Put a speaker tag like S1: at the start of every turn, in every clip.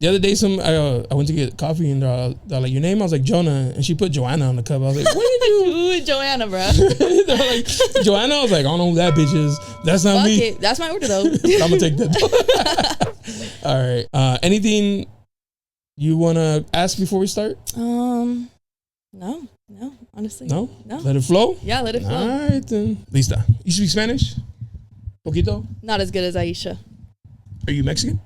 S1: The other day, I went to get coffee and they're like, your name? I was like, Jonah. And she put Joanna on the cup. I was like, what did you do?
S2: Ooh, Joanna, bro.
S1: They're like, Joanna? I was like, I don't know who that bitch is. That's not me.
S2: Okay, that's my order, though.
S1: I'm going to take that. All right. Anything you want to ask before we start?
S2: No, honestly.
S1: No?
S2: No.
S1: Let it flow?
S2: Yeah, let it flow.
S1: All right, then. Lista, you speak Spanish? Poquito?
S2: Not as good as Aisha.
S1: Are you Mexican?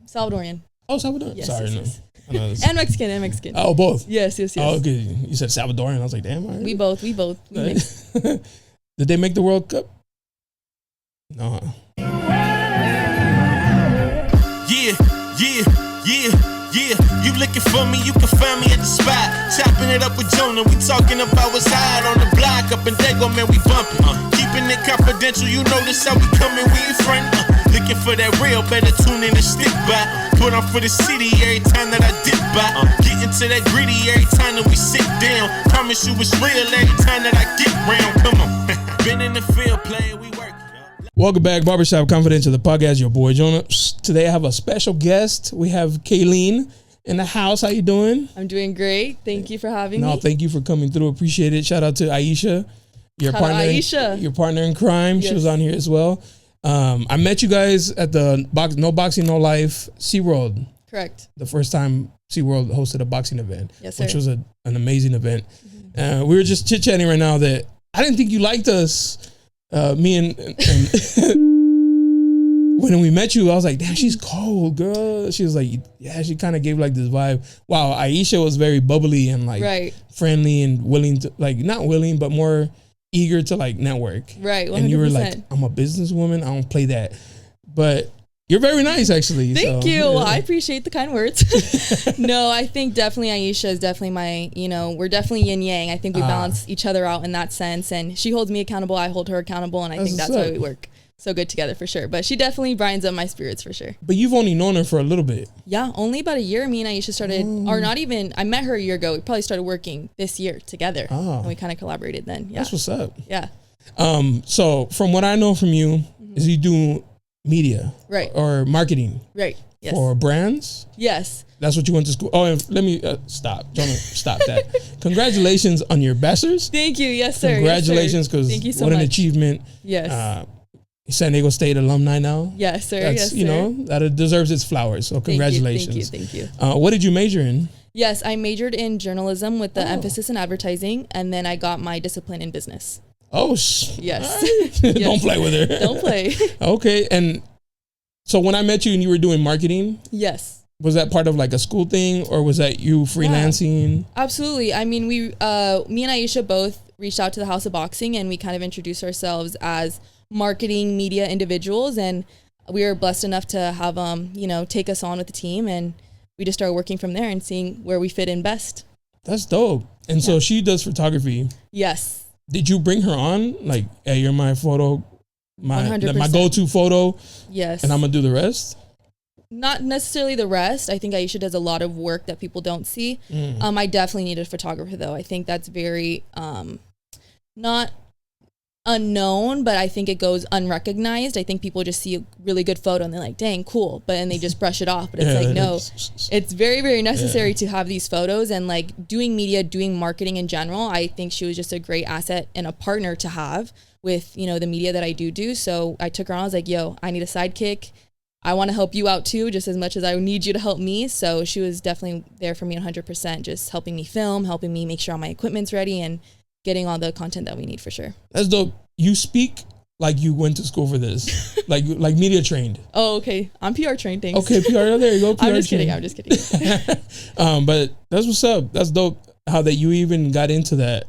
S2: Salvadorian.
S1: Oh, Salvadorian.
S2: Yes,
S1: Sorry,
S2: yes.
S1: no.
S2: And Mexican.
S1: Oh, both?
S2: Yes.
S1: Oh, okay. You said Salvadorian. I was like, damn. All right.
S2: We both. We mix.
S1: Did they make the World Cup? No.
S3: Yeah, you looking for me, you can find me at the spot. Chopping it up with Jonah, we talking about what's hot on the block. Up in Dago, man, we bumping. Keeping it confidential, you know this how we coming, we ain't friend. Looking for that real, better tune in and stick by. Put on for the city every time that I dip by. Getting to that gritty every time that we sit down. Promise you it's real every time that I get round. Come on, been in the field playing, we work.
S1: Welcome back, Barbershop Confidential, the podcast. Your boy Jonah. Today I have a special guest. We have Kaylin in the house. How you doing?
S2: I'm doing great. Thank you for having me.
S1: No, thank you for coming through. Appreciate it. Shout out to Aisha, your partner in crime. Yes. She was on here as well. I met you guys at the No Boxing No Life SeaWorld.
S2: Correct.
S1: The first time SeaWorld hosted a boxing event,
S2: yes, sir.
S1: Which was an amazing event. Mm-hmm. We were just chit chatting right now that I didn't think you liked us. Me and when we met you, I was like, damn, she's cold, girl. She was like, yeah, she kind of gave like this vibe. Wow, Aisha was very bubbly and like friendly and willing to, like, not willing, but more eager to like network.
S2: Right, 100%.
S1: And you were like, I'm a businesswoman. I don't play that. But you're very nice, actually.
S2: Thank you. Yeah. I appreciate the kind words. No, I think definitely Aisha is definitely my, we're definitely yin yang. I think we balance each other out in that sense. And she holds me accountable. I hold her accountable. And I think that's why we work so good together for sure. But she definitely brightens up my spirits for sure.
S1: But you've only known her for a little bit.
S2: Yeah, only about a year. Me and Aisha started, or not even, I met her a year ago. We probably started working this year together. And we kind of collaborated then. Yeah.
S1: That's what's up.
S2: Yeah.
S1: So from what I know from you is you do media,
S2: right,
S1: or marketing,
S2: right, yes,
S1: for brands.
S2: Yes,
S1: that's what you went to school. Oh, and let me stop that. Congratulations on your bachelor's.
S2: Thank you. Yes, sir.
S1: Congratulations, because what an achievement.
S2: Yes.
S1: San Diego State alumni now.
S2: Yes, sir.
S1: That's, that deserves its flowers. So congratulations.
S2: Thank you.
S1: What did you major in?
S2: Yes, I majored in journalism with the emphasis in advertising, and then I got my discipline in business.
S1: Oh,
S2: yes.
S1: Yes. Don't play with her.
S2: Don't play. Okay.
S1: And so when I met you and you were doing marketing.
S2: Yes.
S1: Was that part of like a school thing, or was that you freelancing?
S2: Yeah, absolutely. I mean, me and Aisha both reached out to the House of Boxing, and we kind of introduced ourselves as marketing media individuals. And we were blessed enough to have take us on with the team, and we just started working from there and seeing where we fit in best.
S1: That's dope. And so she does photography.
S2: Yes.
S1: Did you bring her on? Like, hey, you're my photo, my go-to photo.
S2: Yes.
S1: And I'm going to do the rest?
S2: Not necessarily the rest. I think Aisha does a lot of work that people don't see. I definitely need a photographer, though. I think that's very not unknown, but I think it goes unrecognized. I think people just see a really good photo and they're like, dang, cool. But then they just brush it off. But it's no, it's very, very necessary to have these photos. And like doing media, doing marketing in general, I think she was just a great asset and a partner to have with, the media that I do. So I took her on. I was like, yo, I need a sidekick. I want to help you out too, just as much as I need you to help me. So she was definitely there for me 100%, just helping me film, helping me make sure all my equipment's ready, and getting all the content that we need for sure.
S1: That's dope. You speak like you went to school for this, like media trained.
S2: Oh, okay. I'm PR trained. Thanks.
S1: Okay, PR. There you go. PR
S2: I'm just kidding.
S1: But that's what's up. That's dope. How that you even got into that.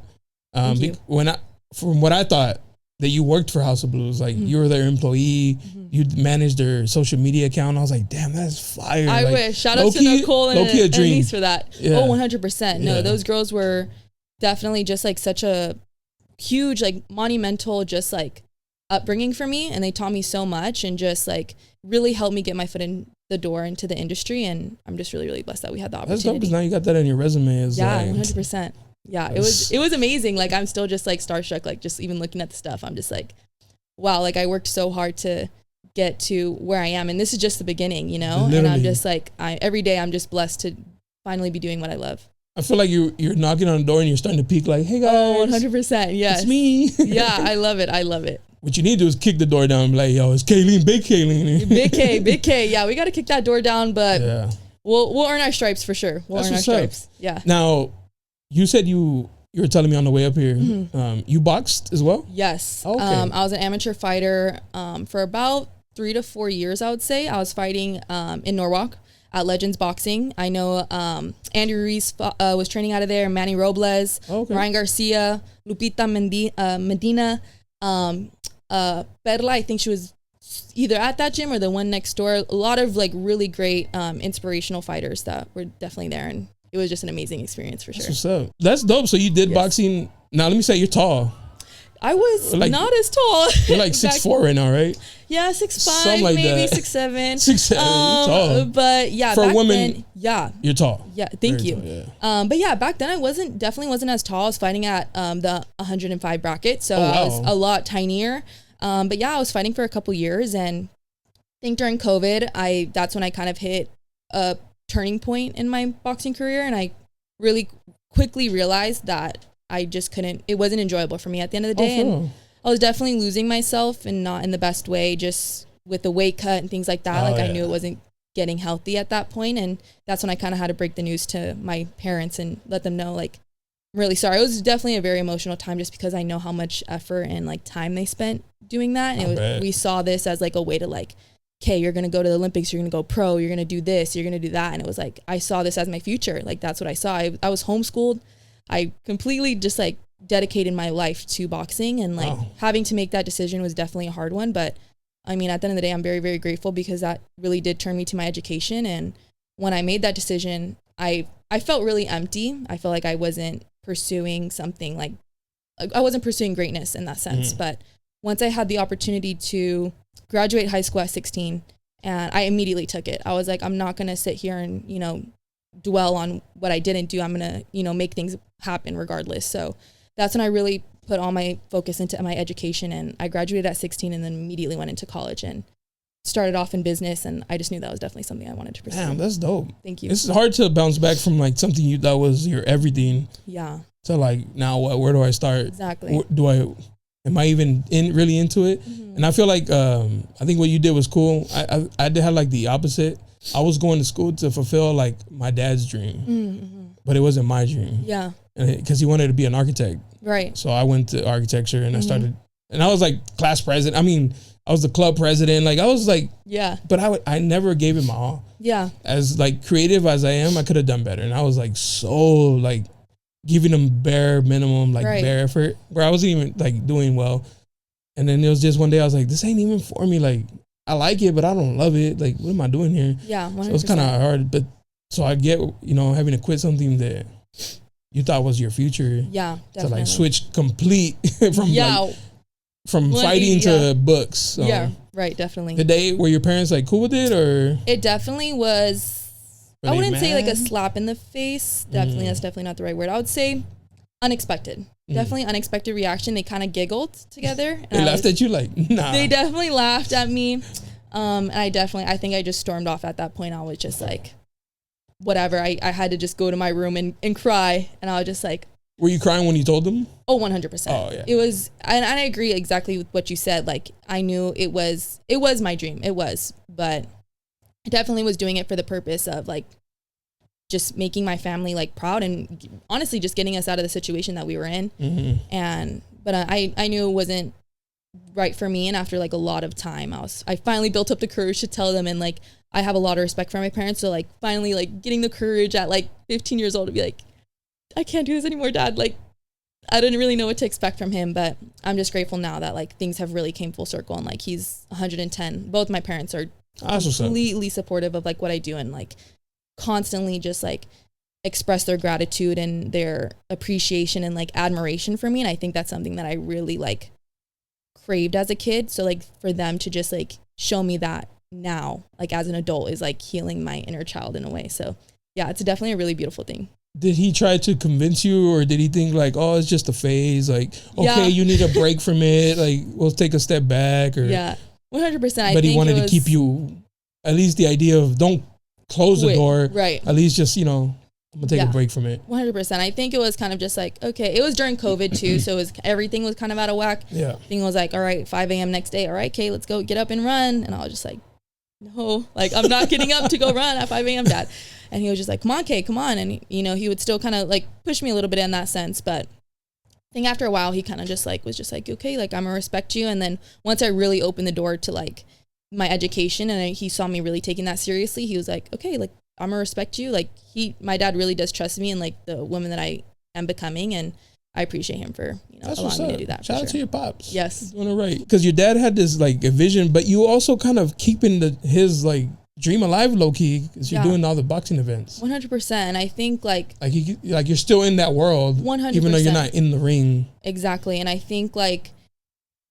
S1: From what I thought, that you worked for House of Blues, like you were their employee, you managed their social media account. I was like, damn, that's fire.
S2: I wish. Shout out to Nicole and Denise for that. Yeah. Oh, 100%. No, those girls were definitely just like such a huge, like monumental, just like upbringing for me. And they taught me so much and just like really helped me get my foot in the door into the industry. And I'm just really, really blessed that we had the opportunity.
S1: That's dope, because now you got that on your resume.
S2: 100%. Yeah, it was amazing. Like, I'm still just like starstruck, like just even looking at the stuff. I'm just like, wow, like I worked so hard to get to where I am. And this is just the beginning, you know?
S1: Literally.
S2: And I'm just like, every day I'm just blessed to finally be doing what I love.
S1: I feel like you're knocking on the door and you're starting to peek like, hey guys.
S2: Oh, 100%. Yes.
S1: It's me.
S2: Yeah, I love it. I love it.
S1: What you need to do is kick the door down and be like, yo, it's Kaylin, big Kaylin.
S2: Big K. Yeah, we got to kick that door down, but
S1: Yeah.
S2: we'll earn our stripes for sure. We'll earn our stripes. Yeah.
S1: Now, you said you were telling me on the way up here, you boxed as well?
S2: Yes.
S1: Okay.
S2: I was an amateur fighter for about 3 to 4 years, I would say. I was fighting in Norwalk at Legends Boxing. I know Andy Ruiz was training out of there, Manny Robles, Ryan Garcia, Lupita Medina, Perla, I think she was either at that gym or the one next door. A lot of like really great inspirational fighters that were definitely there, and it was just an amazing experience for sure.
S1: That's what's up. That's dope. So you did boxing. Now let me say you're tall.
S2: I was like, not as tall.
S1: You're like 6'4" right now, right?
S2: Yeah, 6'5",
S1: like
S2: maybe
S1: that.
S2: 6'7".
S1: 6'7", you're tall.
S2: But yeah,
S1: for
S2: back
S1: a woman,
S2: then, yeah,
S1: you're tall.
S2: Yeah, thank
S1: Very
S2: you.
S1: Tall, yeah.
S2: But yeah, back then I definitely wasn't as tall. I was fighting at the 105 bracket, so
S1: wow.
S2: I was a lot tinier. But yeah, I was fighting for a couple years, and I think during COVID, that's when I kind of hit a turning point in my boxing career, and I really quickly realized that I just couldn't. It wasn't enjoyable for me at the end of the day, and I was definitely losing myself, and not in the best way, just with the weight cut and things like that. I knew it wasn't getting healthy at that point, and that's when I kind of had to break the news to my parents and let them know, like, I'm really sorry. It was definitely a very emotional time, just because I know how much effort and like time they spent doing that. And we saw this as like a way to like, okay, you're gonna go to the Olympics, you're gonna go pro, you're gonna do this, you're gonna do that, and it was like I saw this as my future. Like that's what I saw. I was homeschooled. I completely just like dedicated my life to boxing, and like having to make that decision was definitely a hard one. But I mean, at the end of the day, I'm very, very grateful, because that really did turn me to my education. And when I made that decision, I felt really empty. I felt like I wasn't pursuing something, like I wasn't pursuing greatness in that sense. But once I had the opportunity to graduate high school at 16, and I immediately took it. I was like, I'm not going to sit here and, you know, dwell on what I didn't do. I'm going to, you know, make things happen regardless. So that's when I really put all my focus into my education, and I graduated at 16 and then immediately went into college and started off in business, and I just knew that was definitely something I wanted to pursue.
S1: Damn, that's dope.
S2: Thank you.
S1: It's hard to bounce back from like something you thought was your everything.
S2: Yeah.
S1: To like, now what? Where do I start?
S2: Exactly.
S1: Am I even really into it? Mm-hmm. And I feel like I think what you did was cool. I did have like the opposite. I was going to school to fulfill like my dad's dream, but it wasn't my dream.
S2: Yeah.
S1: Because he wanted to be an architect. Right. So I went to architecture, and I started, and I was like class president. I mean, I was the club president. Like I was like, but I never gave it my all. Yeah. As like creative as I am, I could have done better. And I was like, so like giving them bare minimum, like bare effort, where I wasn't even like doing well. And then it was just one day I was like, this ain't even for me. Like I like it, but I don't love it. Like, what am I doing here? Yeah. 100%. So it was kind of hard, but so I get, you know, having to quit something that you thought was your future. Yeah. Definitely. To like switch complete from like, from fighting to books. So
S2: yeah. Right. Definitely.
S1: Were your parents like cool with it, or? It
S2: definitely was. I wouldn't say like a slap in the face. Definitely. That's definitely not the right word. I would say unexpected. Definitely unexpected reaction. They kind of giggled together.
S1: They laughed at you like, nah.
S2: They definitely laughed at me. And I think I just stormed off at that point. I was just like, whatever. I had to just go to my room and cry. And I was just like.
S1: Were you crying when you told them?
S2: Oh, 100%. Oh, yeah. It was, and I agree exactly with what you said. Like, I knew it was my dream. It was, but I definitely was doing it for the purpose of like, just making my family like proud, and honestly just getting us out of the situation that we were in. But I knew it wasn't right for me, and after like a lot of time I finally built up the courage to tell them. And like I have a lot of respect for my parents, so like finally like getting the courage at like 15 years old to be like, I can't do this anymore, Dad. Like I didn't really know what to expect from him, but I'm just grateful now that like things have really came full circle, and like he's 110. Both my parents are completely supportive of like what I do, and like constantly just like express their gratitude and their appreciation and like admiration for me. And I think that's something that I really like craved as a kid. So like for them to just like show me that now, like as an adult, is like healing my inner child in a way. So yeah, it's definitely a really beautiful thing.
S1: Did he try to convince you, or did he think like, oh, it's just a phase? Like, okay, you need a break from it. Like, we'll take a step back. Or
S2: yeah. 100%.
S1: But he wanted to keep you, at least the idea of don't close the door.
S2: Right.
S1: At least just, I'm going to take a break from it.
S2: 100%. I think it was kind of just like, okay, it was during COVID too. So everything was kind of out of whack.
S1: Yeah.
S2: Thing was like, all right, 5 a.m. next day. All right, Kay, let's go get up and run. And I was just like, no, like I'm not getting up to go run at 5 a.m. Dad. And he was just like, come on, Kay, come on. And he would still kind of like push me a little bit in that sense. But I think after a while, he kind of just like, was just like, okay, like I'm gonna respect you. And then once I really opened the door to like my education and he saw me really taking that seriously, he was like, okay, like I'm gonna respect you. Like my dad really does trust me and like the woman that I am becoming. And I appreciate him for, allowing me to do that.
S1: Shout out to your pops.
S2: Yes.
S1: Doing it right. Because your dad had this like a vision, but you also kind of keeping his like dream alive low key because you're doing all the boxing events.
S2: 100%. And I think like
S1: you're still in that world
S2: 100%.
S1: even though you're not in the ring.
S2: Exactly. And I think like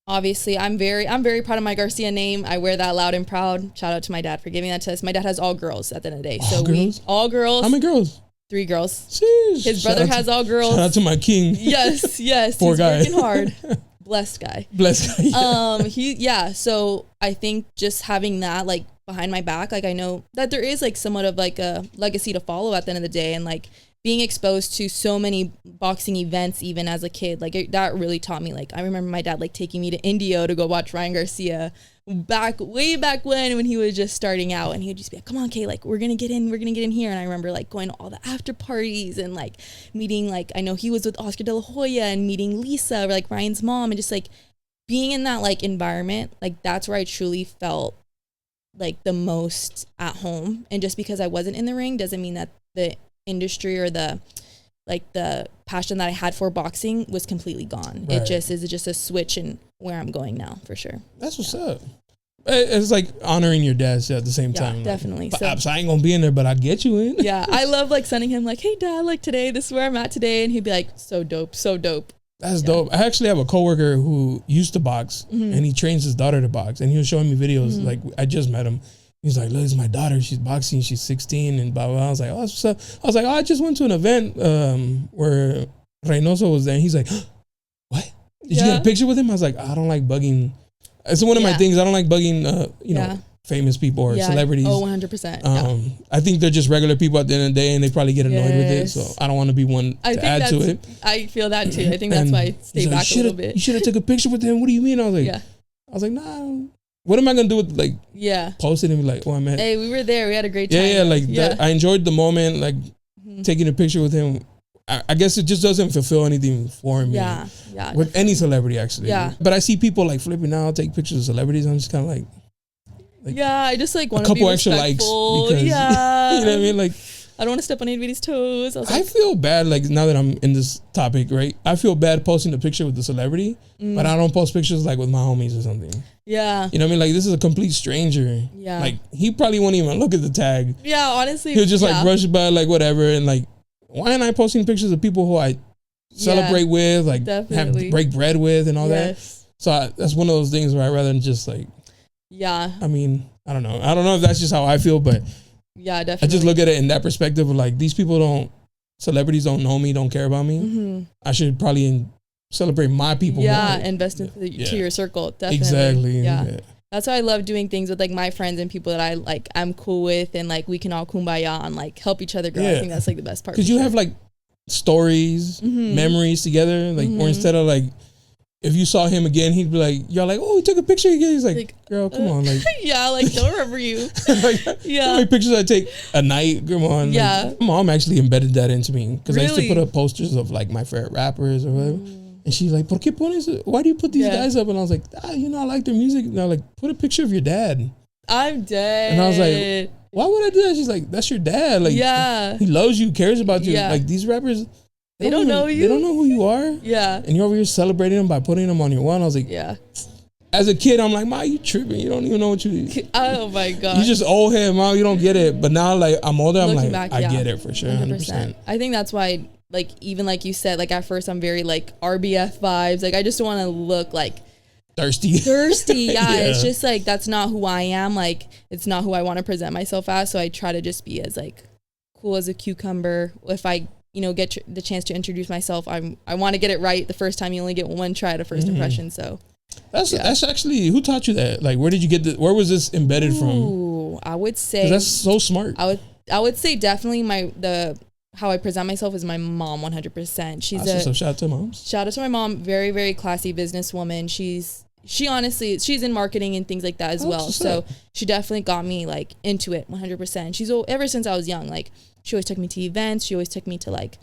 S2: obviously I'm very proud of my Garcia name. I wear that loud and proud. Shout out to my dad for giving that to us. My dad has all girls at the end of the day. All girls.
S1: How many girls?
S2: 3 girls.
S1: Jeez.
S2: His brother has all girls.
S1: Shout out to my king.
S2: Yes.
S1: Poor
S2: He's
S1: guy.
S2: working hard. Blessed guy.
S1: Yeah.
S2: So I think just having that like behind my back, like I know that there is like somewhat of like a legacy to follow at the end of the day, and like being exposed to so many boxing events even as a kid, like that really taught me. Like I remember my dad like taking me to Indio to go watch Ryan Garcia way back when he was just starting out, and he would just be like, come on, Kay, like we're gonna get in here. And I remember like going to all the after parties and like meeting, like I know he was with Oscar De La Hoya and meeting Lisa, or like Ryan's mom, and just like being in that like environment, like that's where I truly felt like the most at home. And just because I wasn't in the ring doesn't mean that the industry or the passion that I had for boxing was completely gone. Right. It just is just a switch in where I'm going now, for sure.
S1: That's what's up. It's like honoring your dad at the same time.
S2: Definitely.
S1: Like, so I ain't gonna be in there, but I'll get you in.
S2: Yeah, I love like sending him like, hey dad, like today, this is where I'm at today. And he'd be like, so dope. That's dope. I actually have a coworker who used to box, and he trains his daughter to box. And he was showing me videos. Like I just met him. He's like, look, this is my daughter. She's boxing. She's 16 and blah, blah, blah. I was like, oh, that's what's up. I was like, oh, I just went to an event where Reynoso was there. And he's like, what? Did you get a picture with him? I was like, I don't like bugging. It's one of my things. I don't like bugging, famous people or celebrities. Oh, 100%.
S1: I think they're just regular people at the end of the day, and they probably get annoyed with it. So I don't want to be one to add to it.
S2: I feel that too. I think that's why I stay back a little bit.
S1: You should have took a picture with him. What do you mean? I was like, nah. What am I gonna do with like? Post it and be like, oh, I met.
S2: Hey, we were there. We had a great time.
S1: That, I enjoyed the moment. Like taking a picture with him. I guess it just doesn't fulfill anything for me. Yeah. With any celebrity, actually. Yeah. But I see people like flipping out, take pictures of celebrities. I'm just kind of like. I just like want to be respectful. A couple extra likes because you know what I mean. Like
S2: I don't want to step on anybody's toes.
S1: I feel bad. Like now that I'm in this topic, right? I feel bad posting a picture with the celebrity, but I don't post pictures like with my homies or something.
S2: Yeah.
S1: You know what I mean? Like this is a complete stranger. Yeah. Like he probably won't even look at the tag.
S2: Yeah, honestly.
S1: He'll just like brush by like whatever, and like why am I posting pictures of people who I celebrate with, like have break bread with and all that? So that's one of those things where I'd rather just like. Yeah. I mean, I don't know. I don't know if that's just how I feel, but
S2: yeah, definitely.
S1: I just look at it in that perspective of like these people celebrities don't know me, don't care about me. I should probably celebrate my people.
S2: Yeah, invest into your circle. Definitely.
S1: Exactly.
S2: Yeah. That's why I love doing things with like my friends and people that I'm cool with, and like we can all kumbaya and like help each other grow. I think that's like the best part.
S1: Because you have like stories, memories together, like or instead of like. If you saw him again, he'd be like, y'all like, oh, we took a picture again. He's like girl, come on. Like,
S2: yeah, like, don't remember you.
S1: Like, how many pictures I take a night? Come on.
S2: Yeah.
S1: Like, my mom actually embedded that into me. Because I used to put up posters of like my favorite rappers or whatever. And she's like, ¿Por qué pones? Why do you put these guys up? And I was like, I like their music. And I like, put a picture of your dad.
S2: I'm dead.
S1: And I was like, why would I do that? She's like, that's your dad. Like, he loves you, cares about you. Yeah. Like these rappers.
S2: They don't know you.
S1: They don't know who you are.
S2: Yeah.
S1: And you're over here celebrating them by putting them on your wall. I was like, As a kid, I'm like, Ma, you tripping. You don't even know what you.
S2: Oh my God.
S1: You just owe him, Ma. You don't get it. But now, like, I'm older. I'm like, back, I get it for sure. 100%.
S2: I think that's why, like, even like you said, like at first I'm very like RBF vibes. Like I just want to look like
S1: thirsty.
S2: Yeah. It's just like, that's not who I am. Like, it's not who I want to present myself as. So I try to just be as like cool as a cucumber. If I get the chance to introduce myself, I want to get it right the first time. You only get one try at a first impression. So
S1: That's actually, who taught you that? Like, where did you get where was this embedded from?
S2: I would say
S1: that's so smart.
S2: I would say definitely how I present myself is my mom 100%.
S1: So shout out to moms.
S2: Shout out to my mom, very, very classy businesswoman. She honestly, she's in marketing and things like that as well. So she definitely got me like into it 100%. She's ever since I was young, like she always took me to events. She always took me to like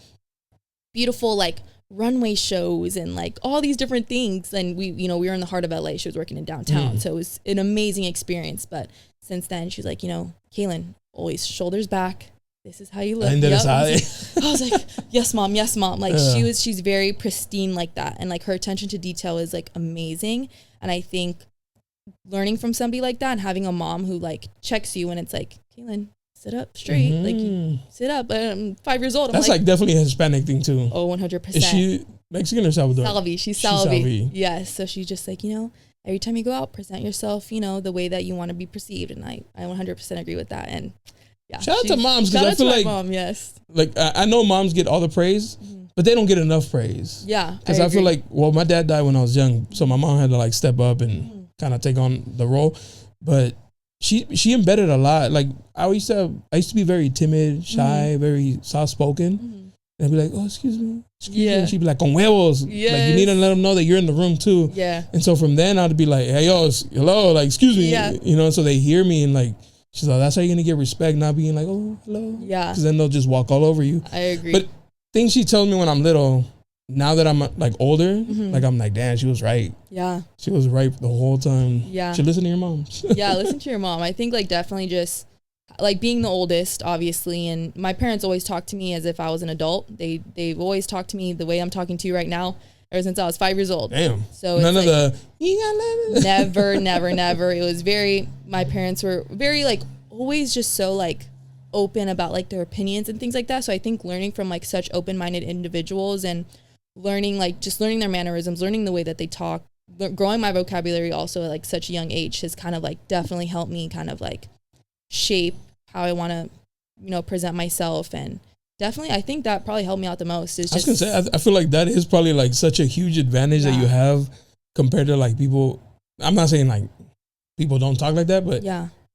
S2: beautiful like runway shows and like all these different things. And we were in the heart of LA. She was working in downtown. So it was an amazing experience. But since then she's like, Kaylin, always shoulders back. This is how you look.
S1: And
S2: I was like, yes, mom. Like she's very pristine like that. And like her attention to detail is like amazing. And I think learning from somebody like that and having a mom who like checks you and it's like, Kaylin, sit up straight. Like sit up. I'm 5 years old.
S1: That's like definitely a Hispanic thing too.
S2: Oh, 100%.
S1: Is she Mexican or Salvadoran?
S2: She's Salvi. Yes. So she's just like, every time you go out, present yourself, the way that you want to be perceived. And I 100% agree with that. And yeah,
S1: shout out to moms, because I feel like
S2: mom, yes.
S1: Like I know moms get all the praise, but they don't get enough praise.
S2: Yeah,
S1: because I feel like, well, my dad died when I was young, so my mom had to like step up and kind of take on the role. But she embedded a lot. Like I used to be very timid, shy, very soft spoken. And I'd be like, oh, excuse me. And she'd be like, con huevos.
S2: Yes.
S1: Like you need to let them know that you're in the room too.
S2: Yeah.
S1: And so from then I'd be like, hey, yo, hello, like excuse me.
S2: Yeah.
S1: So they hear me and like. She's like, that's how you're going to get respect, not being like, oh, hello.
S2: Yeah.
S1: Because then they'll just walk all over you.
S2: I agree.
S1: But things she tells me when I'm little, now that I'm like older, like I'm like, damn, she was right.
S2: Yeah.
S1: She was right the whole time.
S2: Yeah.
S1: Should listen to your mom.
S2: Yeah, listen to your mom. I think like definitely just like being the oldest, obviously. And my parents always talked to me as if I was an adult. They've always talked to me the way I'm talking to you right now. Ever since I was 5 years old.
S1: Damn.
S2: So
S1: none of
S2: like,
S1: the
S2: never. It was my parents were very like always just so like open about like their opinions and things like that. So I think learning from like such open-minded individuals and learning their mannerisms, learning the way that they talk, growing my vocabulary also at like such a young age has kind of like definitely helped me kind of like shape how I want to, present myself. And definitely, I think that probably helped me out the most. I was
S1: gonna say, I feel like that is probably like such a huge advantage that you have compared to like people. I'm not saying like people don't talk like that, but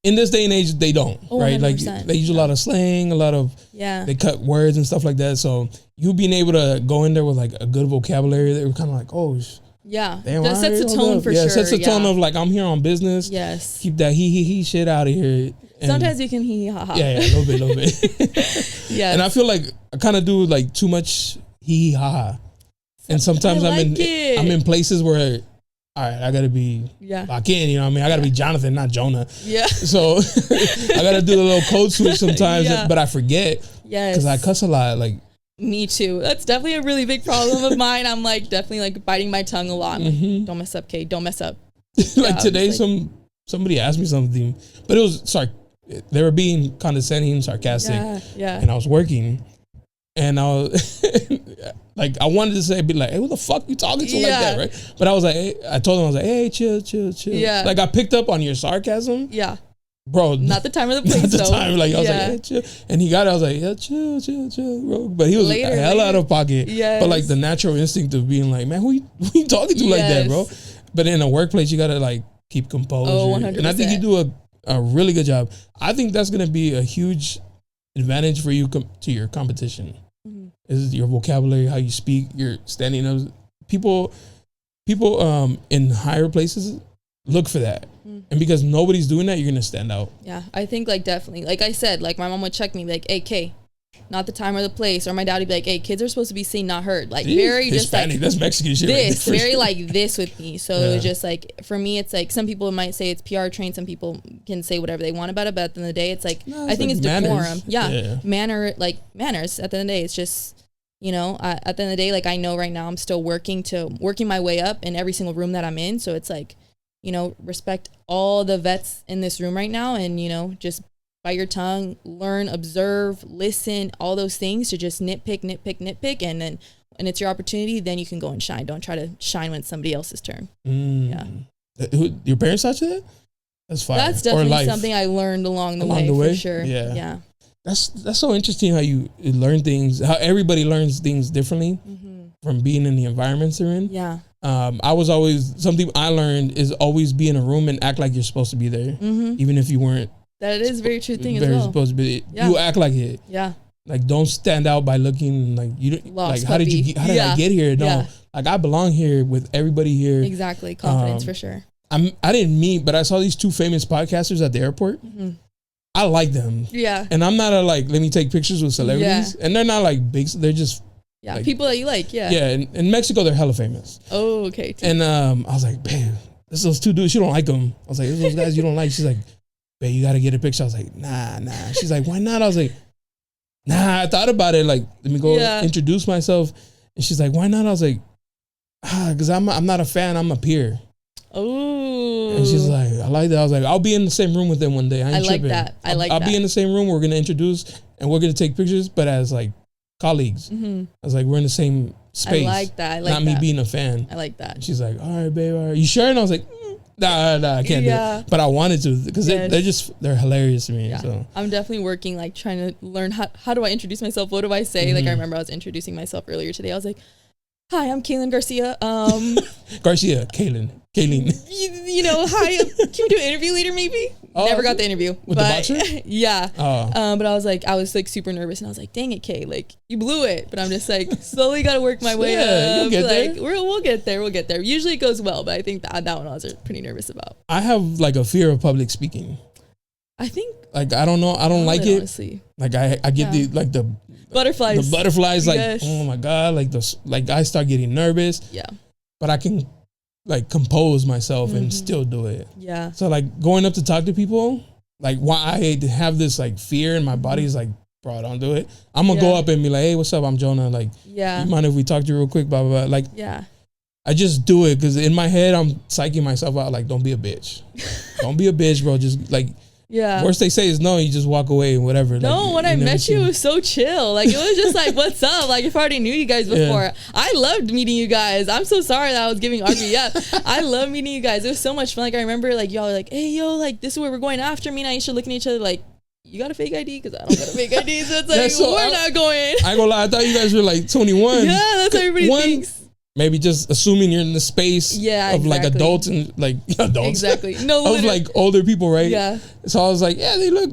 S1: in this day and age, they don't, right? 100%. Like they use a lot of slang, they cut words and stuff like that. So you being able to go in there with like a good vocabulary, they were kind of like, oh, damn,
S2: that sets a tone for sure.
S1: Yeah, sets a tone of like, I'm here on business.
S2: Yes.
S1: Keep that he shit out of here. And
S2: sometimes you can hee ha ha.
S1: Yeah, a little bit. Yeah. And I feel like I kind of do like too much hee ha ha. And sometimes I'm in places where, all right, I gotta be locked in, you know what I mean? I gotta be Jonathan, not Jonah. Yeah. So I gotta do a little code switch sometimes, but I forget. Yes. Because I cuss a lot. Like
S2: me too. That's definitely a really big problem of mine. I'm like definitely like biting my tongue a lot. I'm like, don't mess up, Kay. Don't mess up.
S1: Like today, somebody asked me something, but it was they were being condescending, sarcastic. Yeah. And I was working. And I was like, I wanted to say, be like, hey, who the fuck you talking to like that, right? But I was like, hey, I told him, I was like, hey, chill. Yeah. Like, I picked up on your sarcasm. Yeah. Bro.
S2: Not the time or the place,
S1: not the time. Like, I was like, hey, chill. And he got it. I was like, yeah, chill, bro. But he was hell out of pocket. Yeah. But, like, the natural instinct of being like, man, who you talking to like that, bro? But in a workplace, you got to, like, keep composure. Oh, 100%. And I think you do a really good job. I think that's going to be a huge advantage for you to your competition. Is your vocabulary, how you speak, your standing up. People in higher places look for that. And because nobody's doing that, you're gonna stand out.
S2: Yeah, I think like definitely. Like I said, like my mom would check me like, hey, Kay, not the time or the place. Or my dad would be like, hey, kids are supposed to be seen, not heard. Like very
S1: Hispanic,
S2: just like
S1: that's Mexican shit.
S2: This right very like this with me. So it was just like for me, it's like some people might say it's PR trained. Some people can say whatever they want about it. But at the end of the day, it's like I think it's decorum. Yeah, manners. At the end of the day, it's just. At the end of the day, like I know right now I'm still working my way up in every single room that I'm in. So it's like, respect all the vets in this room right now and, just bite your tongue, learn, observe, listen, all those things to just nitpick. And then when it's your opportunity, then you can go and shine. Don't try to shine when it's somebody else's turn. Yeah.
S1: Your parents taught you that? That's fine.
S2: That's definitely something I learned along the way for sure.
S1: Yeah. That's so interesting how you learn things, how everybody learns things differently from being in the environments they're in.
S2: Yeah.
S1: I was always, something I learned is always be in a room and act like you're supposed to be there, even if you weren't.
S2: That is a very true thing as well.
S1: Supposed to be. Yeah. You act like it.
S2: Yeah.
S1: Like, don't stand out by looking like you don't.
S2: Lost
S1: like, how did I get here? No, like I belong here with everybody here.
S2: Exactly, confidence for sure.
S1: I didn't meet, but I saw these 2 famous podcasters at the airport. I like them.
S2: Yeah.
S1: And I'm not a like, let me take pictures with celebrities. And they're not like big. They're just
S2: like, people that you like. Yeah.
S1: Yeah. In Mexico, they're hella famous.
S2: Oh, okay.
S1: And I was like, babe, this is those 2 dudes. You don't like them. I was like, this is those guys you don't like. She's like, babe, you got to get a picture. I was like, nah. She's like, why not? I was like, nah, I thought about it. Like, let me go introduce myself. And she's like, why not? I was like, because I'm not a fan. I'm a peer.
S2: Oh.
S1: And she's like, I like that. I was like, I'll be in the same room with them one day. I
S2: like that.
S1: I'll be in the same room. We're going to introduce and we're going to take pictures, but as like colleagues. I was like, we're in the same space.
S2: I like that.
S1: Not me being a fan.
S2: I like that.
S1: And she's like, all right, babe. All right. You sure? And I was like, nah, I can't do it. But I wanted to because they're hilarious to me. Yeah. So
S2: I'm definitely working, like trying to learn how do I introduce myself? What do I say? Like I remember I was introducing myself earlier today. I was like, hi, I'm Kaylin Garcia.
S1: Kaylin.
S2: You know, hi. Can we do an interview later maybe? Never got the interview.
S1: With the boxer?
S2: Yeah. But I was like super nervous and I was like, dang it, Kay, like you blew it. But I'm just like slowly got to work my way up.
S1: You'll get
S2: like
S1: there.
S2: We'll get there. Usually it goes well, but I think that one I was pretty nervous about.
S1: I have like a fear of public speaking.
S2: I think
S1: like, I don't know. I don't like it.
S2: Honestly.
S1: Like I get the
S2: butterflies.
S1: The butterflies, like, oh my God, like I start getting nervous.
S2: Yeah.
S1: But I can like compose myself and still do it.
S2: Yeah.
S1: So like going up to talk to people, like why I have this like fear and my body's like brought onto it. I'm gonna go up and be like, hey, what's up? I'm Jonah. Like, you mind if we talk to you real quick? Blah, blah, blah. Like, I just do it because in my head, I'm psyching myself out. Like, don't be a bitch. Don't be a bitch, bro. Just like, worst they say is no, you just walk away and whatever.
S2: No,
S1: like,
S2: when I met you, it was so chill. Like, it was just like, what's up? Like, if I already knew you guys before. I loved meeting you guys. I'm so sorry that I was giving RBF. I love meeting you guys. It was so much fun. Like, I remember, like, y'all were like, hey, yo, like, this is where we're going after. Me and Aisha looking at each other like, you got a fake ID? Because I don't got a fake ID. So it's like, we're not going.
S1: I ain't gonna lie, I thought you guys were like 21.
S2: Yeah, that's what everybody thinks.
S1: Maybe just assuming you're in the space of like adults and like adults. Exactly. No, of like older people, right? Yeah. So I was like, yeah, they look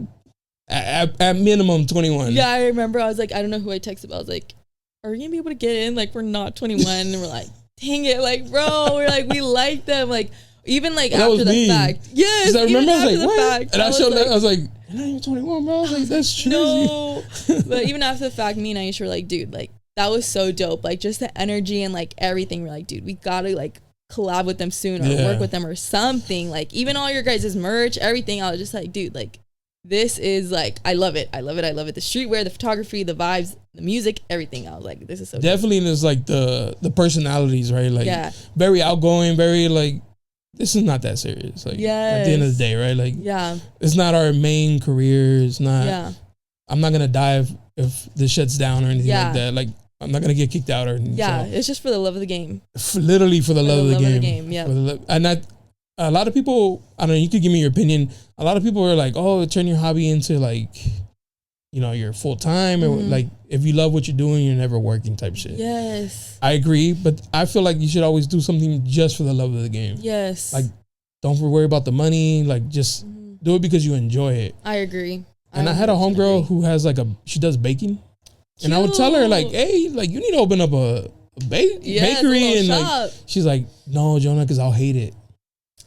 S1: at minimum 21.
S2: Yeah, I remember I was like, I don't know who I texted, but I was like, are we gonna be able to get in? Like, we're not 21. And we're like, dang it, like, bro, we're like, we like them. Like, even like after the fact. Yes.
S1: I remember I was like, what? And I showed that, I was like, you're not even 21, bro. I was like, that's crazy.
S2: No. But even after the fact, me and Aisha were like, dude, like, that was so dope. Like, just the energy and like everything. We're like, dude, we gotta like collab with them soon or work with them or something. Like, even all your guys' merch, everything. I was just like, dude, like, this is like, I love it. I love it. I love it. The streetwear, the photography, the vibes, the music, everything. I was like, this is so
S1: definitely dope. There's like the personalities, right? Like, very outgoing, very like, this is not that serious. Like, at the end of the day, right? Like, it's not our main career. It's not, I'm not gonna die if this shuts down or anything like that. Like, I'm not gonna get kicked out or anything.
S2: Yeah, it's just for the love of the game.
S1: Literally for the love of the game.
S2: Yeah.
S1: And a lot of people, I don't know, you could give me your opinion. A lot of people are like, oh, turn your hobby into like, you know, your full time or like if you love what you're doing, you're never working type shit.
S2: Yes.
S1: I agree, but I feel like you should always do something just for the love of the game.
S2: Yes.
S1: Like, don't worry about the money. Like, just do it because you enjoy it.
S2: I agree.
S1: And I had a homegirl who has like she does baking. Cute. And I would tell her like, hey, like you need to open up a bakery and shop. Like she's like, no, Jonah, because I'll hate it.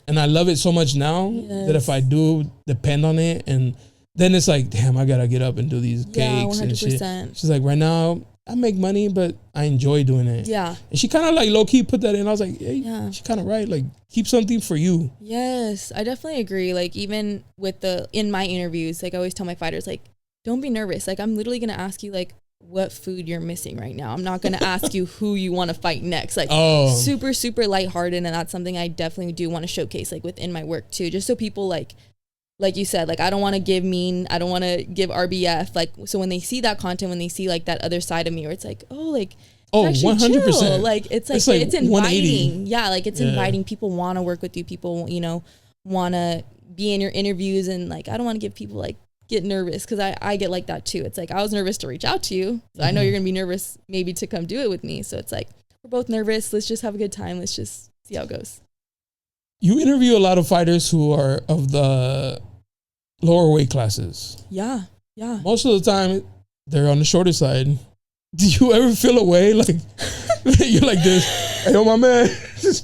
S1: And I love it so much now that if I do depend on it, and then it's like, damn, I gotta get up and do these cakes 100%. And shit. She's like, right now I make money, but I enjoy doing it. Yeah. And she kind of like low key put that in. I was like, hey, she's kind of right. Like, keep something for you.
S2: Yes, I definitely agree. Like, even with in my interviews, like I always tell my fighters, like, don't be nervous. Like, I'm literally gonna ask you like what food you're missing right now. I'm not gonna ask you who you want to fight next. Like, super, super lighthearted, and that's something I definitely do want to showcase, like within my work too, just so people like you said, like I don't want to give mean, I don't want to give RBF. Like, so when they see that content, when they see like that other side of me, where it's like, oh, like.
S1: Oh, 100%.
S2: Chill. Like it's inviting. Yeah, like it's inviting. People want to work with you. People, you know, want to be in your interviews, and like I don't want to give people like get nervous, because I get like that too. It's like I was nervous to reach out to you, so I know you're gonna be nervous maybe to come do it with me. So it's like we're both nervous. Let's just have a good time. Let's just see how it goes.
S1: You interview a lot of fighters who are of the lower weight classes.
S2: Yeah.
S1: Most of the time, they're on the shorter side. Do you ever feel a way like you're like this? Hey, yo, my man.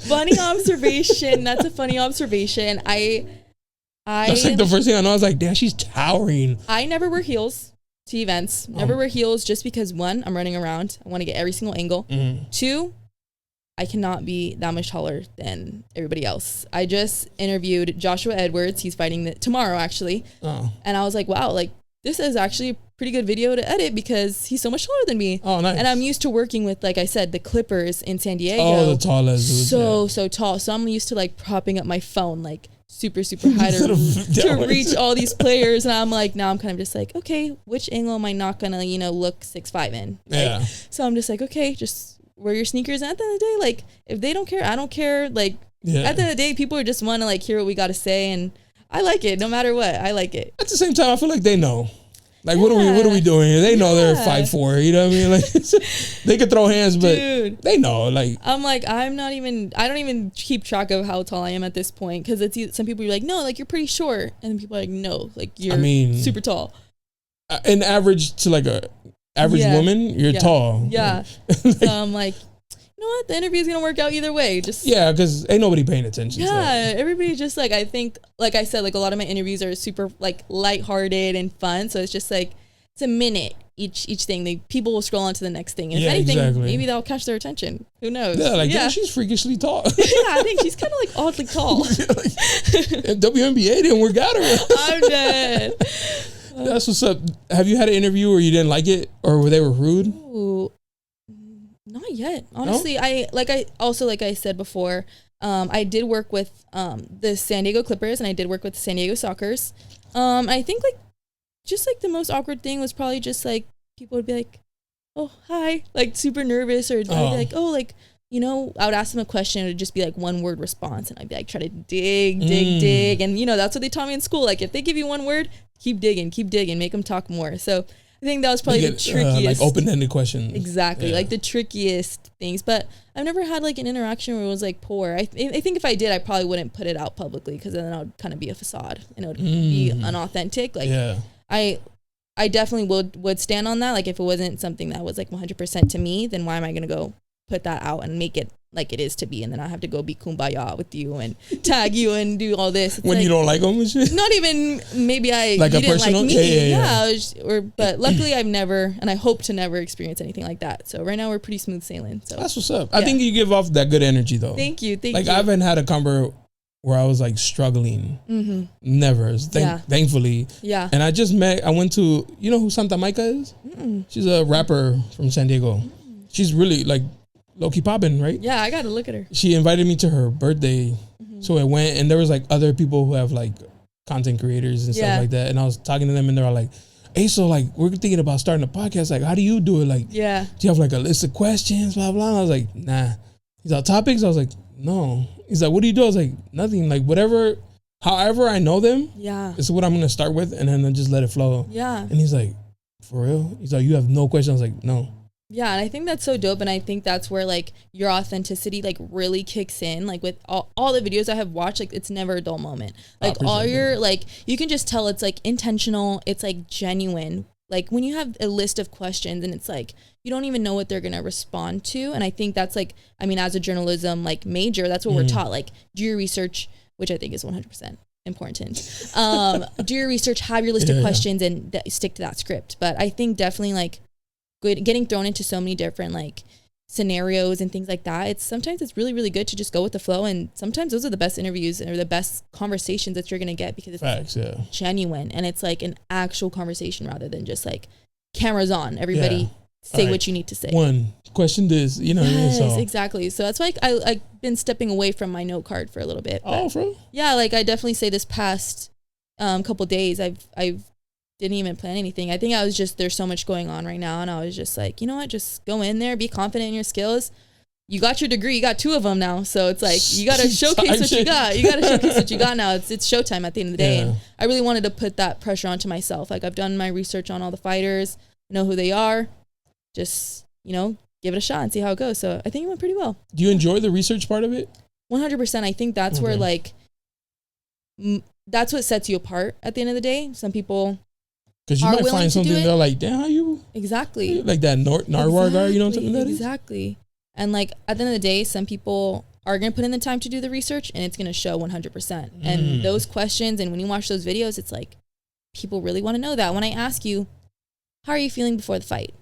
S2: Funny observation. That's a funny observation.
S1: That's like the first thing I know. I was like, damn, she's towering.
S2: I never wear heels to events. Never wear heels just because, one, I'm running around. I want to get every single angle. Mm-hmm. Two, I cannot be that much taller than everybody else. I just interviewed Joshua Edwards. He's fighting tomorrow, actually. Oh. And I was like, wow, like, this is actually a pretty good video to edit because he's so much taller than me. Oh, nice. And I'm used to working with, like I said, the Clippers in San Diego.
S1: Oh, the tallest.
S2: So tall. So I'm used to, like, propping up my phone, like, super high to reach all these players. And I'm like, now I'm kind of just like, okay, which angle am I not going to, look 6'5" in?
S1: Yeah.
S2: Like, so I'm just like, okay, just wear your sneakers. And at the end of the day, like, if they don't care, I don't care. Like, at the end of the day, people just want to, like, hear what we got to say. And I like it no matter what. I like it.
S1: At the same time, I feel like they know. Like, what are we doing here? They know they're 5'4", you know what I mean? Like, they could throw hands, but they know. Like,
S2: I'm like, I don't even keep track of how tall I am at this point. Cause some people are like, no, like, you're pretty short. And people are like, no, like, you're super tall.
S1: An average to like a average woman, you're tall.
S2: Yeah. Like, so I'm like, you know what? The interview is going to work out either way. Just
S1: because ain't nobody paying attention.
S2: Yeah, everybody just like, I think, like I said, like a lot of my interviews are super like lighthearted and fun. So it's just like, it's a minute each thing. People will scroll on to the next thing. And if anything, maybe that'll catch their attention. Who knows?
S1: Yeah, like, she's freakishly tall.
S2: Yeah, I think she's kind of like oddly tall.
S1: And WNBA didn't work out.
S2: I'm dead.
S1: That's what's up. Have you had an interview where you didn't like it or where they were rude?
S2: Ooh. Not yet. Honestly, no? Like I said before, I did work with the San Diego Clippers and I did work with the San Diego Sockers. I think like just like the most awkward thing was probably just like people would be like, "Oh, hi," like super nervous, or I'd be like, "Oh, like, I would ask them a question, it would just be like one word response, and I'd be like, try to dig, and that's what they taught me in school. Like, if they give you one word, keep digging, make them talk more. So I think that was probably the trickiest.
S1: Like open-ended questions.
S2: Exactly, like the trickiest things. But I've never had like an interaction where it was like poor. I think if I did, I probably wouldn't put it out publicly because then that would kind of be a facade and it would be unauthentic. Like, I definitely would stand on that. Like, if it wasn't something that was like 100% to me, then why am I going to go put that out and make it like it is to be, and then I have to go be kumbaya with you and tag you and do all this. It's
S1: when
S2: like,
S1: you don't like them and shit?
S2: Not even, maybe like you didn't personal? Like me. Yeah. But luckily I've never, and I hope to never experience anything like that. So right now we're pretty smooth sailing. So
S1: that's what's up. I think you give off that good energy though.
S2: Thank you.
S1: Like, I haven't had a convo where I was like struggling. Mm-hmm. Never. Thankfully.
S2: Yeah.
S1: And I went to, you know who Santa Maica is? Mm-mm. She's a rapper from San Diego. Mm-mm. She's really like low-key popping, right?
S2: Yeah, I got to look at her.
S1: She invited me to her birthday. Mm-hmm. So I went, and there was like other people who have like content creators and stuff like that. And I was talking to them, and they were like, hey, so like, we're thinking about starting a podcast. Like, how do you do it? Like, do you have like a list of questions, blah, blah? And I was like, nah. He's like, topics? I was like, no. He's like, what do you do? I was like, nothing. Like, whatever, however I know them, is what I'm going to start with, and then just let it flow. Yeah. And he's like, for real? He's like, you have no questions? I was like, no.
S2: Yeah, and I think that's so dope, and I think that's where like your authenticity like really kicks in. Like with all the videos I have watched, like it's never a dull moment. Like all your like, you can just tell it's like intentional, it's like genuine. Like when you have a list of questions and it's like you don't even know what they're gonna respond to, and I think that's like, I mean, as a journalism like major, that's what we're taught. Like, do your research, which I think is 100% important. Do your research, have your list of questions, and stick to that script. But I think definitely like getting thrown into so many different like scenarios and things like that, sometimes it's really, really good to just go with the flow, and sometimes those are the best interviews or the best conversations that you're gonna get because it's genuine and it's like an actual conversation rather than just like cameras on, everybody say what you need to say.
S1: One question this, you know what I mean? So
S2: exactly. So that's why I've been stepping away from my note card for a little bit.
S1: Oh, bro.
S2: Yeah, like I definitely say this past couple days I've didn't even plan anything. I think I was just, there's so much going on right now, and I was just like, you know what, just go in there, be confident in your skills. You got your degree, you got 2 of them now, so it's like you got to showcase what you got. You got to showcase what you got now. It's showtime at the end of the day. And I really wanted to put that pressure onto myself. Like, I've done my research on all the fighters, know who they are, just give it a shot and see how it goes. So I think it went pretty well.
S1: Do you enjoy the research part of it?
S2: 100%. I think that's where like, that's what sets you apart at the end of the day. Some people,
S1: because you might find something they're like, damn, how you
S2: exactly
S1: like that Narwhal guy, you know what that is?
S2: Exactly. And like at the end of the day, some people are going to put in the time to do the research and it's going to show 100%. And those questions, and when you watch those videos, it's like people really want to know that. When I ask you, how are you feeling before the fight?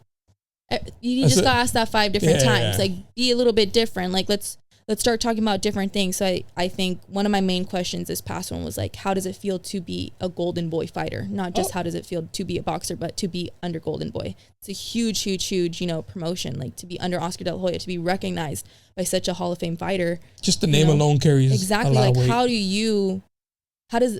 S2: You just got asked that 5 different times. Like, be a little bit different. Like, let's start talking about different things. So I think one of my main questions this past one was like, how does it feel to be a Golden Boy fighter? Not just how does it feel to be a boxer, but to be under Golden Boy. It's a huge, huge, huge, promotion. Like, to be under Oscar De La Hoya, to be recognized by such a Hall of Fame fighter.
S1: Just the name alone carries
S2: exactly.
S1: a lot
S2: like,
S1: of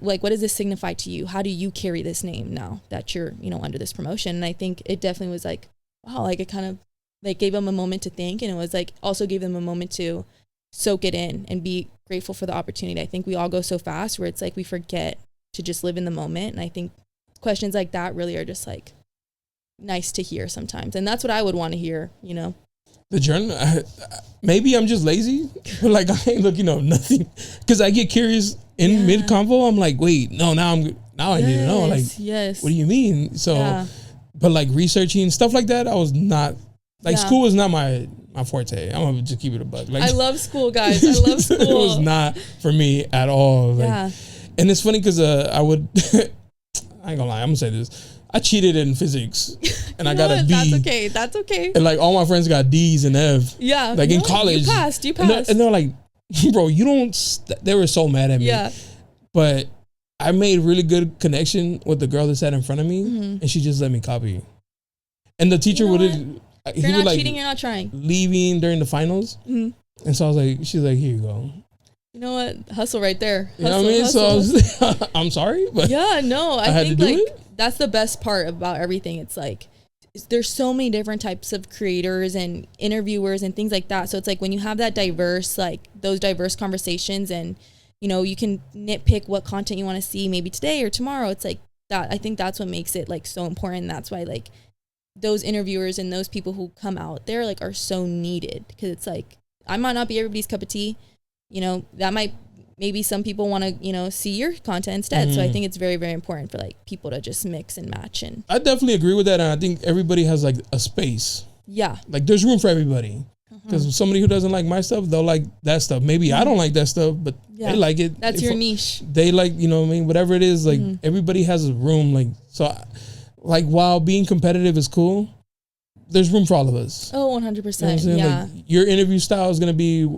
S1: weight.
S2: what does this signify to you? How do you carry this name now that you're, under this promotion? And I think it definitely was like, wow, like it kind of like gave them a moment to think, and it was like also gave them a moment to soak it in and be grateful for the opportunity. I think we all go so fast where it's like we forget to just live in the moment. And I think questions like that really are just like nice to hear sometimes. And that's what I would want to hear,
S1: The journal, maybe I'm just lazy, but like I ain't looking up nothing because I get curious in mid convo. I'm like, wait, no, now I need to know. Like, what do you mean? So, but like researching stuff like that, I was not like school was not my forte. I'm gonna just keep it a buck. Like,
S2: I love school, guys. I love school.
S1: It was not for me at all. Like, and it's funny because I would, I ain't gonna lie, I'm gonna say this. I cheated in physics and I got a B.
S2: That's okay.
S1: And like all my friends got D's and F.
S2: Yeah.
S1: Like in college.
S2: You passed.
S1: And they're like, bro, you don't, they were so mad at me. Yeah. But I made really good connection with the girl that sat in front of me and she just let me copy. And the teacher
S2: You're not cheating, you're not trying.
S1: Leaving during the finals. And so I was like, she's like, here you go.
S2: You know what? Hustle right there.
S1: You know what I mean? So I'm sorry, but
S2: I think like that's the best part about everything. It's like there's so many different types of creators and interviewers and things like that. So it's like when you have that diverse, like those diverse conversations and, you can nitpick what content you want to see maybe today or tomorrow. It's like that. I think that's what makes it like so important. That's why like those interviewers and those people who come out there like are so needed because it's like I might not be everybody's cup of tea. That might maybe some people want to, see your content instead. So I think it's very, very important for like people to just mix and match. And
S1: I definitely agree with that. And I think everybody has like a space.
S2: Yeah.
S1: Like there's room for everybody. Because somebody who doesn't like my stuff, they'll like that stuff. Maybe I don't like that stuff, but they like it.
S2: That's your niche.
S1: They like, whatever it is, like everybody has a room. Like, so like while being competitive is cool, there's room for all of us.
S2: Oh, 100%. Yeah.
S1: Like, your interview style is going to be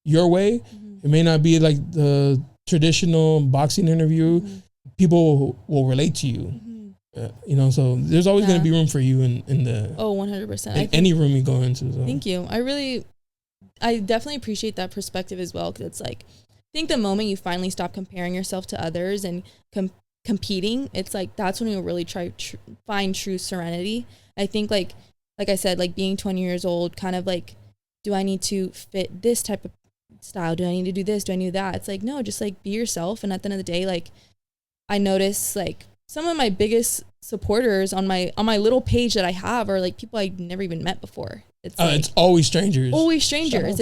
S1: your way. It may not be like the traditional boxing interview. People will relate to you. So there's always going to be room for you in the
S2: 100%.
S1: Any room you go into. So.
S2: Thank you. I definitely appreciate that perspective as well because it's like I think the moment you finally stop comparing yourself to others and competing, it's like that's when you'll really try to find true serenity. I think like I said, like being 20 years old, kind of like, do I need to fit this type of style? Do I need to do this? Do I need that? It's like, no, just like be yourself. And at the end of the day, like I notice like some of my biggest supporters on my little page that I have are like people I never even met before. It's like,
S1: it's always strangers.
S2: Always strangers.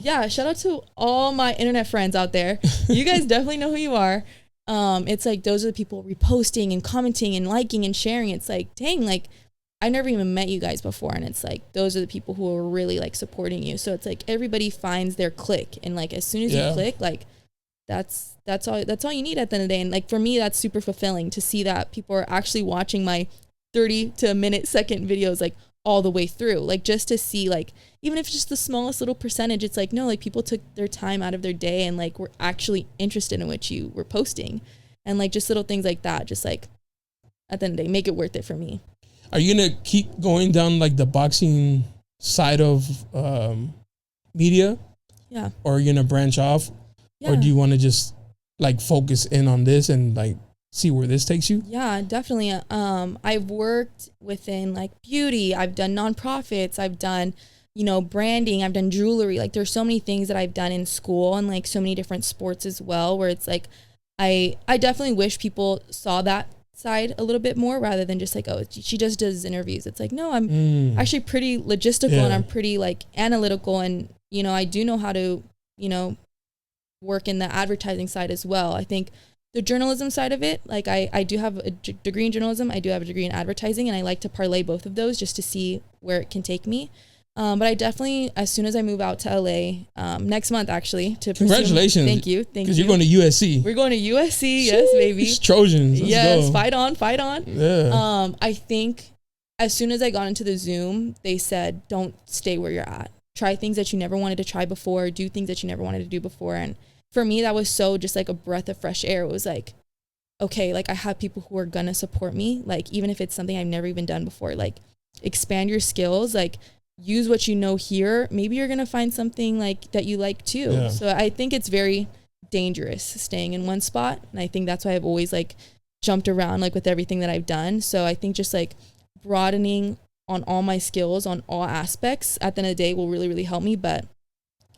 S2: Shout out to all my internet friends out there. You guys definitely know who you are. It's like those are the people reposting and commenting and liking and sharing. It's like, dang, like I never even met you guys before, and it's like those are the people who are really like supporting you. So it's like everybody finds their click, and like as soon as you click, like that's all you need at the end of the day. And like for me, that's super fulfilling to see that people are actually watching my 30 to a minute second videos like all the way through, like just to see like even if it's just the smallest little percentage, it's like no, like people took their time out of their day and like were actually interested in what you were posting, and like just little things like that, just like at the end of the day make it worth it for me.
S1: Are you gonna keep going down like the boxing side of media?
S2: Yeah.
S1: Or are you gonna branch off? Yeah. Or do you want to just like focus in on this and like see where this takes you?
S2: Yeah, definitely. I've worked within like beauty. I've done nonprofits. I've done, branding. I've done jewelry. Like there's so many things that I've done in school and like so many different sports as well, where it's like, I definitely wish people saw that side a little bit more rather than just like, oh, she just does interviews. It's like, no, I'm actually pretty logistical and I'm pretty like analytical, and you know, I do know how to, you know, work in the advertising side as well. I think the journalism side of it, like I do have a degree in journalism, I do have a degree in advertising, and I like to parlay both of those just to see where it can take me. But I definitely, as soon as I move out to LA, next month actually, to
S1: congratulations.
S2: Thank you.
S1: Because you're going to USC.
S2: We're going to USC, yes, baby.
S1: It's Trojans. Let's go.
S2: Fight on.
S1: Yeah.
S2: I think as soon as I got into the Zoom, they said, don't stay where you're at. Try things that you never wanted to try before, do things that you never wanted to do before. And for me, that was so just like a breath of fresh air. It was like, okay, like I have people who are gonna support me. Like, even if it's something I've never even done before, like expand your skills, like use what you know here. Maybe you're gonna find something like that you like too. Yeah. So I think it's very dangerous staying in one spot. And I think that's why I've always like jumped around like with everything that I've done. So I think just like broadening on all my skills on all aspects at the end of the day will really, really help me. But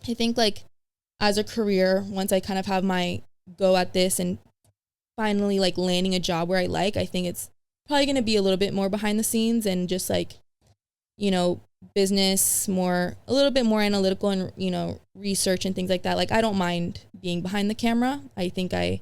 S2: I think like as a career, once I kind of have my go at this and finally like landing a job where I like, I think it's probably going to be a little bit more behind the scenes and just like, you know, business, a little bit more analytical and, you know, research and things like that. Like I don't mind being behind the camera. I think I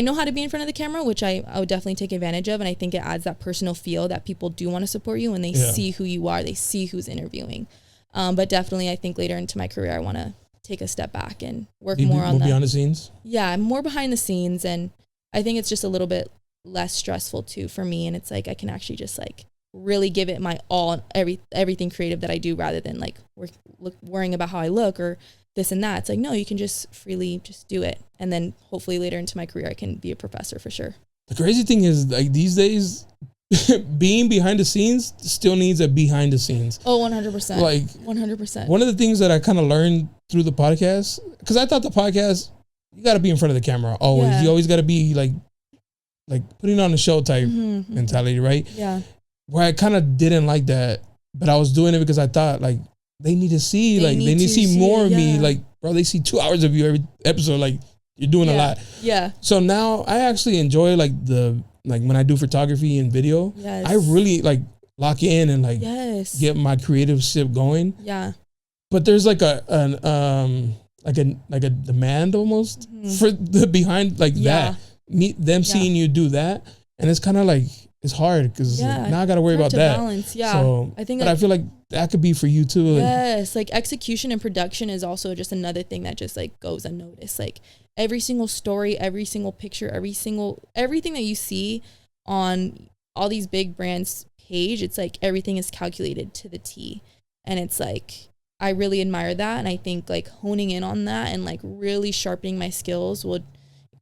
S2: know how to be in front of the camera, which I would definitely take advantage of. And I think it adds that personal feel that people do want to support you when they see who you are, they see who's interviewing. But definitely I think later into my career, I want to take a step back and work more on
S1: behind the scenes. Yeah,
S2: I'm more behind the scenes, and I think it's just a little bit less stressful too for me. And it's like I can actually just like really give it my all and everything creative that I do, rather than like worrying about how I look or this and that. It's like, no, you can just freely just do it, and then hopefully later into my career I can be a professor for sure. The
S1: crazy thing is, like, these days being behind the scenes still needs a behind the scenes.
S2: Oh, 100%.
S1: Like
S2: 100%.
S1: One of the things that I kind of learned through the podcast, because I thought the podcast, you got to be in front of the camera always. Yeah. You always got to be like putting on a show type mentality, right?
S2: Yeah.
S1: Where I kind of didn't like that, but I was doing it because I thought like they need to see, they need to see more of me. Like, bro, they see 2 hours of you every episode. Like, you're doing a lot.
S2: Yeah.
S1: So now I actually enjoy like when I do photography and video, I really like lock in and like get my creative ship going.
S2: Yeah.
S1: But there's like a demand almost for the behind that. Them seeing you do that, and it's kind of like it's hard because now I got to worry about that.
S2: Balance. Yeah.
S1: So I think, but I feel like that could be for you too.
S2: Yes, like execution and production is also just another thing that just like goes unnoticed. Like every single story, every single picture, everything that you see on all these big brands' page, it's like everything is calculated to the T, and it's like I really admire that, and I think like honing in on that and like really sharpening my skills would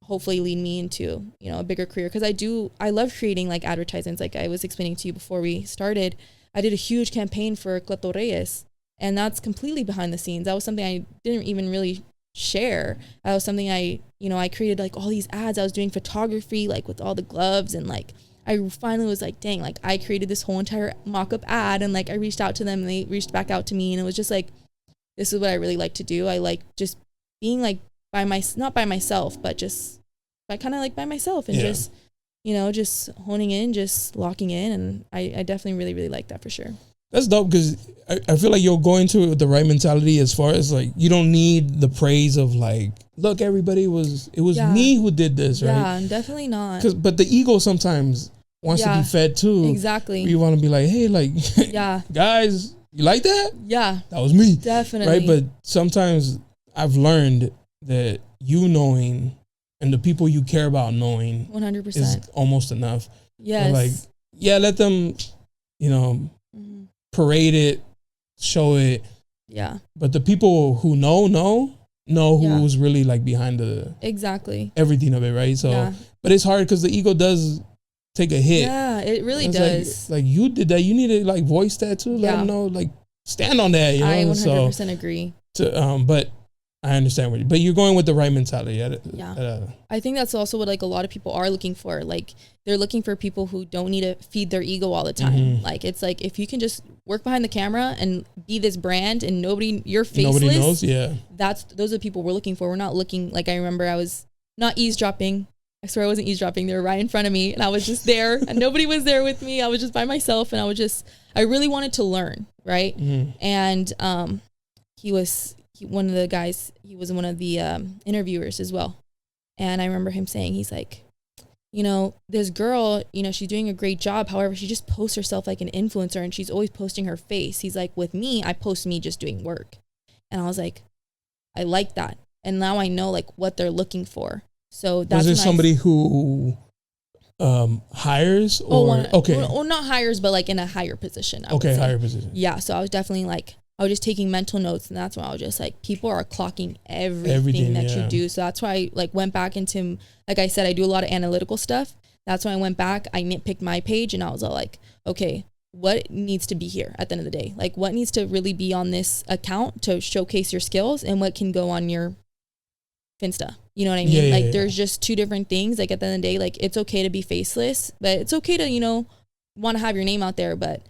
S2: hopefully lead me into, you know, a bigger career. Because I love creating like advertisements. Like I was explaining to you before we started, I did a huge campaign for Cleto Reyes, and that's completely behind the scenes. That was something I didn't even really share. That was something I created like all these ads. I was doing photography like with all the gloves, and like I finally was like, dang, like I created this whole entire mock-up ad, and like I reached out to them and they reached back out to me, and it was just like, this is what I really like to do. I like just being like not by myself, but just kind of like by myself, and just, you know, just honing in, just locking in. And I definitely really, really like that for sure.
S1: That's dope, because I feel like you're going to it with the right mentality, as far as like, you don't need the praise of like, look, everybody it was me who did this, right?
S2: Yeah, definitely not.
S1: But the ego sometimes wants to be fed too.
S2: Exactly.
S1: You want to be like, hey, like, guys, you like that?
S2: Yeah.
S1: That was me.
S2: Definitely.
S1: Right? But sometimes I've learned that you knowing and the people you care about knowing
S2: 100%
S1: is almost enough.
S2: Yes.
S1: But like, let them, you know, parade it, show it.
S2: Yeah.
S1: But the people who know who's really like behind everything of it, right? So, but it's hard because the ego does take a hit.
S2: Yeah, it really does.
S1: Like you did that. You need to like voice that too. Let them know, like stand on that. You know?
S2: I 100% agree.
S1: But I understand but you're going with the right mentality.
S2: I think that's also what like a lot of people are looking for. Like they're looking for people who don't need to feed their ego all the time. Like it's like, if you can just work behind the camera and be this brand and you're faceless.
S1: Nobody knows. Yeah.
S2: Those are the people we're looking for. We're not looking, like I remember I was not eavesdropping, I swear I wasn't eavesdropping. They were right in front of me, and I was just there, and nobody was there with me. I was just by myself, and I really wanted to learn, right? And he was one of the guys. He was one of the interviewers as well, and I remember him saying, he's like, you know, this girl, you know, she's doing a great job. However, she just posts herself like an influencer, and she's always posting her face. He's like, with me, I post me just doing work, and I was like, I like that, and now I know like what they're looking for. So that's
S1: was it somebody who hires or okay?
S2: Well, not hires, but like in a higher position.
S1: Higher position.
S2: Yeah. So I was definitely like, I was just taking mental notes, and that's when I was just like, people are clocking everything that you do. So that's why I like went back into, like I said, I do a lot of analytical stuff. That's when I went back, I nitpicked my page, and I was all like, okay, what needs to be here at the end of the day? Like, what needs to really be on this account to showcase your skills, and what can go on your Finsta? You know what I mean? There's just two different things. Like at the end of the day, like it's okay to be faceless, but it's okay to, you know, want to have your name out there, but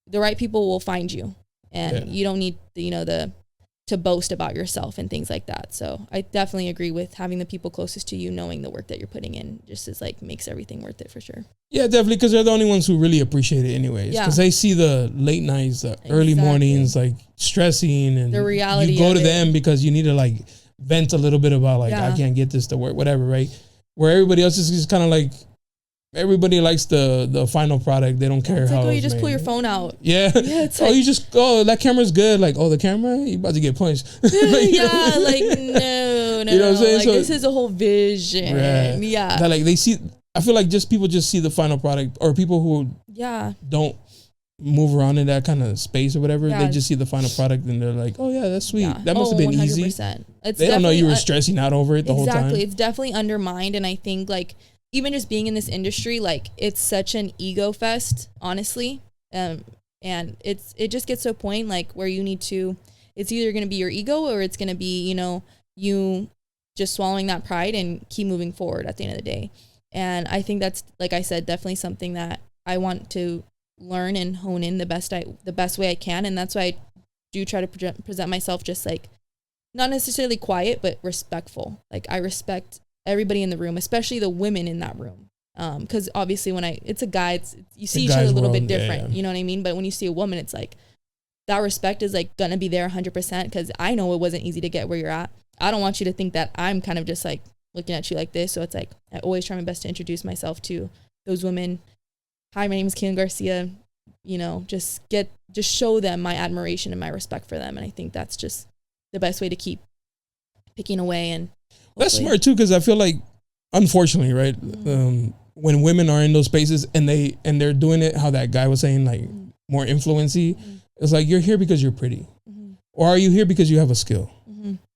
S2: the right people will find you, and you don't need, you know, to boast about yourself and things like that. So I definitely agree with having the people closest to you, knowing the work that you're putting in, just is like makes everything worth it for sure. Yeah,
S1: definitely, because they're the only ones who really appreciate it anyways. Because they see the late nights, the early mornings, like stressing, and
S2: the reality.
S1: You go to them because you need to like vent a little bit about like I can't get this to work, whatever, right? Where everybody else is just kind of like, everybody likes the final product. They don't care how.
S2: You just pull your phone out.
S1: Yeah. It's like, you just that camera's good. Like, the camera, you about to get punched.
S2: No. You know what I'm saying? Like, so, this is a whole vision. Right. Yeah.
S1: That like they see. I feel like people just see the final product, or people who don't move around in that kind of space or whatever. They just see the final product and they're like, oh yeah, that's sweet. That must have been 100%. Easy. They don't know you were stressing out over it the whole time.
S2: Exactly. It's definitely undermined, and I think like even just being in this industry, like it's such an ego fest, honestly. And it just gets to a point like where you need to, it's either going to be your ego, or it's going to be, you know, you just swallowing that pride and keep moving forward at the end of the day. And I think that's, like I said, definitely something that I want to learn and hone in the best way I can. And that's why I do try to present myself just like not necessarily quiet, but respectful. Like I respect everybody in the room, especially the women in that room. Because obviously when it's a guy, you see each other a little bit different, you know what I mean? But when you see a woman, it's like that respect is like gonna be there 100%, because I know it wasn't easy to get where you're at. I don't want you to think that I'm kind of just like looking at you like this. So it's like I always try my best to introduce myself to those women. Hi, my name is Kaylin Garcia. You know, just show them my admiration and my respect for them. And I think that's just the best way to keep picking away. And
S1: that's smart too, because I feel like, unfortunately, right, when women are in those spaces and they're doing it how that guy was saying, like more influency, it's like, you're here because you're pretty, or are you here because you have a skill?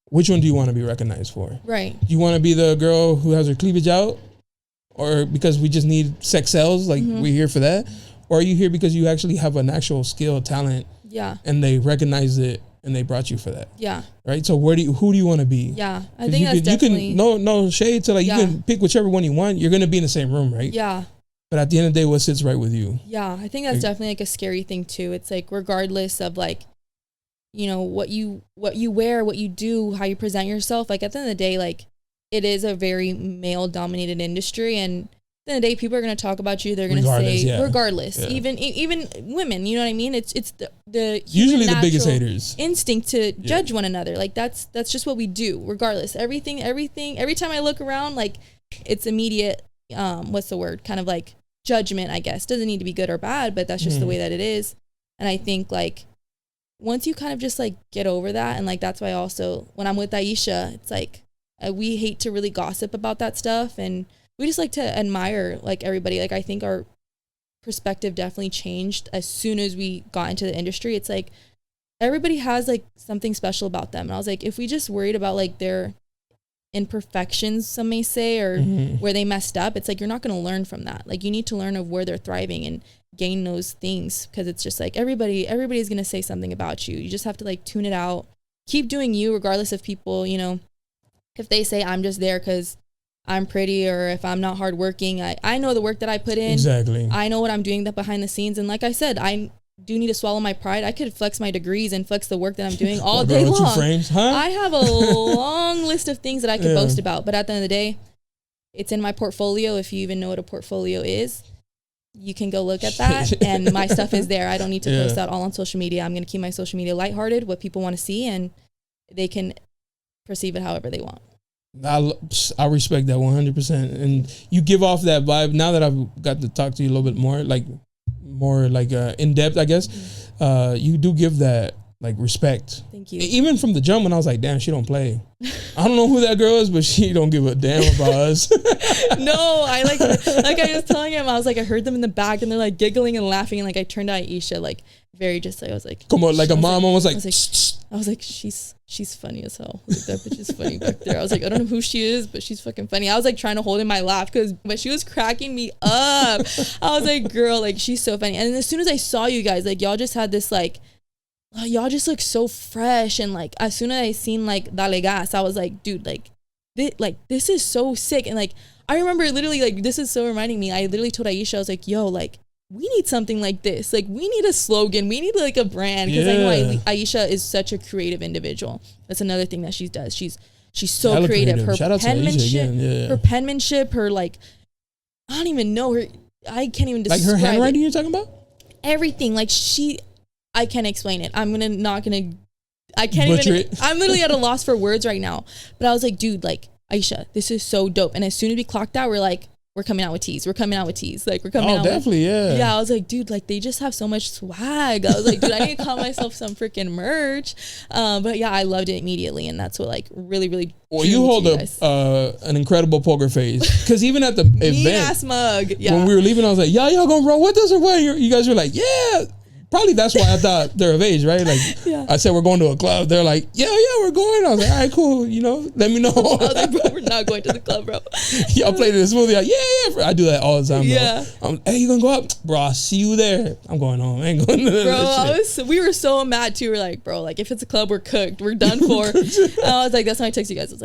S1: Which one do you want to be recognized for?
S2: Right.
S1: Do you want to be the girl who has her cleavage out, or because we just need sex sells, like we're here for that? Or are you here because you actually have an actual skill, talent, and they recognize it and they brought you for that? Yeah. Right? So who do you want to be?
S2: Yeah. I think that's definitely...
S1: no shade to like, you can pick whichever one you want. You're going to be in the same room, right? Yeah. But at the end of the day, what sits right with you?
S2: Yeah. I think that's definitely like a scary thing too. It's like, regardless of like, you know, what you wear, what you do, how you present yourself, like at the end of the day, like it is a very male dominated industry, and at the end of the day, people are going to talk about you. They're going to say, regardless, even women, you know what I mean? It's the
S1: usually the biggest haters
S2: instinct to judge one another. Like that's just what we do, regardless. Every time I look around, like it's immediate, what's the word? Kind of like judgment, I guess. Doesn't need to be good or bad, but that's just the way that it is. And I think like once you kind of just like get over that, and like that's why also when I'm with Aisha, it's like we hate to really gossip about that stuff, and we just like to admire like everybody. Like I think our perspective definitely changed as soon as we got into the industry. It's like everybody has like something special about them, and I was like, if we just worried about like their imperfections, some may say, or where they messed up, it's like you're not going to learn from that. Like you need to learn of where they're thriving and gain those things, because it's just like everybody's going to say something about you. You just have to like tune it out, keep doing you, regardless of people, you know, if they say I'm just there because I'm pretty, or if I'm not hardworking. I know the work that I put in. Exactly. I know what I'm doing behind the scenes. And like I said, I do need to swallow my pride. I could flex my degrees and flex the work that I'm doing all day long. 2 frames, huh? I have a long list of things that I could boast about. But at the end of the day, It's in my portfolio. If you even know what a portfolio is, you can go look at that. And my stuff is there. I don't need to post that all on social media. I'm going to keep my social media lighthearted, what people want to see, and they can perceive it however they want.
S1: I respect that 100%. And you give off that vibe. Now that I've got to talk to you a little bit more in depth, I guess, you do give that like respect.
S2: Thank you.
S1: Even from the jump when I was like, damn, she don't play. I don't know who that girl is, but she don't give a damn about us.
S2: No, I like I was telling him, I was like, I heard them in the back and they're like giggling and laughing, and like I turned to Aisha like very just like, I was like,
S1: come on, like a mom almost like,
S2: I was like, she's funny as hell. Like, that bitch is funny back there. I was like, I don't know who she is, but she's fucking funny. I was like trying to hold in my laugh but she was cracking me up. I was like, girl, like she's so funny. And as soon as I saw you guys, like y'all just had this like, y'all just look so fresh. And like as soon as I seen like Dale Gas, I was like, dude, like this is so sick. And like I remember literally like this is so reminding me, I literally told Aisha, I was like, yo, like we need something like this. Like we need a slogan, we need like a brand, because I know Aisha is such a creative individual. That's another thing that she does. She's so creative. Her penmanship, her like, I don't even know her, I can't even describe
S1: like her handwriting you're talking about?
S2: Everything. Like I can't explain it. I can't
S1: Butcher
S2: even, I'm literally at a loss for words right now. But I was like, dude, like, Aisha, this is so dope. And as soon as we clocked out, we're like, we're coming out with tees. Like, we're coming out.
S1: Definitely,
S2: Yeah, I was like, dude, like, they just have so much swag. I was like, dude, I need to call myself some freaking merch. But yeah, I loved it immediately. And that's what, like, really, really.
S1: Well, you hold an incredible poker face. Because even at the event.
S2: Ass mug. Yeah.
S1: When we were leaving, I was like, y'all gonna roll with us or what? You guys were like, yeah. Probably that's why I thought they're of age, right? Like, I said, we're going to a club. They're like, yeah, we're going. I was like, all right, cool. You know, let me know.
S2: I was like, bro, we're not going to the club, bro.
S1: Y'all played in a smoothie. Like, yeah. I do that all the time,
S2: yeah.
S1: bro. Hey, you gonna go up? Bro, I'll see you there. I'm going home. I ain't going to that shit.
S2: We were so mad, too. We're like, bro, like, if it's a club, we're cooked. We're done for. And I was like, that's when I text you guys. I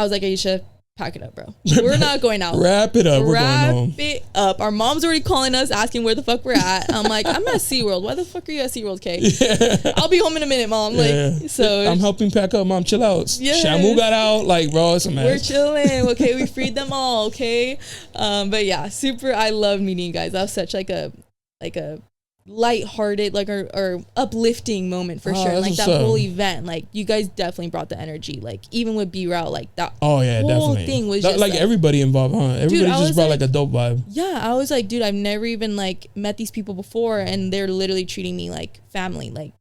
S2: was like, Aisha, pack it up, bro. We're not going out.
S1: Wrap it up. We're going home.
S2: Wrap it up. Our mom's already calling us, asking where the fuck we're at. I'm like, I'm at SeaWorld. Why the fuck are you at SeaWorld, Kay? Yeah. I'll be home in a minute, mom. Like, so
S1: I'm helping pack up, mom. Chill out. Yes. Shamu got out. Like, bro, it's a mess.
S2: We're chilling. Okay, we freed them all. Okay, but yeah, I love meeting you guys. That was such like a lighthearted, like or uplifting moment for sure. Like that whole event, like you guys definitely brought the energy. Like even with B-Route, like that whole
S1: definitely.
S2: thing was just
S1: like everybody involved, huh? Everybody just brought like a dope vibe.
S2: Yeah, I was like, dude, I've never even like met these people before, and they're literally treating me like family, like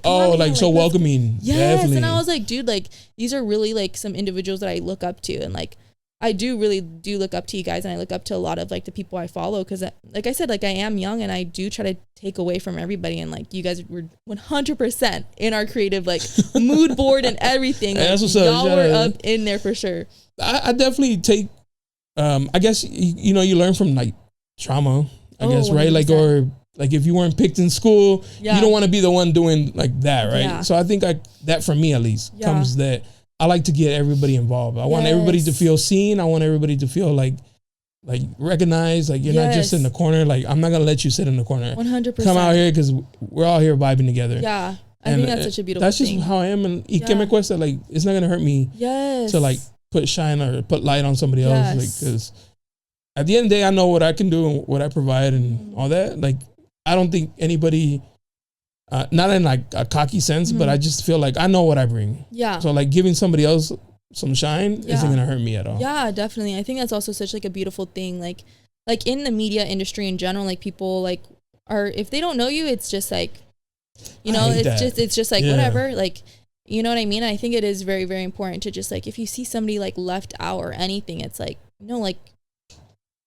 S1: so welcoming.
S2: Yes,
S1: definitely.
S2: and I was like, dude, like these are really like some individuals that I look up to, and like I really do look up to you guys, and I look up to a lot of like the people I follow, because like I said, like I am young and I do try to take away from everybody, and like you guys were 100% in our creative like mood board and everything. Like,
S1: that's what's
S2: y'all were up in there for sure.
S1: I definitely take I guess you learn from like trauma, I guess, 100%. Right? Like, or like if you weren't picked in school, you don't want to be the one doing like that, right? Yeah. So I think that for me at least comes that I like to get everybody involved. I want everybody to feel seen. I want everybody to feel like recognized. Like you're not just in the corner. Like I'm not gonna let you sit in the corner.
S2: 100%.
S1: Come out here because we're all here vibing together.
S2: Yeah, I think that's such a beautiful.
S1: That's just
S2: thing.
S1: how I am, and me cuesta. Like it's not gonna hurt me.
S2: Yes.
S1: To like put shine or put light on somebody else. Like because at the end of the day, I know what I can do and what I provide and all that. Like I don't think anybody. Not in like a cocky sense, but I just feel like I know what I bring. Yeah. So like giving somebody else some shine isn't gonna hurt me at all. Yeah, definitely. I think that's also such like a beautiful thing. Like in the media industry in general, like people like are, if they don't know you, it's just like, it's just like whatever. Like, you know what I mean? I think it is very, very important to just like, if you see somebody like left out or anything, it's like, like,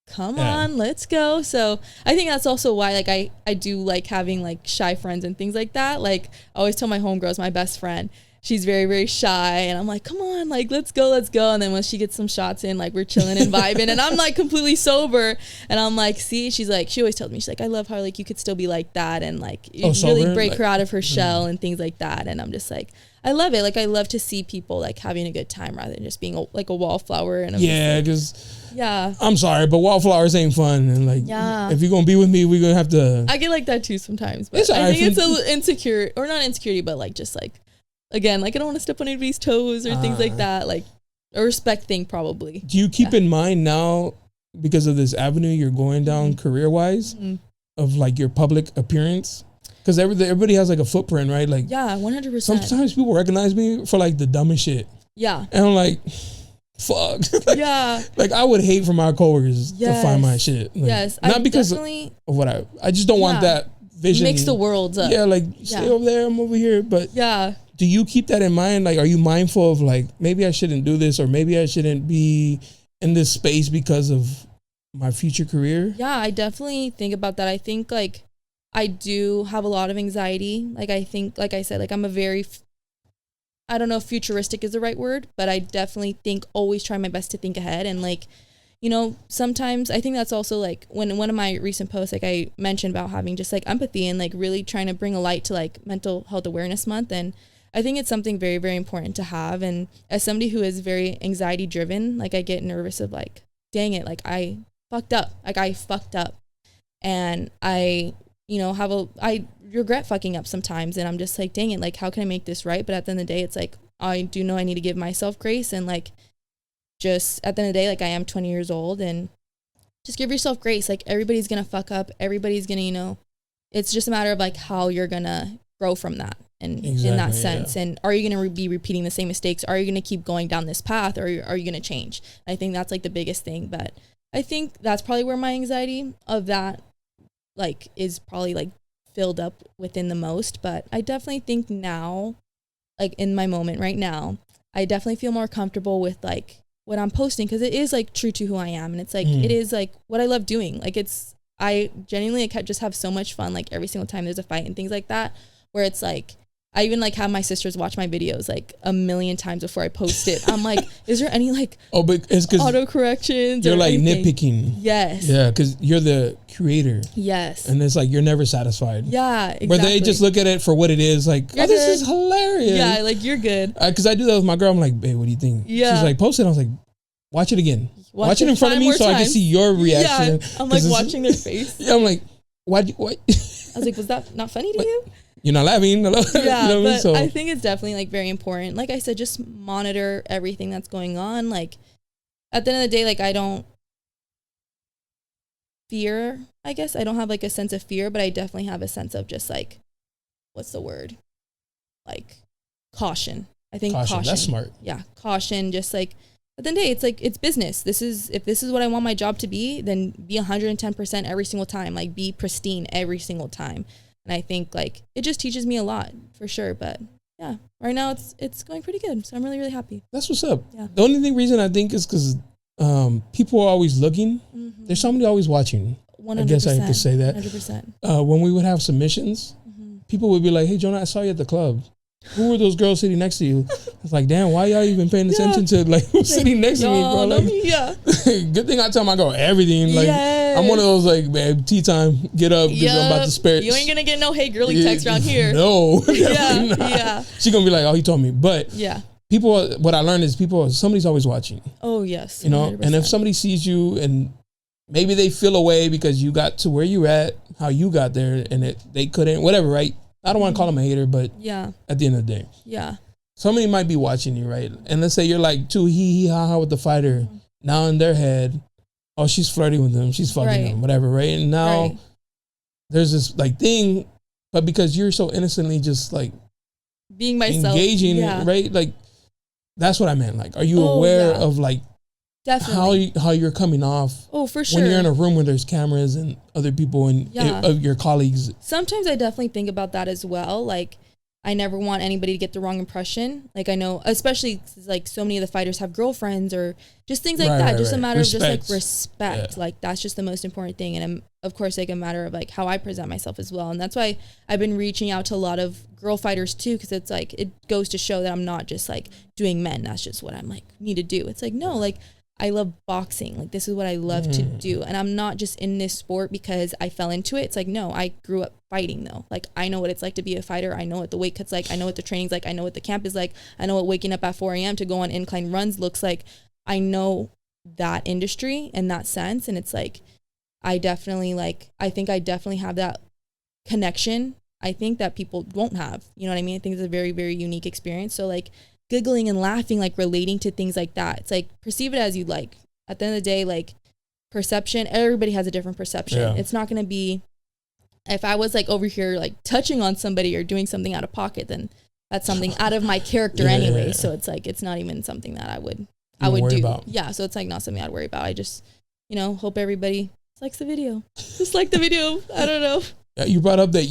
S1: come on, let's go. So I think that's also why like I do like having like shy friends and things like that. Like I always tell my homegirls, my best friend, she's very, very shy, and I'm like, come on, like let's go. And then when she gets some shots in, like we're chilling and vibing, and I'm like completely sober, and I'm like, see, she always tells me, she's like, I love how like you could still be like that, and like you really break her out of her shell and things like that. And I'm just like, I love it. Like I love to see people like having a good time rather than just being like a wallflower. And I'm sorry, but wallflowers ain't fun. And like, if you're gonna be with me, we're gonna have to. I get like that too sometimes, but I think it's a little insecure, or not insecurity, but like just like, again, like I don't want to step on anybody's toes or things like that. Like
S2: a respect thing probably.
S1: Do you keep in mind now, because of this avenue you're going down career-wise, of like your public appearance? Because everybody has like a footprint, right? Like,
S2: yeah, 100%.
S1: Sometimes people recognize me for like the dumbest shit.
S2: Yeah.
S1: And I'm like, fuck. Like,
S2: yeah.
S1: Like, I would hate for my coworkers to find my shit. Like,
S2: yes.
S1: Not because of what I just don't want that vision.
S2: Mix the worlds up.
S1: Yeah, like, stay over there, I'm over here. But do you keep that in mind? Like, are you mindful of like, maybe I shouldn't do this, or maybe I shouldn't be in this space because of my future career?
S2: Yeah, I definitely think about that. I think like I do have a lot of anxiety. Like, I think, like I said, like I'm a very, I don't know if futuristic is the right word, but I definitely think, always try my best to think ahead. And like, you know, sometimes I think that's also like when in one of my recent posts, like I mentioned about having just like empathy and like really trying to bring a light to like Mental Health Awareness Month. And I think it's something very, very important to have. And as somebody who is very anxiety driven, like I get nervous of like, dang it, like I fucked up. And I, you know, I regret fucking up sometimes. And I'm just like, dang it, like how can I make this right? But at the end of the day, it's like, I do know I need to give myself grace. And like, just at the end of the day, like I am 20 years old, and just give yourself grace. Like everybody's going to fuck up. Everybody's going to, you know, it's just a matter of like how you're going to grow from that. And in that sense, and are you going to be repeating the same mistakes? Are you going to keep going down this path, or are you going to change? I think that's like the biggest thing. But I think that's probably where my anxiety of that like is probably like filled up within the most. But I definitely think now, like in my moment right now, I definitely feel more comfortable with like what I'm posting, because it is like true to who I am, and it's like it is like what I love doing. Like I genuinely like just have so much fun like every single time there's a fight and things like that, where it's like I even like have my sisters watch my videos like a million times before I post it. I'm like, is there any like
S1: but it's because
S2: auto corrections?
S1: You're
S2: or
S1: like
S2: anything?
S1: Nitpicking.
S2: Yes.
S1: Yeah, because you're the creator.
S2: Yes.
S1: And it's like you're never satisfied.
S2: Yeah, exactly.
S1: Where they just look at it for what it is, like,
S2: You're
S1: this
S2: good.
S1: is hilarious.
S2: Yeah, like you're good.
S1: Because I do that with my girl. I'm like, babe, what do you think?
S2: Yeah.
S1: She's like, post it. I was like, watch it again. Watch it in front of me so I can see your reaction.
S2: Yeah, I'm like watching their face.
S1: Yeah, I'm like, what?
S2: I was like, was that not funny to you?
S1: You're not laughing.
S2: Yeah,
S1: you know what I mean?
S2: but
S1: So
S2: I think it's definitely like very important. Like I said, just monitor everything that's going on. Like at the end of the day, like I don't fear, I guess. I don't have like a sense of fear, but I definitely have a sense of just like, what's the word? Like caution. I think caution.
S1: That's smart.
S2: Yeah, caution. Just like at the end of the day, it's like, it's business. If this is what I want my job to be, then be 110% every single time. Like be pristine every single time. And I think like it just teaches me a lot for sure. But yeah, right now it's going pretty good. So I'm really, really happy.
S1: That's what's up.
S2: Yeah.
S1: The only reason I think is because people are always looking. Mm-hmm. There's somebody always watching.
S2: 100%,
S1: I guess I have to say that.
S2: 100%.
S1: When we would have submissions, people would be like, hey, Jonah, I saw you at the club. Who were those girls sitting next to you? It's like, damn, why y'all even paying attention to like who's sitting next to me, bro? Like, good thing I tell my girl everything. Like I'm one of those like, babe, tea time, get up, because I'm about to spare.
S2: You ain't gonna get no hey girly text around here.
S1: No.
S2: Yeah.
S1: She gonna be like, oh, he told me. But
S2: yeah.
S1: People, what I learned is somebody's always watching.
S2: Oh yes.
S1: You know, 100%. And if somebody sees you and maybe they feel away because you got to where you at, how you got there, and they couldn't, whatever, right? I don't want to call them a hater, but
S2: yeah,
S1: at the end of the day,
S2: yeah,
S1: somebody might be watching you, right? And let's say you're like too hee ha ha with the fighter. Now in their head, oh, she's flirting with him, she's fucking him, whatever, right? And now there's this like thing, but because you're so innocently just like
S2: being myself,
S1: engaging, right? Like that's what I meant. Like, are you aware of like
S2: definitely
S1: how you're coming off?
S2: Oh, for sure.
S1: When you're in a room where there's cameras and other people and of your colleagues.
S2: Sometimes I definitely think about that as well. Like, I never want anybody to get the wrong impression. Like, I know, especially like so many of the fighters have girlfriends or just things like that. Just a matter of just like respect. Yeah. Like, that's just the most important thing. And of course, like a matter of like how I present myself as well. And that's why I've been reaching out to a lot of girl fighters too, because it's like, it goes to show that I'm not just like doing men. That's just what I'm like need to do. It's like, no, like, I love boxing. Like, this is what I love to do. And I'm not just in this sport because I fell into it. It's like, no, I grew up fighting though. Like, I know what it's like to be a fighter. I know what the weight cut's like. I know what the training's like. I know what the camp is like. I know what waking up at 4 a.m. to go on incline runs looks like. I know that industry in that sense. And it's like, I definitely have that connection. I think that people won't have, you know what I mean? I think it's a very, very unique experience. So like, giggling and laughing, like relating to things like that. It's like, perceive it as you like. At the end of the day, like perception, everybody has a different perception. Yeah. It's not going to be, if I was like over here like touching on somebody or doing something out of pocket, then that's something out of my character anyway. Yeah. So it's like, it's not even something that I would do. About. Yeah. So it's like not something I'd worry about. I just, hope everybody likes the video. Just like the video. I don't know.
S1: You brought up that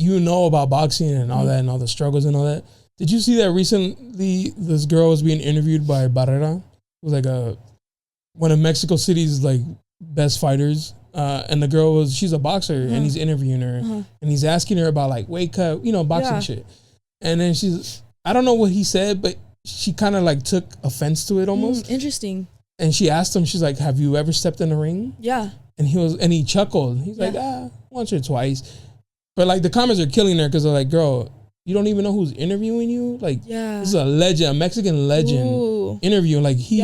S1: about boxing and all that and all the struggles and all that. Did you see that recently this girl was being interviewed by Barrera? It was like one of Mexico City's like best fighters. And the girl she's a boxer and he's interviewing her and he's asking her about like weight cut, boxing shit. And then I don't know what he said, but she kind of like took offense to it almost.
S2: Interesting.
S1: And she asked him, she's like, have you ever stepped in the ring?
S2: Yeah.
S1: And he chuckled. He's like, once or twice. But like the comments are killing her because they're like, girl, you don't even know who's interviewing you? Like, this is a legend, a Mexican legend interviewing. Like he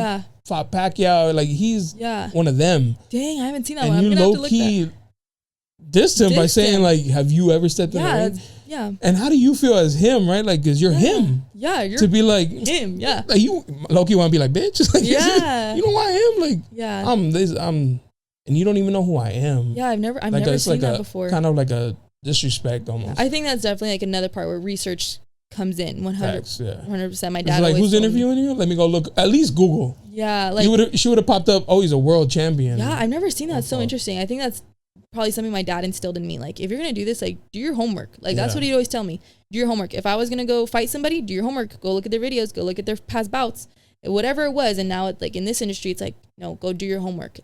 S1: fought Pacquiao. Like he's one of them.
S2: Dang, I haven't seen that
S1: and
S2: one.
S1: And you low-key dissed him by saying like, have you ever stepped in the ring?
S2: Yeah.
S1: And how do you feel as him, right? Like, cause you're him.
S2: Yeah, you're
S1: to be like
S2: him. Yeah.
S1: Like you low-key want to be like, bitch. Like, you don't want him. Like, I'm and you don't even know who I am.
S2: Yeah, I've never seen that before.
S1: Kind of like a disrespect almost.
S2: I think that's definitely like another part where research comes in 100%. My dad
S1: was like, who's interviewing you? Let me go look. At least Google.
S2: Yeah, like
S1: she would have popped up. Oh, he's a world champion.
S2: Yeah, I've never seen that. It's so interesting. I think that's probably something my dad instilled in me. Like, if you're gonna do this, like, do your homework. Like, that's what he'd always tell me. Do your homework. If I was gonna go fight somebody, do your homework. Go look at their videos. Go look at their past bouts. Whatever it was. And now it's like in this industry, it's like, no, go do your homework.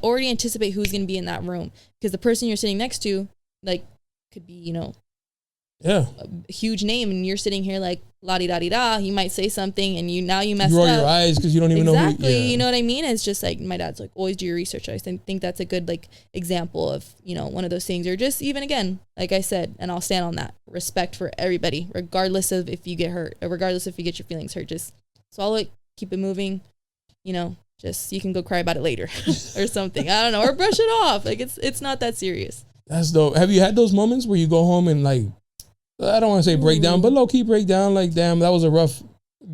S2: Already anticipate who's gonna be in that room, because the person you're sitting next to, like, could be, a huge name, and you're sitting here like la-di-da-di-da. He might say something and you messed up.
S1: You roll your eyes because you don't even know who.
S2: Exactly. You know what I mean? It's just like, my dad's like, always do your research. I think that's a good like example of, one of those things. Or just even again, like I said, and I'll stand on that, respect for everybody, regardless of if you get hurt or regardless if you get your feelings hurt. Just swallow it, keep it moving, just you can go cry about it later or something. I don't know, or brush it off. Like it's not that serious.
S1: That's dope. Have you had those moments where you go home and like, I don't want to say break down, but low key break down, like, damn, that was a rough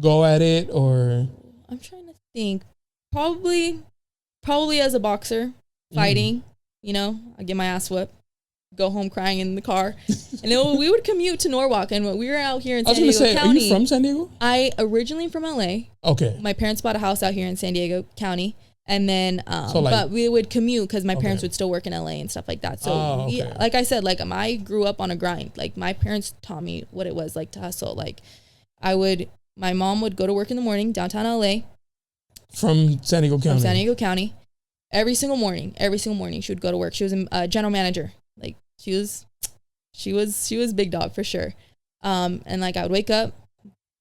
S1: go at it? Or
S2: I'm trying to think. Probably as a boxer fighting, I get my ass whipped, go home crying in the car. And we would commute to Norwalk, and we were out here in San Diego County.
S1: Are you from San Diego?
S2: I originally from LA.
S1: Okay.
S2: My parents bought a house out here in San Diego County. And then, but we would commute because my parents would still work in LA and stuff like that. So, like I said, like I grew up on a grind. Like my parents taught me what it was like to hustle. Like my mom would go to work in the morning downtown LA.
S1: From San Diego County.
S2: Every single morning, she would go to work. She was a general manager. Like she was big dog for sure. And like I would wake up,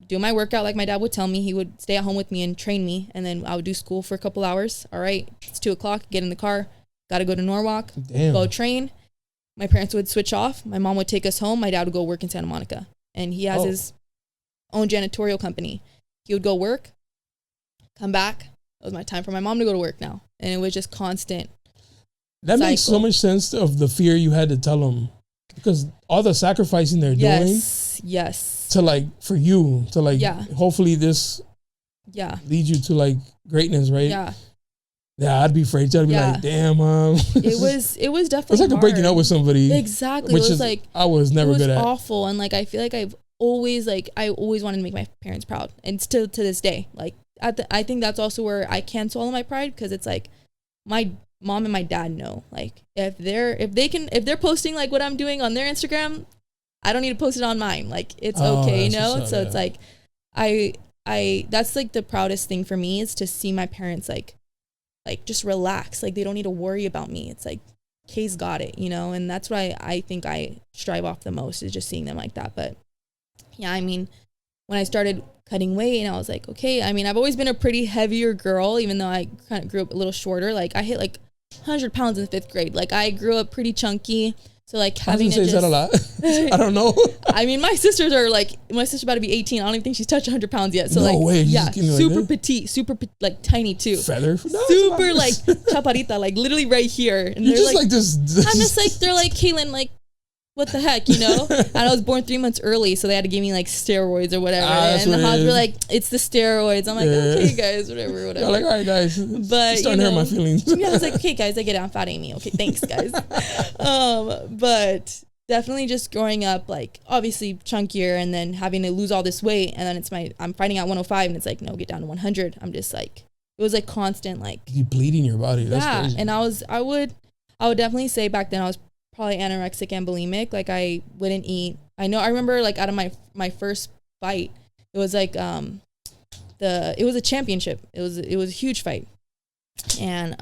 S2: do my workout like my dad would tell me. He would stay at home with me and train me, and then I would do school for a couple hours. All right, it's 2:00, get in the car, gotta go to Norwalk, go train. My parents would switch off. My mom would take us home. My dad would go work in Santa Monica, and he has his own janitorial company. He would go work, come back. It was my time for my mom to go to work now, and it was just constant.
S1: That makes so much sense of the fear you had to tell them, because all the sacrificing they're doing.
S2: Yes.
S1: To like, for you to like, hopefully this leads you to like greatness, right? Yeah, I'd be afraid. I'd be like, damn, Mom.
S2: It was definitely
S1: it's like breaking up with somebody.
S2: Exactly.
S1: Which
S2: it was
S1: is,
S2: like,
S1: I was never good at.
S2: It was awful. And like, I feel like I always wanted to make my parents proud. And still to this day, like, I think that's also where I can swallow my pride, because it's like, my mom and my dad know, like, if they're posting like what I'm doing on their Instagram, I don't need to post it on mine. Like, it's okay, So it's like, I that's like the proudest thing for me, is to see my parents like just relax. Like, they don't need to worry about me. It's like, Kay's got it, and that's what I think I strive off the most, is just seeing them like that. But yeah, I mean, when I started cutting weight, and I was like, okay, I mean, I've always been a pretty heavier girl, even though I kind of grew up a little shorter. Like, I hit like 100 pounds in 5th grade. Like, I grew up pretty chunky. So like having
S1: is that a lot? I don't know.
S2: I mean, my sister's about to be 18. I don't even think she's touched 100 pounds yet. So super petite, super like tiny too.
S1: Feather,
S2: super like chaparita, like literally right here. And
S1: you're just like this.
S2: I'm just like, they're like, Kaylin, like, what the heck, you know? And I was born 3 months early, so they had to give me like steroids or whatever. And the hospital were like, it's the steroids. I'm like, okay, guys, whatever.
S1: I'm like, all right, guys.
S2: But
S1: it's starting to hurt my feelings.
S2: Yeah, I was like, okay, guys, I get it. I'm fat Amy. Okay, thanks, guys. But definitely just growing up, like obviously chunkier, and then having to lose all this weight, and then I'm fighting at 105, and it's like, no, get down to 100. I'm just like, it was like constant, like
S1: you bleeding your body. That's crazy.
S2: And I would definitely say back then I was probably anorexic and bulimic. Like I wouldn't eat. I remember like out of my first fight, it was like it was a championship. It was a huge fight, and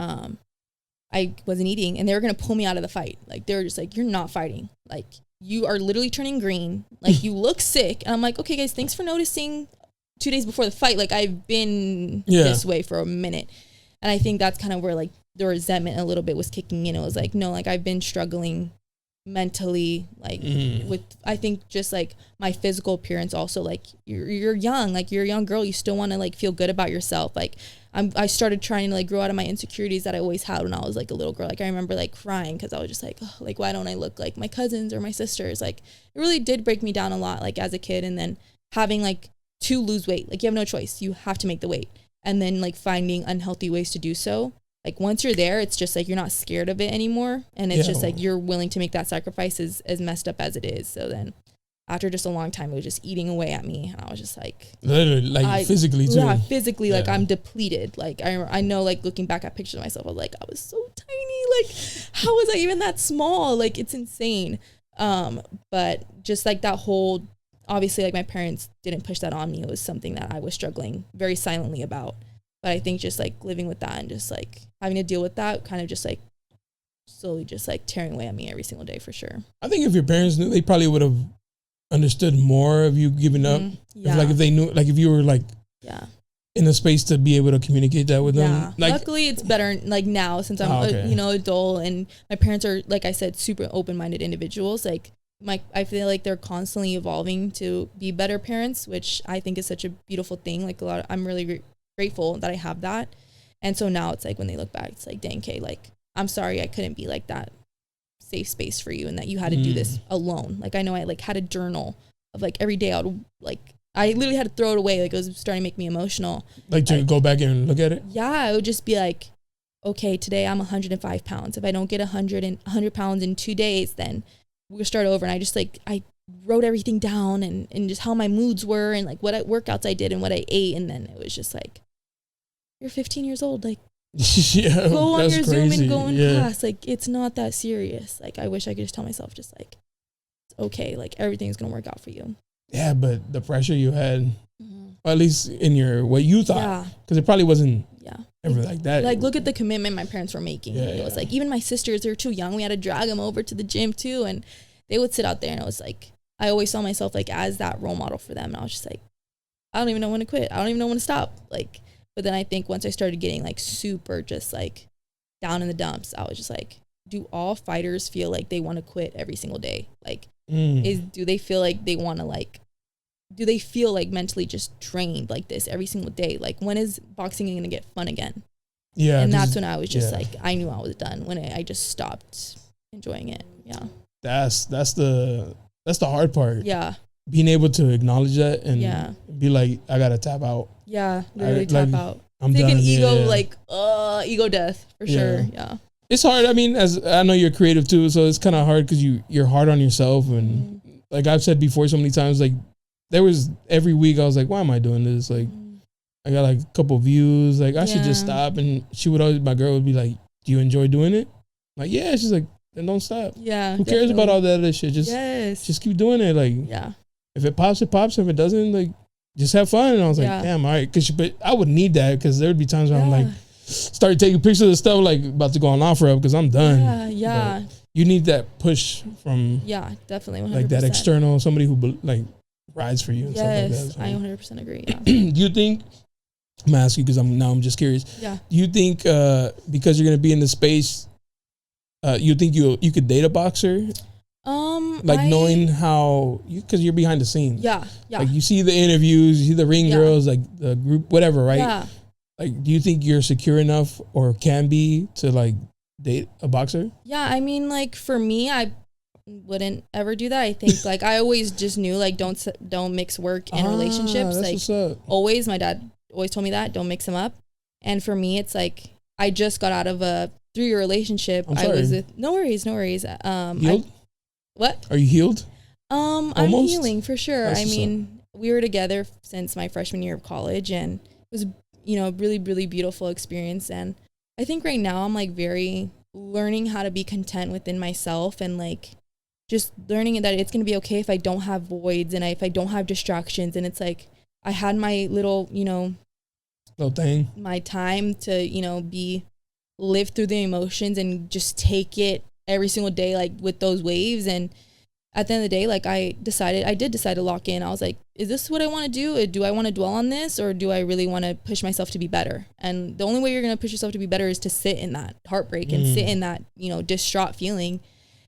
S2: I wasn't eating, and they were gonna pull me out of the fight. Like they were just like, you're not fighting. Like you are literally turning green. Like you look sick. And I'm like, okay, guys, thanks for noticing. 2 days before the fight, like I've been this way for a minute, and I think that's kind of where like the resentment a little bit was kicking in. It was like, no, like I've been struggling mentally, like with, I think just like my physical appearance also, like you're young, like you're a young girl, you still want to like feel good about yourself. Like I started trying to like grow out of my insecurities that I always had when I was like a little girl. Like I remember like crying because I was just like, oh, like why don't I look like my cousins or my sisters? Like it really did break me down a lot, like as a kid. And then having like to lose weight, like you have no choice, you have to make the weight, and then like finding unhealthy ways to do so. Like once you're there, it's just like you're not scared of it anymore, and it's just like you're willing to make that sacrifice as messed up as it is. So then after just a long time, it was just eating away at me, and I was just like
S1: literally, like physically too.
S2: Yeah, physically, like I'm depleted. Like I know, like looking back at pictures of myself, I was like, I was so tiny. Like how was I even that small? Like it's insane. But just like that whole, obviously, like my parents didn't push that on me. It was something that I was struggling very silently about. But I think just like living with that and just like having to deal with that kind of just like slowly just like tearing away at me every single day for sure.
S1: I think if your parents knew, they probably would have understood more of you giving up.
S2: Yeah.
S1: If they knew, like if you were like in a space to be able to communicate that with them. Like,
S2: luckily it's better like now since I'm adult, and my parents are, like I said, super open-minded individuals. Like I feel like they're constantly evolving to be better parents, which I think is such a beautiful thing. Like I'm really grateful that I have that. And so now it's like when they look back, it's like, dang, Kay, like I'm sorry I couldn't be like that safe space for you, and that you had to do this alone. Like I know I like had a journal of like every day I literally had to throw it away. Like it was starting to make me emotional.
S1: Like to go back and look at it?
S2: Yeah, it would just be like, okay, today I'm 105 pounds. If I don't get 100 pounds in 2 days, then we'll start over. And I just like, I wrote everything down and just how my moods were and like what workouts I did and what I ate. And then it was just like, you're 15 years old. Like, go on your Zoom and go in class. Like, it's not that serious. Like, I wish I could just tell myself, just like, it's okay. Like, everything's going to work out for you. Yeah,
S1: but the pressure you had, or at least in your, what you thought, because it probably wasn't ever like that.
S2: Like, look at the commitment my parents were making. It was like, even my sisters, they were too young. We had to drag them over to the gym too. And they would sit out there, and it was like, I always saw myself like as that role model for them. And I was just like, I don't even know when to quit. I don't even know when to stop. Like, but then I think once I started getting like super just like down in the dumps, I was just like, do all fighters feel like they want to quit every single day? Like, do they feel like they want to like, do they feel like mentally just drained like this every single day? Like, when is boxing going to get fun again? Yeah. And that's when I was just like, I knew I was done when I just stopped enjoying it. Yeah.
S1: That's the hard part.
S2: Yeah.
S1: Being able to acknowledge that and be like, I gotta tap out.
S2: Yeah, literally tap out.
S1: I'm
S2: it's like
S1: done.
S2: An ego, like ego death for sure. Yeah,
S1: it's hard. I mean, as I know you're creative too, so it's kind of hard because you're hard on yourself. And like I've said before so many times, like there was every week I was like, why am I doing this? Like I got like a couple views. Like I should just stop. And my girl would be like, do you enjoy doing it? I'm like, yeah. She's like, then don't stop.
S2: Yeah.
S1: Who cares about all that other shit? Just keep doing it. Like if it pops, it pops. If it doesn't, like, just have fun. And I was like, damn, all right. But I would need that because there would be times where I'm like, start taking pictures of stuff, like about to go on offer up because I'm done. Yeah. But you need that push from,
S2: definitely 100%.
S1: Like that external, somebody who like rides for you and stuff like that. So.
S2: I 100% agree. Yeah.
S1: Do you think, I'm gonna ask you because I'm just curious.
S2: Yeah.
S1: Do you think because you're going to be in the space, you think you could date a boxer? Knowing how because you're behind the scenes. Yeah. Like you see the interviews, you see the ring girls, like the group, whatever, right? Yeah. Like, do you think you're secure enough or can be to like date a boxer?
S2: Yeah, I mean, like for me, I wouldn't ever do that. I think like I always just knew like don't mix work and relationships. Like always, my dad always told me that don't mix them up. And for me, it's like I just got out of a 3-year relationship. I was with no worries.
S1: Healed?
S2: What?
S1: Are you healed?
S2: I'm healing for sure. I mean, we were together since my freshman year of college, and it was, you know, a really, really beautiful experience. And I think right now I'm like very learning how to be content within myself, and like just learning that it's going to be okay if I don't have voids and if I don't have distractions. And it's like I had my little, you know,
S1: little thing, my
S2: time to, you know, live through the emotions and just take it every single day, like with those waves. And at the end of the day, like I did decide to lock in. I was like, is this what I want to do? Do I want to dwell on this, or do I really want to push myself to be better? And the only way you're going to push yourself to be better is to sit in that heartbreak and sit in that, you know, distraught feeling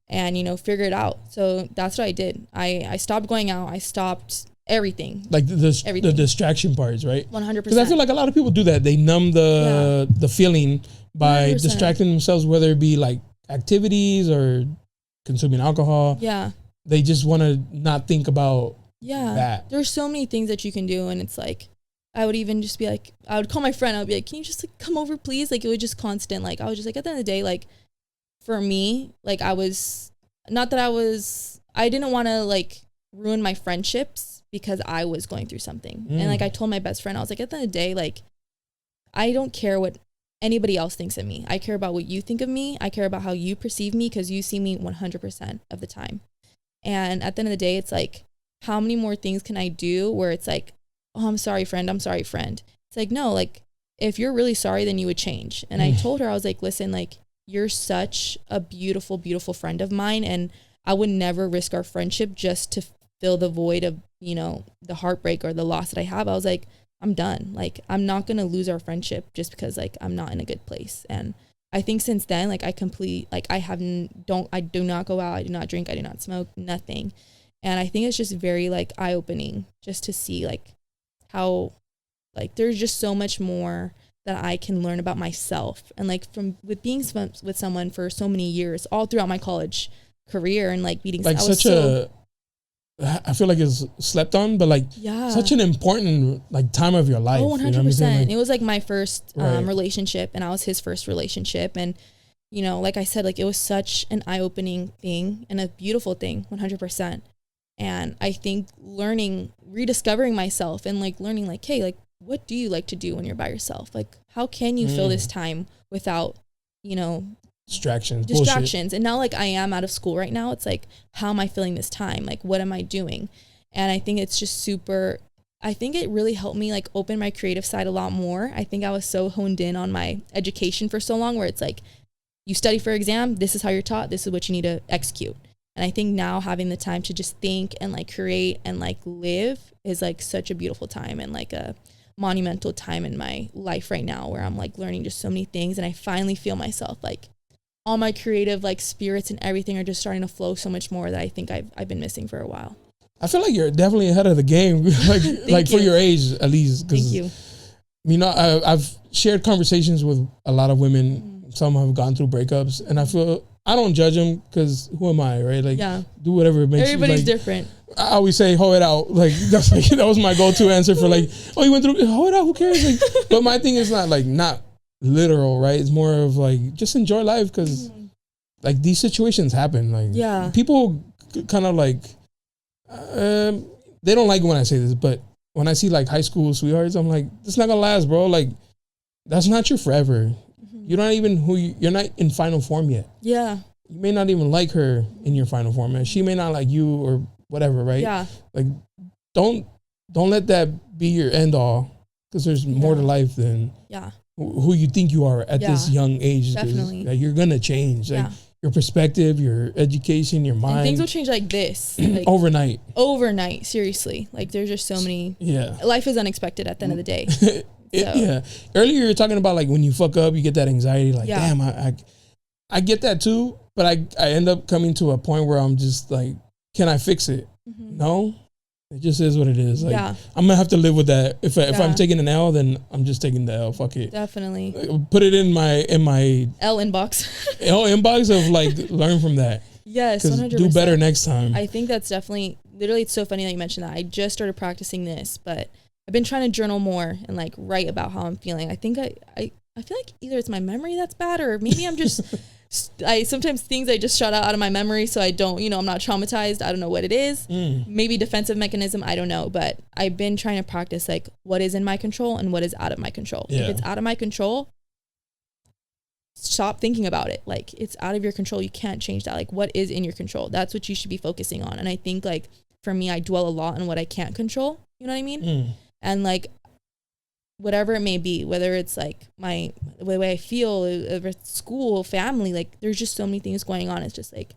S2: and, you know, figure it out. So that's what I did. I stopped going out. I stopped everything. Like
S1: everything. The distraction parts, right?
S2: 100%.
S1: Because I feel like a lot of people do that. They numb the feeling by 100%. Distracting themselves, whether it be like activities or consuming alcohol.
S2: Yeah.
S1: They just want to not think about that.
S2: There's so many things that you can do, and it's like I would even just be like, I would call my friend. I would be like, can you just like come over, please? Like it was just constant. Like I was just like, at the end of the day, like for me, like I didn't want to like ruin my friendships because I was going through something. And like I told my best friend, I was like, at the end of the day, like I don't care what anybody else thinks of me. I care about what you think of me. I care about how you perceive me, because you see me 100% of the time. And at the end of the day, it's like, how many more things can I do where it's like, oh, I'm sorry, friend. It's like, no, like, if you're really sorry, then you would change. And I told her, I was like, listen, like, you're such a beautiful, beautiful friend of mine. And I would never risk our friendship just to fill the void of, you know, the heartbreak or the loss that I have. I was like, I'm done. Like, I'm not going to lose our friendship just because, like, I'm not in a good place. And I think since then, like I do not go out, I do not drink, I do not smoke, nothing. And I think it's just very like eye-opening just to see like how like there's just so much more that I can learn about myself. And like with being with someone for so many years, all throughout my college career, and like meeting,
S1: like I feel like it's slept on, but like such an important like time of your life.
S2: Oh, 100%. You know like, it was like my first relationship, and I was his first relationship. And, you know, like I said, like it was such an eye-opening thing and a beautiful thing, 100%. And I think rediscovering myself and like learning like, hey, like, what do you like to do when you're by yourself? Like, how can you fill this time without, you know, distractions. Bullshit. And now like I am out of school right now, it's like, how am I filling this time? Like, what am I doing? And I think it's just I think it really helped me like open my creative side a lot more. I think I was so honed in on my education for so long, where it's like, you study for exam, this is how you're taught, this is what you need to execute. And I think now having the time to just think and like create and like live is like such a beautiful time, and like a monumental time in my life right now, where I'm like learning just so many things. And I finally feel myself like all my creative like spirits and everything are just starting to flow so much more that I think I've been missing for a while.
S1: I feel like you're definitely ahead of the game, like for your age at least.
S2: Thank you.
S1: You know, I've shared conversations with a lot of women. Some have gone through breakups, and I feel I don't judge them, because who am I, right? Like, do whatever it makes.
S2: Everybody's
S1: like,
S2: different.
S1: I always say, hoe it out. Like that's like that was my go-to answer for like, oh, you went through, hoe it out. Who cares? Like, but my thing is not literal, right? It's more of like just enjoy life, because like these situations happen. Like people kind of like they don't like when I say this, but when I see like high school sweethearts, I'm like, this is not gonna last, bro. Like that's not your forever. You're not even you're not in final form yet. Yeah. You may not even like her in your final form, and she may not like you or whatever, right? Yeah. Like don't let that be your end all, because there's more to life than who you think you are at this young age. Definitely. Like, you're gonna change. Like your perspective, your education, your mind.
S2: And things will change like this. Like, overnight, seriously. Like there's just so many. Yeah. Life is unexpected at the end of the day.
S1: Earlier you were talking about like when you fuck up, you get that anxiety. Like, damn, I get that too. But I end up coming to a point where I'm just like, can I fix it? No, it just is what it is. Like, I'm gonna have to live with that. If I'm taking an L, then I'm just taking the L. Fuck it.
S2: Definitely.
S1: Put it in my
S2: L inbox.
S1: L inbox of like learn from that.
S2: Yes, 100%.
S1: Do better next time.
S2: I think that's definitely, literally, it's so funny that you mentioned that. I just started practicing this, but I've been trying to journal more and like write about how I'm feeling. I think I feel like either it's my memory that's bad, or maybe I'm just, sometimes things I just shut out of my memory so I don't, I'm not traumatized. I don't know what it is. Maybe defensive mechanism, I don't know. But I've been trying to practice like what is in my control and what is out of my control. Yeah. If it's out of my control, stop thinking about it. Like, it's out of your control. You can't change that. Like, what is in your control? That's what you should be focusing on. And I think like for me, I dwell a lot on what I can't control. You know what I mean? And like, whatever it may be, whether it's like the way I feel, if it's school, family, like there's just so many things going on. It's just like,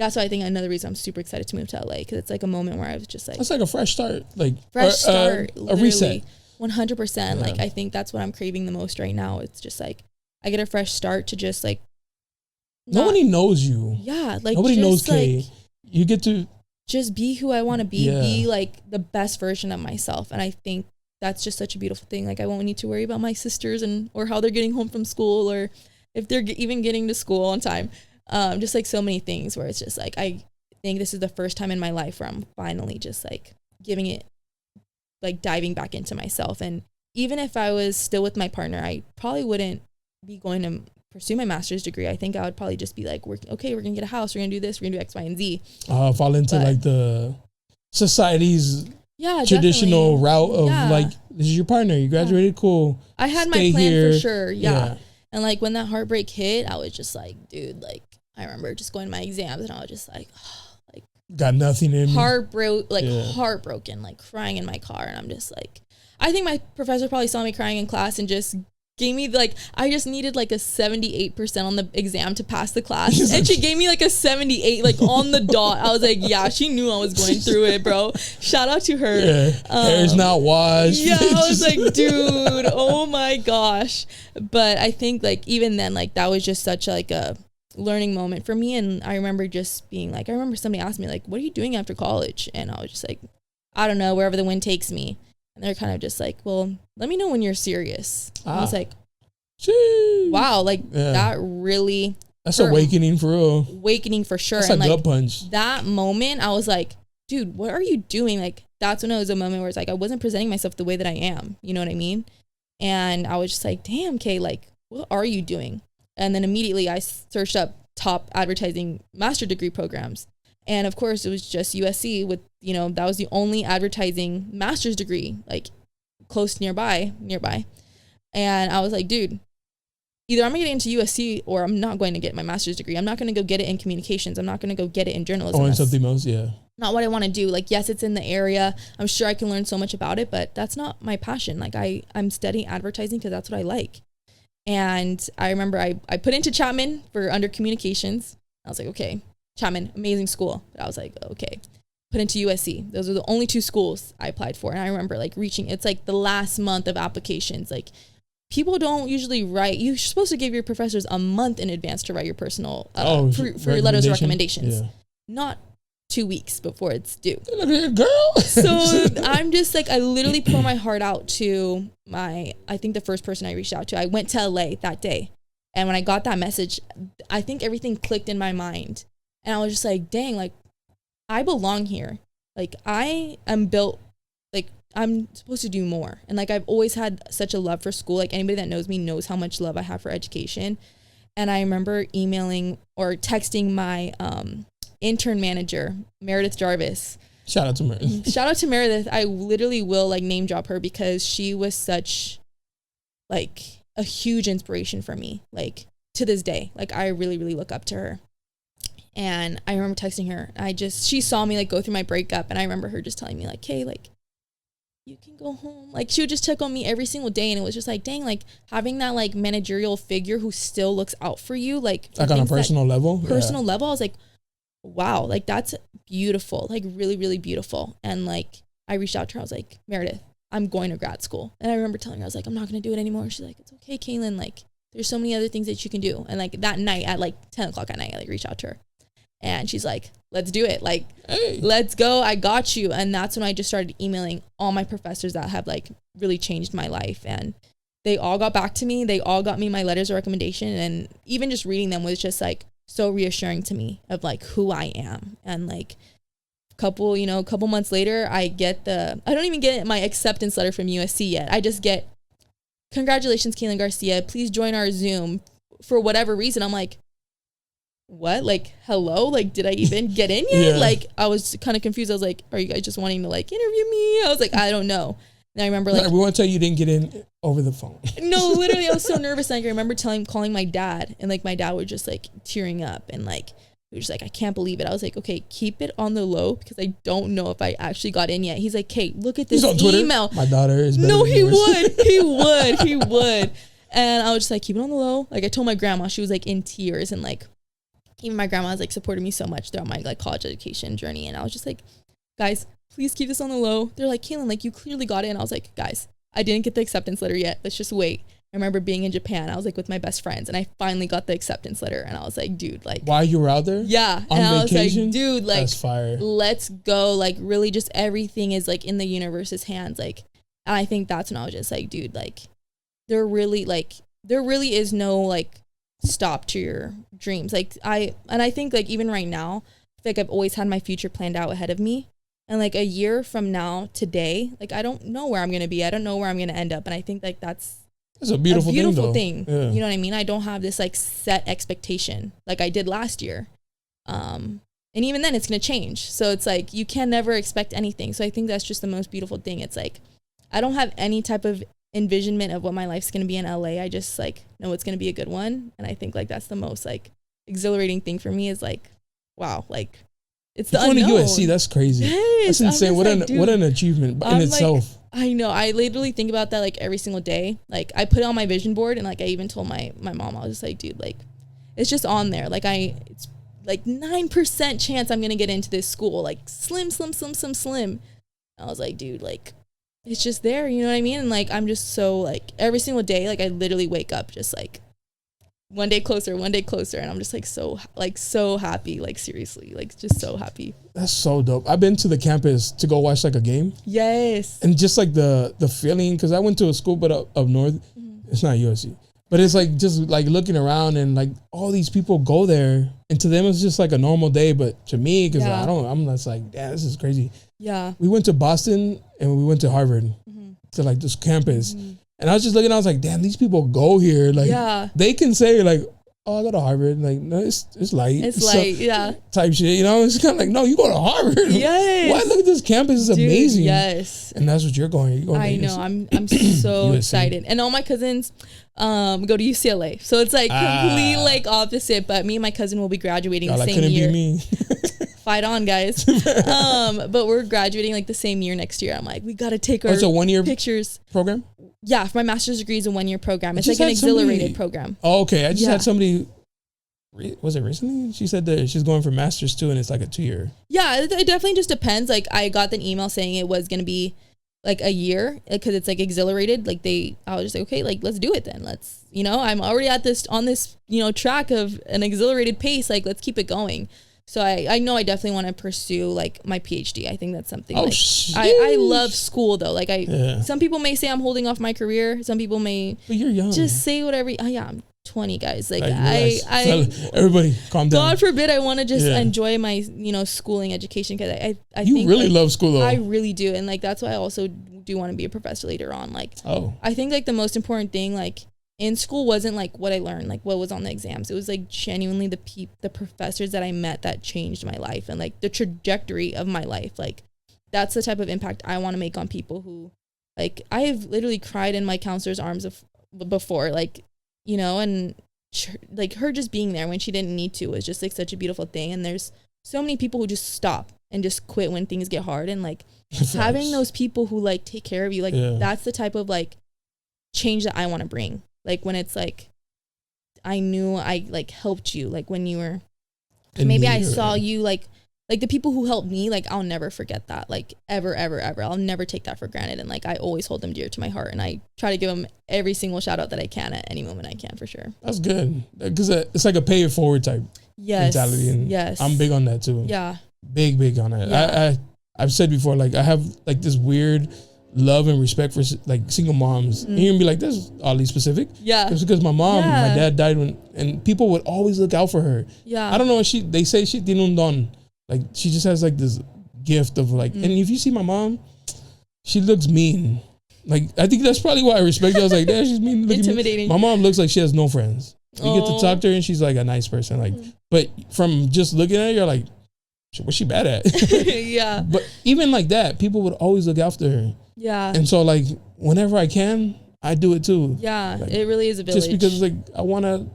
S2: that's why I think another reason I'm super excited to move to LA, because it's like a moment where I was just like,
S1: it's like a fresh start, like
S2: a
S1: reset.
S2: 100%.
S1: Yeah.
S2: Like, I think that's what I'm craving the most right now. It's just like, I get a fresh start to just like,
S1: nobody knows you.
S2: Yeah. Like,
S1: nobody knows Kay.
S2: Like,
S1: you get to
S2: just be who I want to be like the best version of myself. And I think that's just such a beautiful thing. Like, I won't need to worry about my sisters or how they're getting home from school, or if they're even getting to school on time. Just like so many things where it's just like, I think this is the first time in my life where I'm finally just like giving it, like diving back into myself. And even if I was still with my partner, I probably wouldn't be going to pursue my master's degree. I think I would probably just be like, we're gonna get a house, we're gonna do this, we're gonna do X, Y, and Z.
S1: Fall into like the society's traditional
S2: definitely.
S1: route of like, this is your partner, you graduated, cool.
S2: I had my plan here. For sure. Yeah. And like when that heartbreak hit, I was just like, dude, like I remember just going to my exams and I was just like,
S1: got nothing in me.
S2: Heartbroken, like crying in my car. And I'm just like, I think my professor probably saw me crying in class and just gave me like, I just needed like a 78% on the exam to pass the class. And she gave me like a 78, like on the dot. I was like, yeah, she knew I was going through it, bro. Shout out to her.
S1: Hair's not washed.
S2: Yeah, I was like, dude, oh my gosh. But I think like even then, like that was just such like a learning moment for me. And I remember just being like, I remember somebody asked me like, what are you doing after college? And I was just like, I don't know, wherever the wind takes me. And they're kind of just like, well, let me know when you're serious. I was like, wow, like that really.
S1: That's awakening for real.
S2: Awakening for sure.
S1: That's
S2: and
S1: a
S2: like
S1: gut punch.
S2: That moment, I was like, dude, what are you doing? Like, that's when it was a moment where it's like, I wasn't presenting myself the way that I am. You know what I mean? And I was just like, damn, Kay, like, what are you doing? And then immediately I searched up top advertising master degree programs. And of course, it was just USC with, that was the only advertising master's degree, like close nearby. And I was like, dude, either I'm going to get into USC or I'm not going to get my master's degree. I'm not going to go get it in communications. I'm not going to go get it in journalism.
S1: Or in something else, yeah.
S2: Not what I want to do. Like, yes, it's in the area. I'm sure I can learn so much about it, but that's not my passion. Like, I'm studying advertising because that's what I like. And I remember I put into Chapman for under communications. I was like, okay, Chapman, amazing school. But I was like, okay, put into USC. Those are the only two schools I applied for. And I remember like it's like the last month of applications. Like, people don't usually write. You're supposed to give your professors a month in advance to write your personal for your letters of recommendations. Yeah. Not 2 weeks before it's due.
S1: Look at your girl.
S2: So I'm just like, I literally pour my heart out to I think the first person I reached out to. I went to LA that day. And when I got that message, I think everything clicked in my mind. And I was just like, dang, like I belong here. Like I am built, like I'm supposed to do more. And like I've always had such a love for school. Like anybody that knows me knows how much love I have for education. And I remember emailing or texting my intern manager, Meredith Jarvis.
S1: Shout out to Meredith.
S2: I literally will like name drop her because she was such like a huge inspiration for me. Like to this day, like I really, really look up to her. And I remember texting her. She saw me like go through my breakup. And I remember her just telling me like, hey, like you can go home. Like she would just check on me every single day. And it was just like, dang, like having that like managerial figure who still looks out for you. Like
S1: on a personal level.
S2: Level. I was like, wow, like that's beautiful, like really, really beautiful. And like I reached out to her. I was like, Meredith, I'm going to grad school. And I remember telling her, I was like, I'm not going to do it anymore. She's like, it's okay, Kaylin. Like there's so many other things that you can do. And like that night at like 10 o'clock at night, I like reached out to her and she's like, let's do it. Like, hey, let's go. I got you. And that's when I just started emailing all my professors that have like really changed my life. And they all got back to me. They all got me my letters of recommendation. And even just reading them was just like so reassuring to me of like who I am. And like a couple months later, I don't even get my acceptance letter from USC yet. I just get, congratulations, Kaylin Garcia, please join our Zoom. For whatever reason, I'm like, what? Like, hello? Like, did I even get in yet? Like, I was kind of confused. I was like, are you guys just wanting to like interview me? I was like, I don't know. And I remember like,
S1: we want to tell you didn't get in over the phone.
S2: No, literally, I was so nervous. Like, I remember calling my dad, and like my dad was just like tearing up, and like he was just like, I can't believe it. I was like, okay, keep it on the low because I don't know if I actually got in yet. He's like, Kate, look at this email.
S1: My daughter is better
S2: no,
S1: than
S2: he
S1: yours.
S2: he would. And I was just like, keep it on the low. Like I told my grandma, she was like in tears, and like even my grandma has like supported me so much throughout my like college education journey. And I was just like, guys, please keep this on the low. They're like, Kaylin, like you clearly got in. I was like, guys, I didn't get the acceptance letter yet. Let's just wait. I remember being in Japan. I was like with my best friends, and I finally got the acceptance letter. And I was like, dude, like
S1: while you were out there?
S2: Yeah.
S1: On
S2: and
S1: vacation?
S2: I was like, dude, like
S1: that's fire.
S2: Let's go. Like really just everything is like in the universe's hands. Like, and I think that's when I was just like, dude, like there really is no like stop to your dreams. Like I think like even right now, I feel like I've always had my future planned out ahead of me. And like a year from now, today, like I don't know where I'm going to be. I don't know where I'm going to end up. And I think like that's
S1: a beautiful
S2: thing.
S1: Yeah.
S2: You know what I mean? I don't have this like set expectation like I did last year. And even then it's going to change. So it's like, you can never expect anything. So I think that's just the most beautiful thing. It's like, I don't have any type of envisionment of what my life's going to be in LA. I just like know it's going to be a good one. And I think like that's the most like exhilarating thing for me is like, wow, like it's the unknown.
S1: Going to USC, that's crazy.
S2: Yes,
S1: that's insane. What an achievement in itself.
S2: I know. I literally think about that like every single day. Like I put it on my vision board, and like I even told my mom, I was just like, dude, like it's just on there. Like it's like 9% chance I'm gonna get into this school. Like slim. I was like, dude, like it's just there. You know what I mean? And like I'm just so like every single day, like I literally wake up just like one day closer, and I'm just like so happy, like seriously, like just so happy.
S1: That's so dope. I've been to the campus to go watch like a game.
S2: Yes.
S1: And just like the feeling, because I went to a school but up north, it's not USC, but it's like just like looking around and like all these people go there, and to them it's just like a normal day, but to me, because I'm just like, damn, this is crazy.
S2: Yeah. We
S1: went to Boston and we went to Harvard to like this campus. And I was just looking, I was like, damn, these people go here. Like, they can say, like, oh, I go to Harvard. Like, no, it's light.
S2: It's light, yeah.
S1: Type shit, you know? It's kind of like, no, you go to Harvard.
S2: Yes.
S1: What? Look at this campus. It's amazing.
S2: Yes.
S1: And that's what you're going. You're going
S2: I know. I'm so excited. And all my cousins go to UCLA. So it's like complete like opposite. But me and my cousin will be graduating the same year.
S1: Couldn't be me.
S2: Fight on, guys. But we're graduating like the same year next year. I'm like, we got to take our
S1: it's a 1 year
S2: pictures
S1: program?
S2: Yeah, for my master's degree is a 1 year program. It's like an exhilarated program.
S1: Oh, okay. I just had somebody, was it recently? She said that she's going for master's too, and it's like a 2 year.
S2: Yeah, it definitely just depends. Like I got an email saying it was going to be like a year because it's like exhilarated. Like I was just like, okay, like let's do it then. Let's, I'm already on this, track of an exhilarated pace. Like let's keep it going. So I know I definitely want to pursue like my PhD. I think that's something I love school though. Like some people may say I'm holding off my career. Some people may
S1: but you're young.
S2: Just say whatever. I'm 20, guys. Like
S1: everybody calm down.
S2: God forbid I want to just enjoy my, schooling education. Cause I
S1: you
S2: think
S1: really love school though.
S2: I really do. And like, that's why I also do want to be a professor later on. Like, I think like the most important thing, like, in school wasn't like what I learned, like what was on the exams. It was like genuinely the professors that I met that changed my life and like the trajectory of my life. Like that's the type of impact I want to make on people who like, I have literally cried in my counselor's arms before, like, and like her just being there when she didn't need to was just like such a beautiful thing. And there's so many people who just stop and just quit when things get hard. And like having those people who like take care of you, like that's the type of like change that I want to bring. Like when it's like, I knew I like helped you, like when you were, maybe I saw you like the people who helped me, like I'll never forget that, like ever. I'll never take that for granted. And like, I always hold them dear to my heart and I try to give them every single shout out that I can at any moment I can for sure.
S1: That's good. Cause it's like a pay it forward type mentality. And I'm big on that too.
S2: Yeah.
S1: Big on that. Yeah. I've said before, like I have like this weird love and respect for like single moms. And you're gonna be like, this is oddly specific.
S2: Yeah.
S1: It's because my dad died and people would always look out for her.
S2: Yeah.
S1: I don't know. They say she tiene un don. Like she just has like this gift of like, and if you see my mom, she looks mean. Like I think that's probably why I respect her. I was like, damn, she's mean.
S2: Intimidating.
S1: My mom looks like she has no friends. You get to talk to her and she's like a nice person. Like, but from just looking at her, you're like, what's she bad at?
S2: Yeah.
S1: But even like that, people would always look after her.
S2: Yeah.
S1: And so like whenever I can, I do it too.
S2: Yeah.
S1: Like,
S2: it really is a village.
S1: Just because like I want to,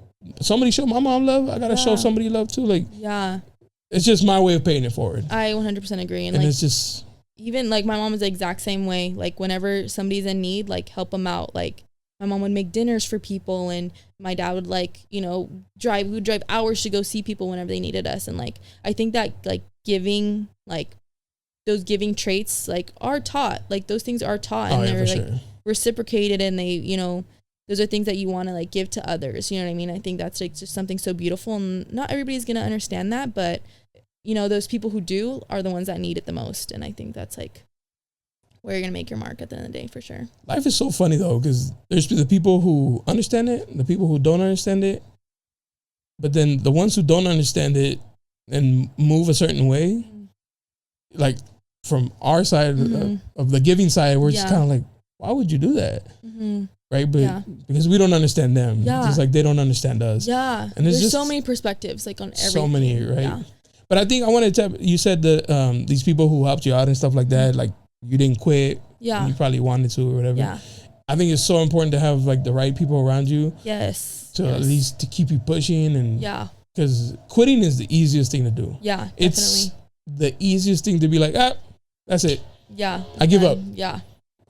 S1: somebody show my mom love, I got to show somebody love too. Like,
S2: yeah.
S1: It's just my way of paying it forward.
S2: I 100% agree. And
S1: like,
S2: it's
S1: just,
S2: even like my mom is the exact same way. Like whenever somebody's in need, like help them out. Like my mom would make dinners for people, and my dad would like, we would drive hours to go see people whenever they needed us. And like, I think that like giving, like those giving traits like are taught, like those things are taught, and they're like reciprocated, and they, those are things that you want to like give to others. You know what I mean? I think that's like just something so beautiful, and not everybody's going to understand that, but those people who do are the ones that need it the most. And I think that's like where you're going to make your mark at the end of the day, for sure.
S1: Life is so funny though, because there's the people who understand it, the people who don't understand it. But then the ones who don't understand it and move a certain way, like from our side of the giving side, we're just kind of like, why would you do that? Right? But because we don't understand them. Just like they don't understand us.
S2: Yeah.
S1: And
S2: there's just so many perspectives, like on everything.
S1: So many, right? Yeah. But I think I wanted to, you said that these people who helped you out and stuff like that, like you didn't quit.
S2: Yeah.
S1: You probably wanted to or whatever.
S2: Yeah.
S1: I think it's so important to have like the right people around you.
S2: Yes.
S1: To at least to keep you pushing and.
S2: Yeah.
S1: Because quitting is the easiest thing to do.
S2: Yeah,
S1: it's the easiest thing to be like, that's it.
S2: Yeah.
S1: I give up.
S2: Yeah.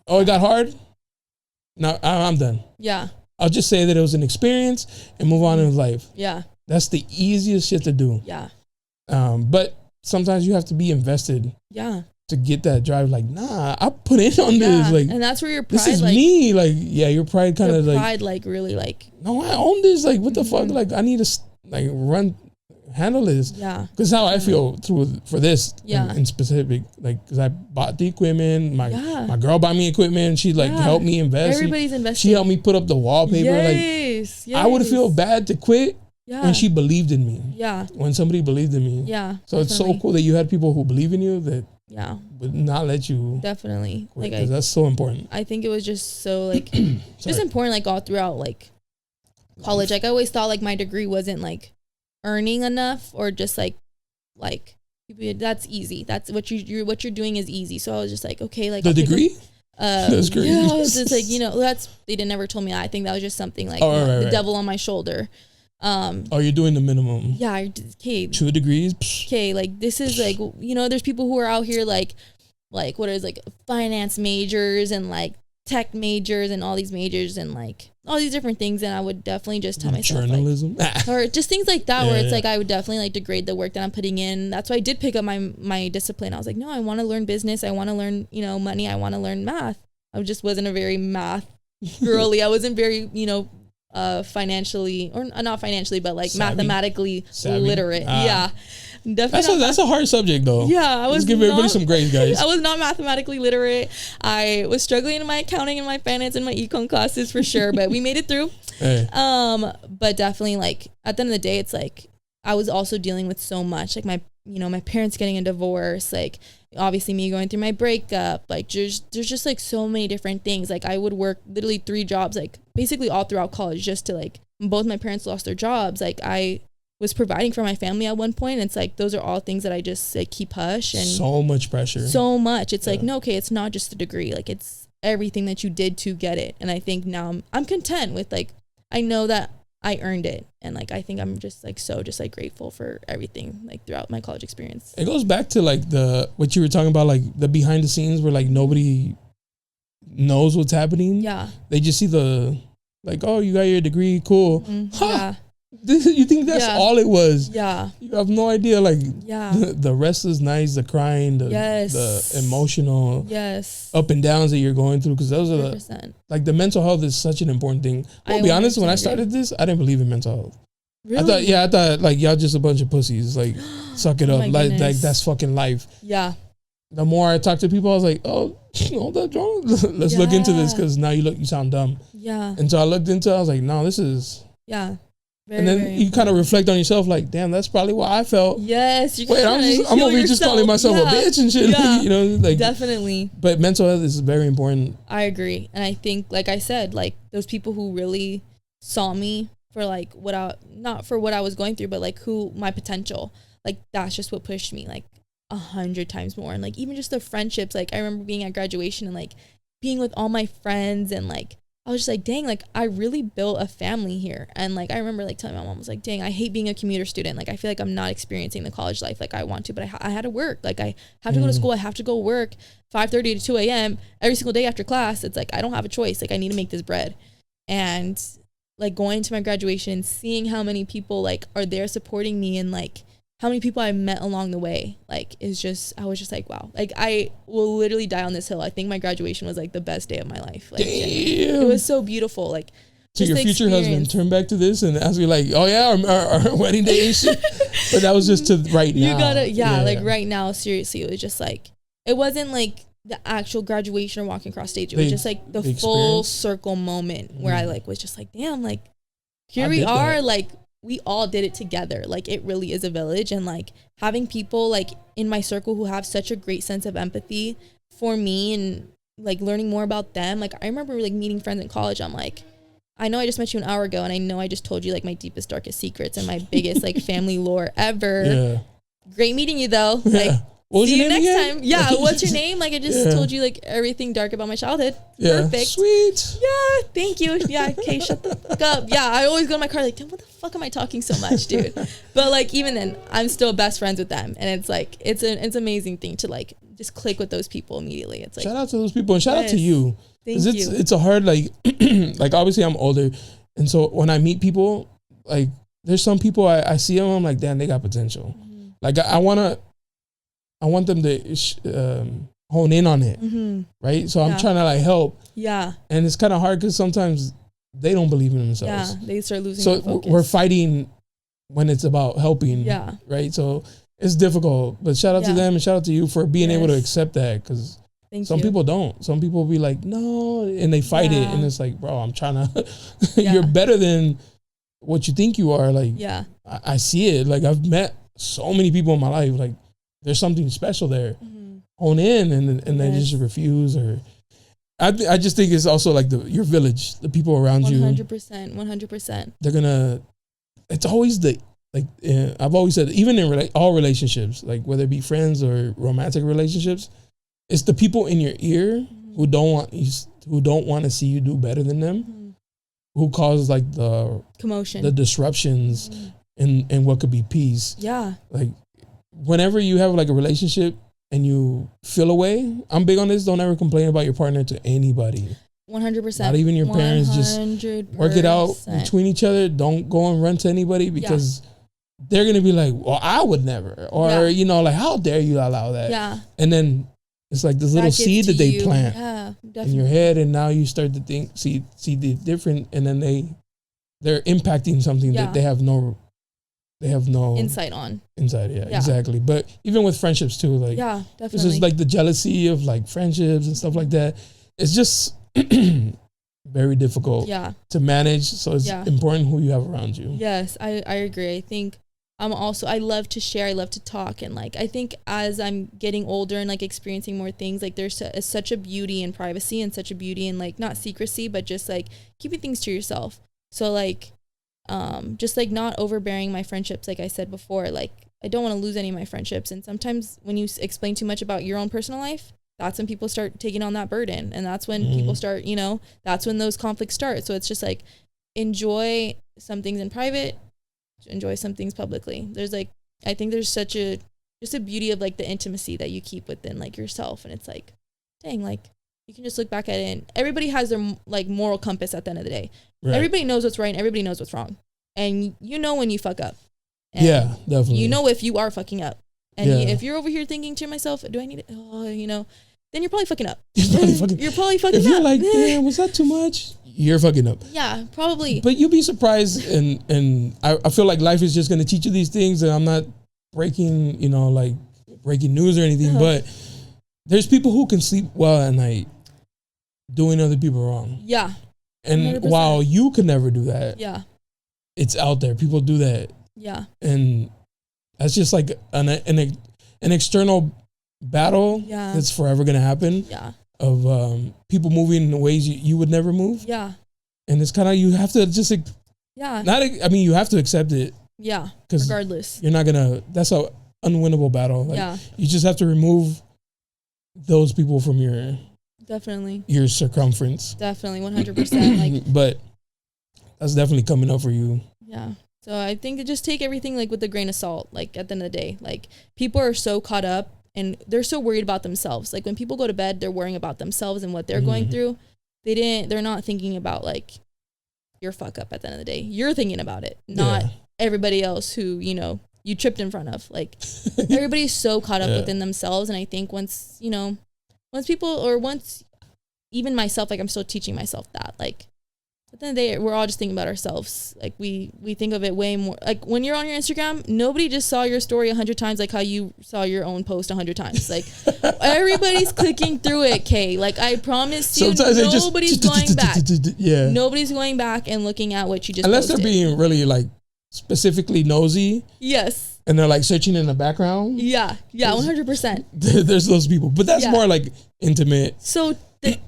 S1: Oh, it got hard? Now I'm done.
S2: Yeah.
S1: I'll just say that it was an experience and move on in life.
S2: Yeah.
S1: That's the easiest shit to do.
S2: Yeah.
S1: But sometimes you have to be invested.
S2: Yeah.
S1: To get that drive, like, nah, I put in on this. Like,
S2: and that's where your pride,
S1: this is like, me. Like, yeah, your pride kind of like.
S2: Pride, like, really, like.
S1: No, I own this. Like, what the fuck? Like, I need to, like, handle this.
S2: Yeah.
S1: Because how I feel for this in specific, like, because I bought the equipment. My girl bought me equipment. She, like, helped me invest.
S2: Everybody's investing.
S1: She helped me put up the wallpaper.
S2: Yes.
S1: Like, I would feel bad to quit.
S2: Yeah.
S1: When she believed in me.
S2: Yeah.
S1: When somebody believed in me.
S2: Yeah.
S1: So It's so cool that you had people who believe in you that would not let you
S2: definitely
S1: quit, like that's so important.
S2: I think it was just so like just important, like all throughout like college. Like I always thought like my degree wasn't like earning enough, or just like that's easy. That's what you're doing is easy. So I was just like, okay, like
S1: the degree? That's great.
S2: Yeah, I was just like, they didn't never told me that. I think that was just something like the devil on my shoulder.
S1: You're doing the minimum.
S2: Yeah. Okay.
S1: 2 degrees.
S2: Okay. Like this is like, there's people who are out here like what is like finance majors and like tech majors and all these majors and like all these different things. And I would definitely just tell myself
S1: journalism
S2: or just things like that where it's like, I would definitely like degrade the work that I'm putting in. That's why I did pick up my discipline. I was like, no, I want to learn business. I want to learn, money. I want to learn math. I just wasn't a very math girly. I wasn't very, financially, or not financially, but like mathematically literate. Yeah, definitely.
S1: That's a hard subject though.
S2: Yeah,
S1: Let's give everybody some grades, guys.
S2: I was not mathematically literate. I was struggling in my accounting and my finance and my econ classes for sure, but we made it through.
S1: Hey.
S2: But definitely like at the end of the day, it's like I was also dealing with so much, like my parents getting a divorce, like obviously me going through my breakup, like there's just like so many different things. Like I would work literally 3 jobs, like basically all throughout college, just to like, both my parents lost their jobs. Like I was providing for my family at one point. And it's like, those are all things that I just like keep hush. And
S1: so much pressure.
S2: So much. It's like, no, okay, it's not just a degree. Like it's everything that you did to get it. And I think now I'm content with like, I know that I earned it. And like, I think I'm just like, so just like grateful for everything like throughout my college experience.
S1: It goes back to like what you were talking about, like the behind the scenes where like nobody knows what's happening.
S2: Yeah.
S1: They just see like, oh, you got your degree. Cool.
S2: Mm-hmm.
S1: Huh.
S2: Yeah.
S1: You think that's all it was?
S2: Yeah.
S1: You have no idea. Like,
S2: yeah.
S1: The restless nights, the crying, the emotional up and downs that you're going through. Because those are
S2: 100%.
S1: Like the mental health is such an important thing. I'll be honest, when I started this, I didn't believe in mental health.
S2: Really?
S1: I thought like y'all just a bunch of pussies. Like, suck it up. Like that's fucking life.
S2: Yeah.
S1: the more I talk to people, I was like, oh, hold up, John. Let's look into this because now you sound dumb.
S2: Yeah.
S1: And so I looked into it. I was like, no, this is.
S2: Yeah. Very,
S1: and then you kind of reflect on yourself, like, damn, that's probably why I felt.
S2: Yes.
S1: I'm over here just calling myself a bitch and shit.
S2: Yeah.
S1: You know, like
S2: definitely.
S1: But mental health is very important.
S2: I agree, and I think, like I said, like those people who really saw me for like not for what I was going through, but like who my potential. Like that's just what pushed me like 100 times more. And like even just the friendships, like I remember being at graduation and like being with all my friends, and like I was just like, dang, like I really built a family here. And like I remember like telling my mom, I was like, dang, I hate being a commuter student. Like I feel like I'm not experiencing the college life like I want to, but I had to work. Like I have to go to school. I have to go work 5:30 to 2 a.m. every single day after class. It's like I don't have a choice. Like I need to make this bread. And like going to my graduation, seeing how many people like are there supporting me, and like how many people I met along the way, like is just, I was just like, wow, like I will literally die on this hill. I think my graduation was like the best day of my life. Like it was so beautiful. Like
S1: so your future husband turn back to this and ask you like, oh yeah, our wedding day and shit. But that was just to right now.
S2: You gotta, like right now, seriously, it was just like, it wasn't like the actual graduation or walking across stage. It was just like the full circle moment where I like was just like, damn, like here we are, like we all did it together. Like it really is a village. And like having people like in my circle who have such a great sense of empathy for me, and like learning more about them. Like I remember like meeting friends in college. I'm like, I know I just met you an hour ago, and I know I just told you like my deepest, darkest secrets and my biggest like family lore ever. Yeah. Great meeting you though. Like see you next time. Yeah. What's your name? Like I just told you like everything dark about my childhood. Yeah. Perfect.
S1: Sweet.
S2: Yeah. Thank you. Yeah. Okay. Shut the fuck up. Yeah. I always go to my car like, damn, what the fuck am I talking so much, dude? But like even then, I'm still best friends with them, and it's like it's an amazing thing to like just click with those people immediately. It's like
S1: shout out to those people, and shout out to you.
S2: Thank you.
S1: It's a hard like like obviously I'm older, and so when I meet people, like there's some people I see them, I'm like, damn, they got potential. Mm-hmm. Like I want them to hone in on it, right? So I'm trying to like help. Yeah. And it's kind of hard because sometimes they don't believe in themselves.
S2: Yeah, they start losing.
S1: So we're fighting when it's about helping. Yeah. Right. So it's difficult, but shout out to them and shout out to you for being able to accept that, because some people don't. Some people be like, no, and they fight it, and it's like, bro, I'm trying to. You're better than what you think you are. Like, I see it. Like I've met so many people in my life. Like there's something special there. Hone in, and they just refuse. Or I just think it's also like your village, the people around you.
S2: 100%.
S1: They're gonna. It's always I've always said, even in all relationships, like whether it be friends or romantic relationships, it's the people in your ear who don't want to see you do better than them, who cause like the
S2: commotion,
S1: the disruptions, and what could be peace. Yeah. Like whenever you have like a relationship and you feel away, I'm big on this. Don't ever complain about your partner to anybody.
S2: 100%.
S1: Not even your parents. 100%. Just work it out between each other. Don't go and run to anybody, because they're going to be like, well, I would never. Or, like, how dare you allow that? Yeah. And then it's like this little seed that they plant in your head. And now you start to see the different, and then they're impacting something that they have no
S2: insight on.
S1: Exactly. But even with friendships too, like definitely. This is like the jealousy of like friendships and stuff like that. It's just very difficult to manage. So it's important who you have around you.
S2: Yes, I agree. I think I love to share, I love to talk, and like I think as I'm getting older and like experiencing more things, like there's such a beauty in privacy, and such a beauty in like not secrecy, but just like keeping things to yourself. So like just like not overbearing my friendships. Like I said before, like I don't want to lose any of my friendships, and sometimes when you explain too much about your own personal life, that's when people start taking on that burden, and that's when people start, that's when those conflicts start. So it's just like enjoy some things in private, enjoy some things publicly. There's like, I think there's such a beauty of like the intimacy that you keep within like yourself, and it's like, dang, like you can just look back at it, and everybody has their like moral compass at the end of the day. Right. Everybody knows what's right and everybody knows what's wrong, and you know when you fuck up. And
S1: definitely.
S2: You know if you are fucking up, and if you're over here thinking to myself, do I need it? Then you're probably fucking up. You're probably fucking up.
S1: If you're like, damn, was that too much? You're fucking up.
S2: Yeah, probably.
S1: But you'll be surprised, and I feel like life is just going to teach you these things, and I'm not breaking news or anything, but there's people who can sleep well at night doing other people wrong.
S2: Yeah.
S1: And
S2: 100%.
S1: while you could never do that,
S2: yeah,
S1: it's out there. People do that.
S2: Yeah.
S1: And that's just like an external battle that's forever going to happen.
S2: Yeah.
S1: Of people moving in ways you would never move.
S2: Yeah.
S1: And it's kind of, you have to just, you have to accept it.
S2: Yeah. Regardless.
S1: You're not going to, that's a unwinnable battle. Like, you just have to remove those people from your circumference.
S2: Definitely 100%. Like,
S1: but that's definitely coming up for you.
S2: Yeah. So I think to just take everything like with a grain of salt. Like at the end of the day, like people are so caught up and they're so worried about themselves. Like when people go to bed, they're worrying about themselves and what they're going through. They're not thinking about like your fuck up at the end of the day. You're thinking about it, not everybody else who, you tripped in front of. Like everybody's so caught up within themselves. And I think once even myself, like I'm still teaching myself that, like at the end of the day, we're all just thinking about ourselves. Like we think of it way more, like when you're on your Instagram, nobody just saw your story 100 times, like how you saw your own post 100 times. Like everybody's clicking through it, Kay. Like I promise you, nobody's going back. Yeah. Nobody's going back and looking at what you just
S1: unless
S2: posted.
S1: They're being really like specifically nosy.
S2: Yes.
S1: And they're like searching in the background.
S2: Yeah. Yeah. 100%.
S1: There's those people, but that's more like intimate.
S2: So the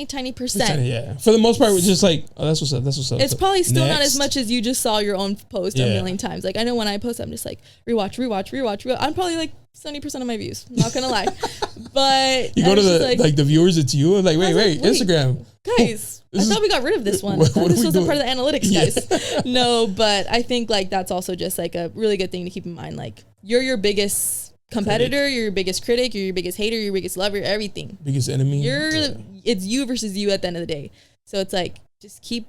S2: tiny percent.
S1: Yeah. For the most part, we're just like, oh, that's what's up. That's what's up.
S2: It's probably still not as much as you just saw your own post a million times. Like I know when I post, I'm just like rewatch. I'm probably like 70% of my views. I'm not gonna lie, but
S1: you go to the viewers. It's you. Like wait, Instagram,
S2: guys. I thought we got rid of this one. This wasn't part of the analytics, guys. No, but I think like that's also just like a really good thing to keep in mind. Like you're your biggest competitor, you're your biggest critic, you're your biggest hater, your biggest lover, everything. Biggest enemy. It's you versus you at the end of the day. So it's like just keep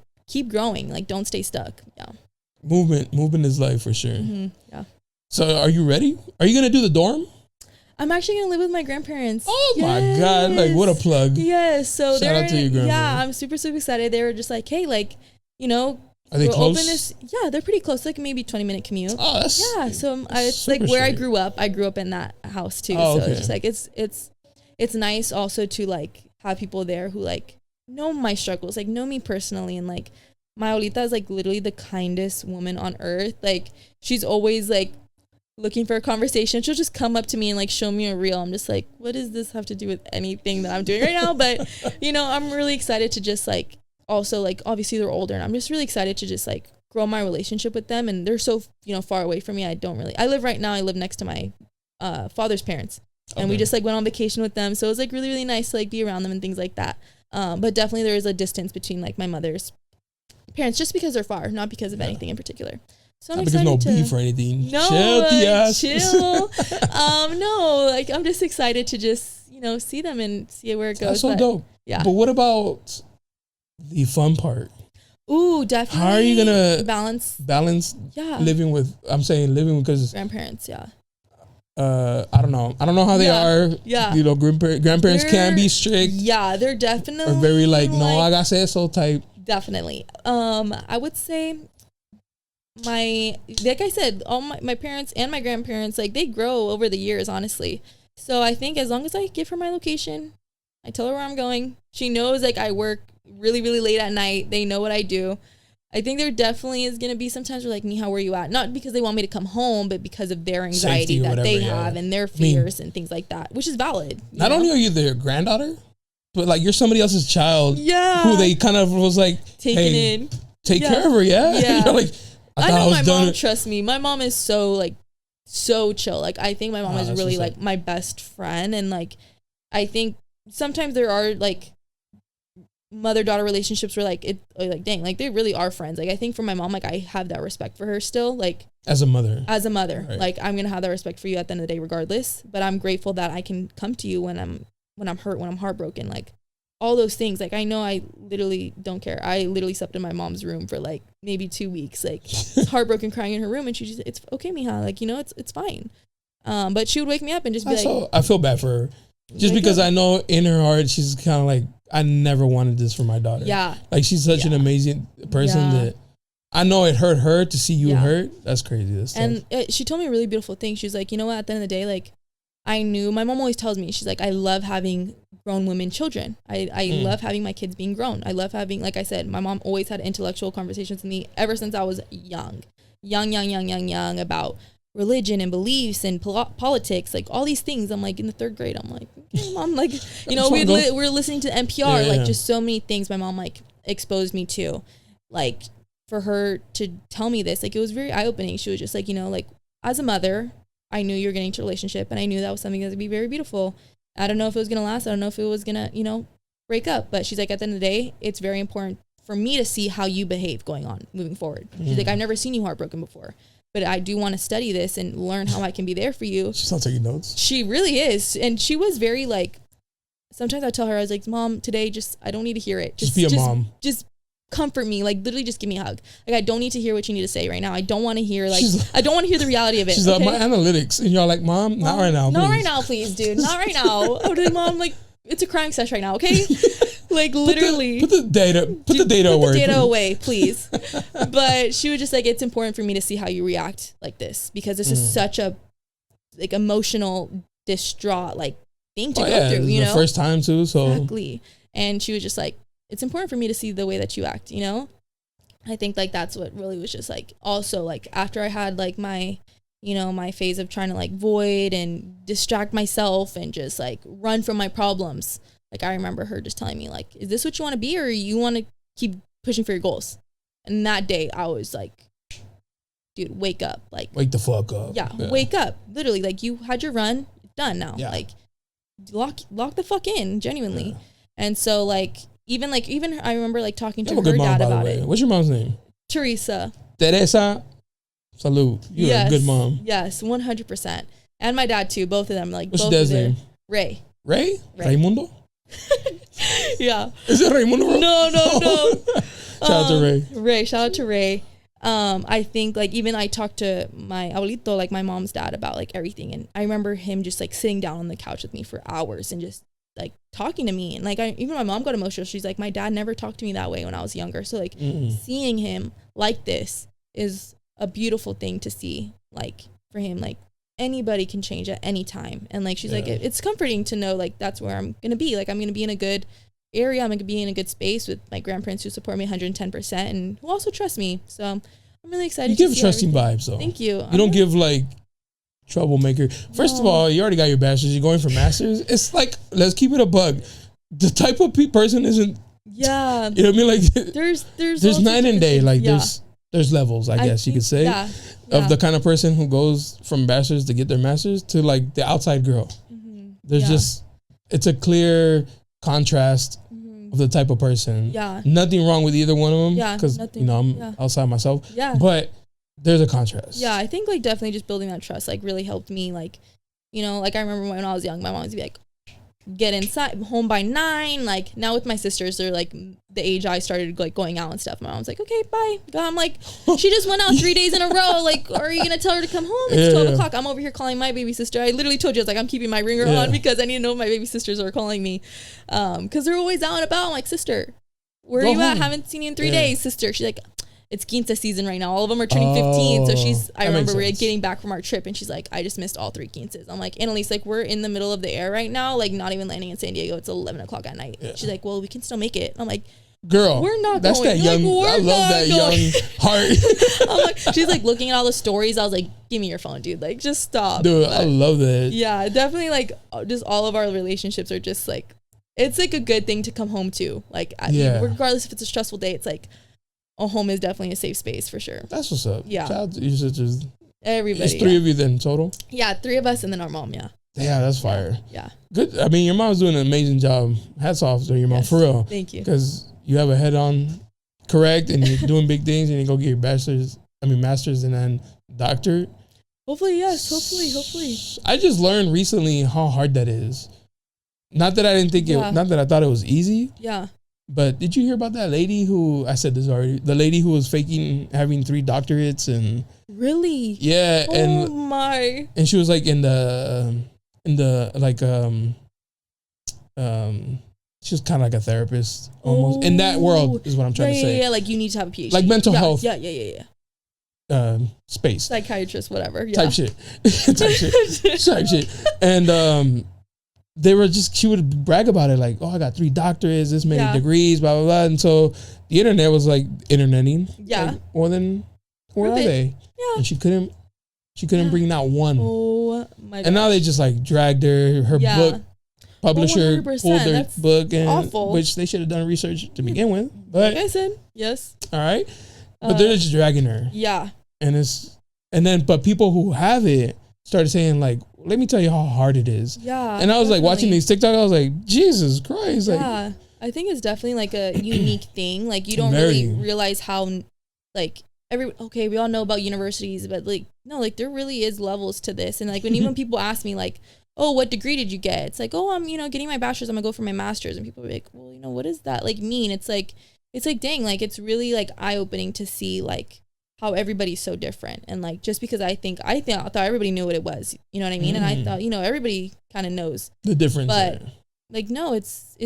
S2: growing. Like don't stay stuck. Yeah. Movement is life for sure. Mm-hmm. Yeah. So are you ready? Are you gonna do the dorm? I'm actually gonna live with my grandparents. Oh my God! Like what a plug. Yes. So shout out to your grandparents. Yeah, I'm super excited. They were just like, hey, like, are they close? Yeah, they're pretty close. Like maybe 20-minute commute. Oh, that's So it's like where I grew up. I grew up in that house too. Oh, so it's just like it's nice also to like have people there who like know my struggles, like know me personally, and like my abuelita is like literally the kindest woman on earth. Like she's always like looking for a conversation. She'll just come up to me and like show me a reel. I'm just like, what does this have to do with anything that I'm doing right now? But I'm really excited to just like also like obviously they're older and I'm just really excited to just like grow my relationship with them, and they're so far away from me. I live next to my father's parents, and we just like went on vacation with them, so it was like really, really nice to like be around them and things like that. But definitely there is a distance between like my mother's parents just because they're far, not because of anything in particular. So I'm excited because no beef or anything. No, chill. No, like I'm just excited to just see them and see where it goes. That's so dope. Yeah. But what about the fun part? Ooh, definitely. How are you gonna balance? Yeah. Living with because grandparents. Yeah. I don't know how they are. Yeah. Grandparents can be strict. Yeah, they're definitely or very like no, I gotta say it so type. Definitely. I would say like I said, all my parents and my grandparents, like they grow over the years, honestly. So I think as long as I give her my location, I tell her where I'm going, she knows like I work really, really late at night. They know what I do. I think there definitely is going to be sometimes they're like, Miha, where you at? Not because they want me to come home, but because of their anxiety that they have and their fears and things like that, which is valid. Not only are you their granddaughter, but like you're somebody else's child who they kind of was like, taking in. Take care of her, yeah. You're like, I know my mom, trust me. My mom is so chill. Like I think my mom is really like my best friend, and like I think sometimes there are like mother-daughter relationships where like dang, like they really are friends. Like I think for my mom, like I have that respect for her still, like as a mother, right. Like I'm gonna have that respect for you at the end of the day regardless, but I'm grateful that I can come to you when I'm hurt, when I'm heartbroken, like all those things. Like I know I literally don't care. I literally slept in my mom's room for like maybe 2 weeks, like heartbroken, crying in her room, and she just, it's okay, Miha, like it's fine. But she would wake me up and just be I feel bad for her just because I know in her heart she's kind of like, I never wanted this for my daughter. Yeah. Like she's such an amazing person that I know it hurt her to see you hurt. That's crazy. That's tough. And she told me a really beautiful thing. She was like, you know what, at the end of the day, like I knew, my mom always tells me, she's like, I love having grown women children. I love having my kids being grown. I love having, like I said, my mom always had intellectual conversations with me ever since I was young about religion and beliefs and politics, like all these things. I'm like in the 3rd grade, I'm like, okay, mom, like, you know, we're listening to NPR, just so many things my mom like exposed me to. Like for her to tell me this, like it was very eye-opening. She was just like, you know, like as a mother, I knew you were getting into a relationship, and I knew that was something that would be very beautiful. I don't know if it was going to last. I don't know if it was going to, you know, break up. But she's like, at the end of the day, it's very important for me to see how you behave going on, moving forward. She's like, I've never seen you heartbroken before, but I do want to study this and learn how I can be there for you.
S1: She's not taking notes.
S2: She really is. And she was very like, sometimes I tell her, I was like, Mom, today, I don't need to hear it.
S1: Just be a mom.
S2: Just comfort me, like literally just give me a hug. Like I don't need to hear what you need to say right now. I don't want to hear I don't want to hear the reality of it.
S1: She's
S2: okay?
S1: like, my analytics, and you're like, Mom, not right now,
S2: not right now, please, dude, not right now. I was like, Mom, like it's a crying session right now, okay? Like literally
S1: put the data
S2: away, please. But she was just like, it's important for me to see how you react like this, because this is such a like emotional, distraught like thing to go through, you know,
S1: the first time too, so
S2: exactly. And she was just like, it's important for me to see the way that you act, you know? I think like that's what really was just like, also like after I had like my, you know, my phase of trying to like void and distract myself and just like run from my problems. Like I remember her just telling me like, is this what you want to be, or you want to keep pushing for your goals? And that day I was like, dude, wake up. Like
S1: wake the fuck up.
S2: Yeah. Wake up. Literally, like you had your run, done now. Yeah. Like lock the fuck in, genuinely. Yeah. And so like, even I remember like talking to her dad about it.
S1: What's your mom's name?
S2: Teresa.
S1: Teresa. Salute. You're a good mom.
S2: Yes, 100%. And my dad too. Both of them. Like,
S1: what's your dad's name?
S2: Ray.
S1: Raimundo?
S2: Yeah.
S1: Is it Raimundo?
S2: No.
S1: Shout out to Ray.
S2: Shout out to Ray. I think like even I talked to my abuelito, like my mom's dad, about like everything. And I remember him just like sitting down on the couch with me for hours and just like talking to me. And like even my mom got emotional. She's like, my dad never talked to me that way when I was younger. So like seeing him like this is a beautiful thing to see. Like for him, like anybody can change at any time. And like she's like, it's comforting to know like that's where I'm gonna be. Like I'm gonna be in a good area. I'm gonna be in a good space with my grandparents who support me 110% and who also trust me. So I'm really excited.
S1: You give trusting vibes though.
S2: Thank you.
S1: You don't give like troublemaker. First of all, you already got your bachelor's. You're going for master's. It's like, let's keep it a bug. The type of person isn't.
S2: Yeah.
S1: You know what I mean? Like there's night and day. Like there's levels. I guess you could say of the kind of person who goes from bachelor's to get their master's to like the outside girl. Mm-hmm. There's just it's a clear contrast of the type of person. Yeah. Nothing wrong with either one of them. Yeah. Because you know I'm outside myself. Yeah. But there's a contrast.
S2: Yeah, I think like definitely just building that trust like really helped me. Like, you know, like I remember when I was young, my mom would be like, get inside, home by 9. Like now with my sisters, they're like the age I started like going out and stuff. My mom's like, okay, bye. I'm like, she just went out 3 days in a row. Like, are you gonna tell her to come home? It's 12 o'clock. I'm over here calling my baby sister. I literally told you, I was like, I'm keeping my ringer on because I need to know if my baby sisters are calling me. Because they're always out and about. I'm like, sister, where are you at? Haven't seen you in 3 days, sister. She's like, it's quince season right now. All of them are turning 15. So I remember we're getting back from our trip and she's like, I just missed all 3 quinces. I'm like, Annalise, like we're in the middle of the air right now. Like not even landing in San Diego. It's 11 o'clock at night. Yeah. She's like, well, we can still make it. I'm like,
S1: girl,
S2: we're not
S1: that's
S2: going.
S1: That young,
S2: like,
S1: I love that young heart.
S2: I'm like, she's like looking at all the stories. I was like, give me your phone, dude. Like just stop.
S1: Dude, I love that.
S2: Yeah, definitely like just all of our relationships are just like, it's like a good thing to come home to. Like regardless if it's a stressful day, it's like, a home is definitely a safe space for sure.
S1: That's what's up.
S2: Yeah.
S1: Shout out to your sisters.
S2: Everybody.
S1: It's 3 of you then total?
S2: Yeah, 3 of us and then our mom, yeah.
S1: Yeah, that's fire.
S2: Yeah.
S1: Good. I mean, your mom's doing an amazing job. Hats off to your mom, for real.
S2: Thank you.
S1: Because you have a head on correct and you're doing big things and you go get your master's and then doctorate.
S2: Hopefully, yes. Hopefully.
S1: I just learned recently how hard that is. Not that I didn't think not that I thought it was easy.
S2: Yeah.
S1: But did you hear about that lady who, I said this already, the lady who was faking having 3 doctorates and...
S2: Really?
S1: Yeah.
S2: Oh my.
S1: And she was like in the like, she was kind of like a therapist almost. In that world is what I'm trying to say.
S2: Yeah, like you need to have a PhD.
S1: Like mental health.
S2: Yeah.
S1: space.
S2: Psychiatrist, whatever. Yeah.
S1: Type shit. Type shit. And she would brag about it like, oh, I got 3 doctorates, this many degrees, blah, blah, blah. And so the internet was like interneting.
S2: Yeah.
S1: Like, well, then where are they? Yeah. And she couldn't bring out one.
S2: Oh my god.
S1: And now they just like dragged her book. Publisher pulled their book, and which they should have done research to begin with. But
S2: like I said, yes.
S1: All right. But they're just dragging her.
S2: Yeah.
S1: But people who have it started saying like, let me tell you how hard it is.
S2: Yeah.
S1: And I was like watching these TikTok, I was like, Jesus Christ.
S2: Yeah. Like, I think it's definitely like a unique thing. Like you don't really realize how like we all know about universities, but like no, like there really is levels to this. And like when people ask me like, oh, what degree did you get? It's like, oh, I'm, getting my bachelor's. I'm gonna go for my master's. And people are like, well, what does that like mean? It's like, dang, like it's really like eye opening to see like how everybody's so different. And like, just because I thought everybody knew what it was, you know what I mean? And I thought, everybody kind of knows
S1: the difference.
S2: But like, no, it's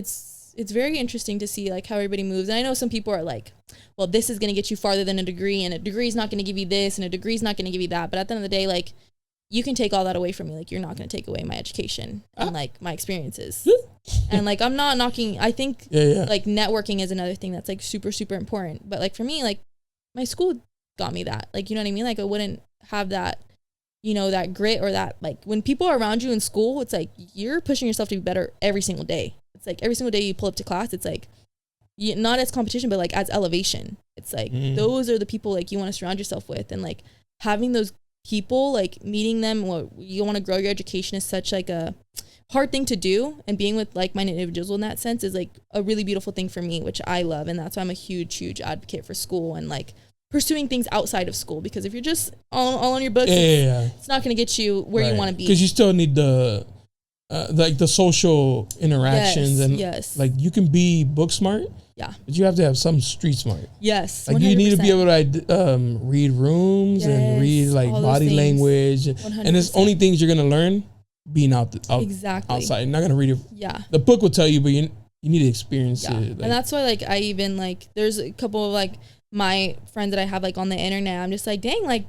S2: very interesting to see like how everybody moves. And I know some people are like, well, this is going to get you farther than a degree, and a degree is not going to give you this, and a degree is not going to give you that. But at the end of the day, like, you can take all that away from me. Like, you're not going to take away my education and like my experiences. And like, I'm not knocking. I think like networking is another thing that's like super, super important. But like for me, like my school got me that. Like, you know what I mean? Like I wouldn't have that, that grit or that, like when people are around you in school, it's like you're pushing yourself to be better every single day. It's like every single day you pull up to class, it's like not as competition, but like as elevation. It's like those are the people like you want to surround yourself with, and like having those people, like meeting them, you want to grow your education is such like a hard thing to do, and being with like-minded individuals in that sense is like a really beautiful thing for me, which I love. And that's why I'm a huge advocate for school and like pursuing things outside of school, because if you're just all on your books, it's not going to get you where you want to be,
S1: because you still need the like the social interactions and like you can be book smart, but you have to have some street smart.
S2: Yes,
S1: like 100%. You need to be able to read rooms and read like body language, 100%. And it's only things you're gonna learn being outside. You're not gonna read it. The book will tell you, but you need to experience it. Like,
S2: and that's why like I even like there's a couple of like my friends that I have like on the internet. I'm just like, dang, like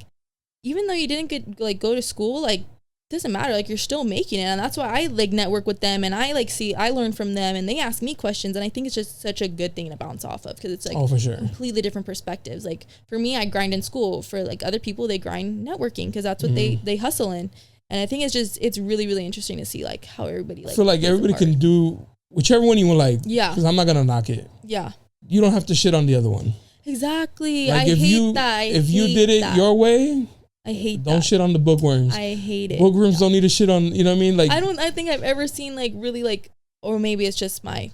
S2: even though you didn't go to school, like doesn't matter, like you're still making it. And that's why I like network with them, and I like I learn from them, and they ask me questions, and I think it's just such a good thing to bounce off of, because it's like
S1: for sure.
S2: Completely different perspectives. Like for me, I grind in school. For like other people, they grind networking, because that's what they hustle in. And I think it's really, really interesting to see like how everybody like. I feel
S1: like everybody can do whichever one you want, like, because I'm not gonna knock it. You don't have to shit on the other one.
S2: Exactly. Like I hate that.
S1: If you did it your way,
S2: I hate
S1: don't shit on the bookworms.
S2: I hate it.
S1: Bookworms don't need to shit on, you know what I mean? Like
S2: I think I've ever seen like really like, or maybe it's just my,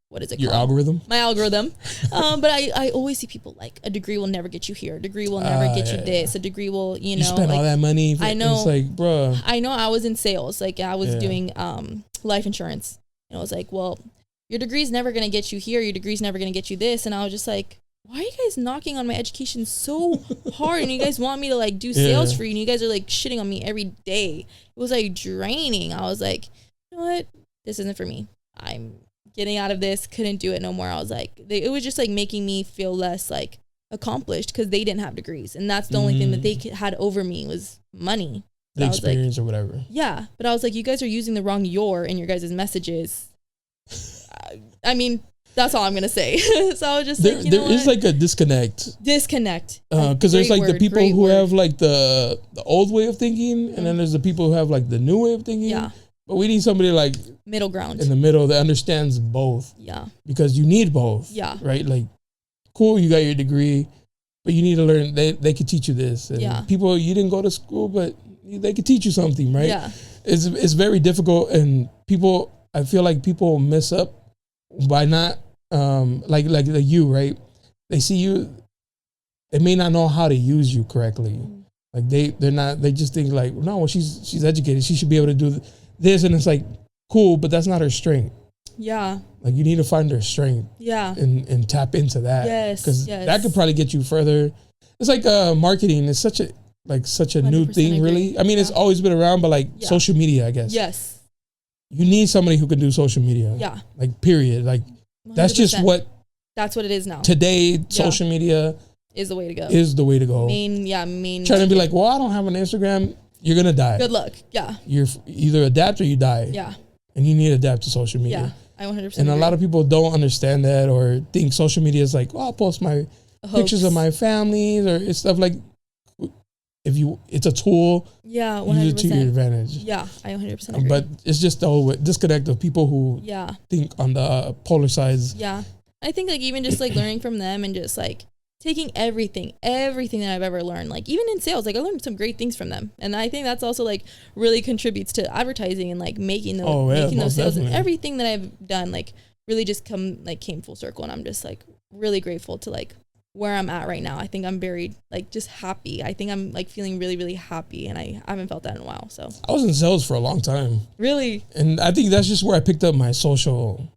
S2: what is it
S1: your
S2: called?
S1: Algorithm?
S2: My algorithm. But I always see people like, a degree will never get you here. A degree will never get you this. A degree will, you
S1: spend
S2: like,
S1: all that money.
S2: I know.
S1: It's like, bro.
S2: I know I was in sales. Like I was doing life insurance. And I was like, well, your degree's never going to get you here. Your degree's never going to get you this. And I was just like, why are you guys knocking on my education so hard? And you guys want me to like do sales for you, and you guys are like shitting on me every day. It was like draining. I was like, you know what? This isn't for me. I'm getting out of this. Couldn't do it no more. I was like, it was just like making me feel less like accomplished, because they didn't have degrees, and that's the only thing that they had over me was money.
S1: The experience or whatever.
S2: Yeah, but I was like, you guys are using the wrong "your" in your guys' messages. I mean, that's all I'm gonna say. So I was just like,
S1: there is like a disconnect. Because there's like the people who have like the old way of thinking, and then there's the people who have like the new way of thinking. Yeah. But we need somebody like
S2: middle ground
S1: in the middle that understands both.
S2: Yeah.
S1: Because you need both.
S2: Yeah.
S1: Right. Like, cool, you got your degree, but you need to learn. They could teach you this. And people, you didn't go to school, but they could teach you something, right?
S2: Yeah.
S1: It's very difficult, and people. I feel like people mess up by not like you, right? They see you, they may not know how to use you correctly. Like they just think like, no, well, she's educated, she should be able to do this, and it's like, cool, but that's not her strength.
S2: Yeah.
S1: Like you need to find her strength.
S2: Yeah.
S1: And tap into that.
S2: Yes.
S1: Because that could probably get you further. It's like marketing is such a new thing, really. I mean, it's always been around, but like social media, I guess.
S2: Yes.
S1: You need somebody who can do social media.
S2: Yeah.
S1: Like period. Like 100%. That's what it is now. Today, social media,
S2: is the way to go.
S1: Is the way to go.
S2: Main.
S1: Trying to be like, well, I don't have an Instagram. You're gonna die.
S2: Good luck. Yeah.
S1: You're either adapt or you die.
S2: Yeah.
S1: And you need to adapt to social media.
S2: Yeah, I 100%.
S1: And a lot of people don't understand that or think social media is like, well, I'll post my pictures of my families or it's stuff like. It's a tool.
S2: Yeah, 100%.
S1: Use it to your advantage.
S2: Yeah, I 100% agree.
S1: But it's just the whole disconnect of people who think on the polar sides.
S2: Yeah, I think like even just like learning from them and just like taking everything that I've ever learned, like even in sales, like I learned some great things from them, and I think that's also like really contributes to advertising and like making those sales and everything that I've done like really just came full circle, and I'm just like really grateful to like where I'm at right now. I think I'm very like just happy. I think I'm like feeling really, really happy, and I haven't felt that in a while. So
S1: I was in sales for a long time.
S2: Really?
S1: And I think that's just where I picked up my social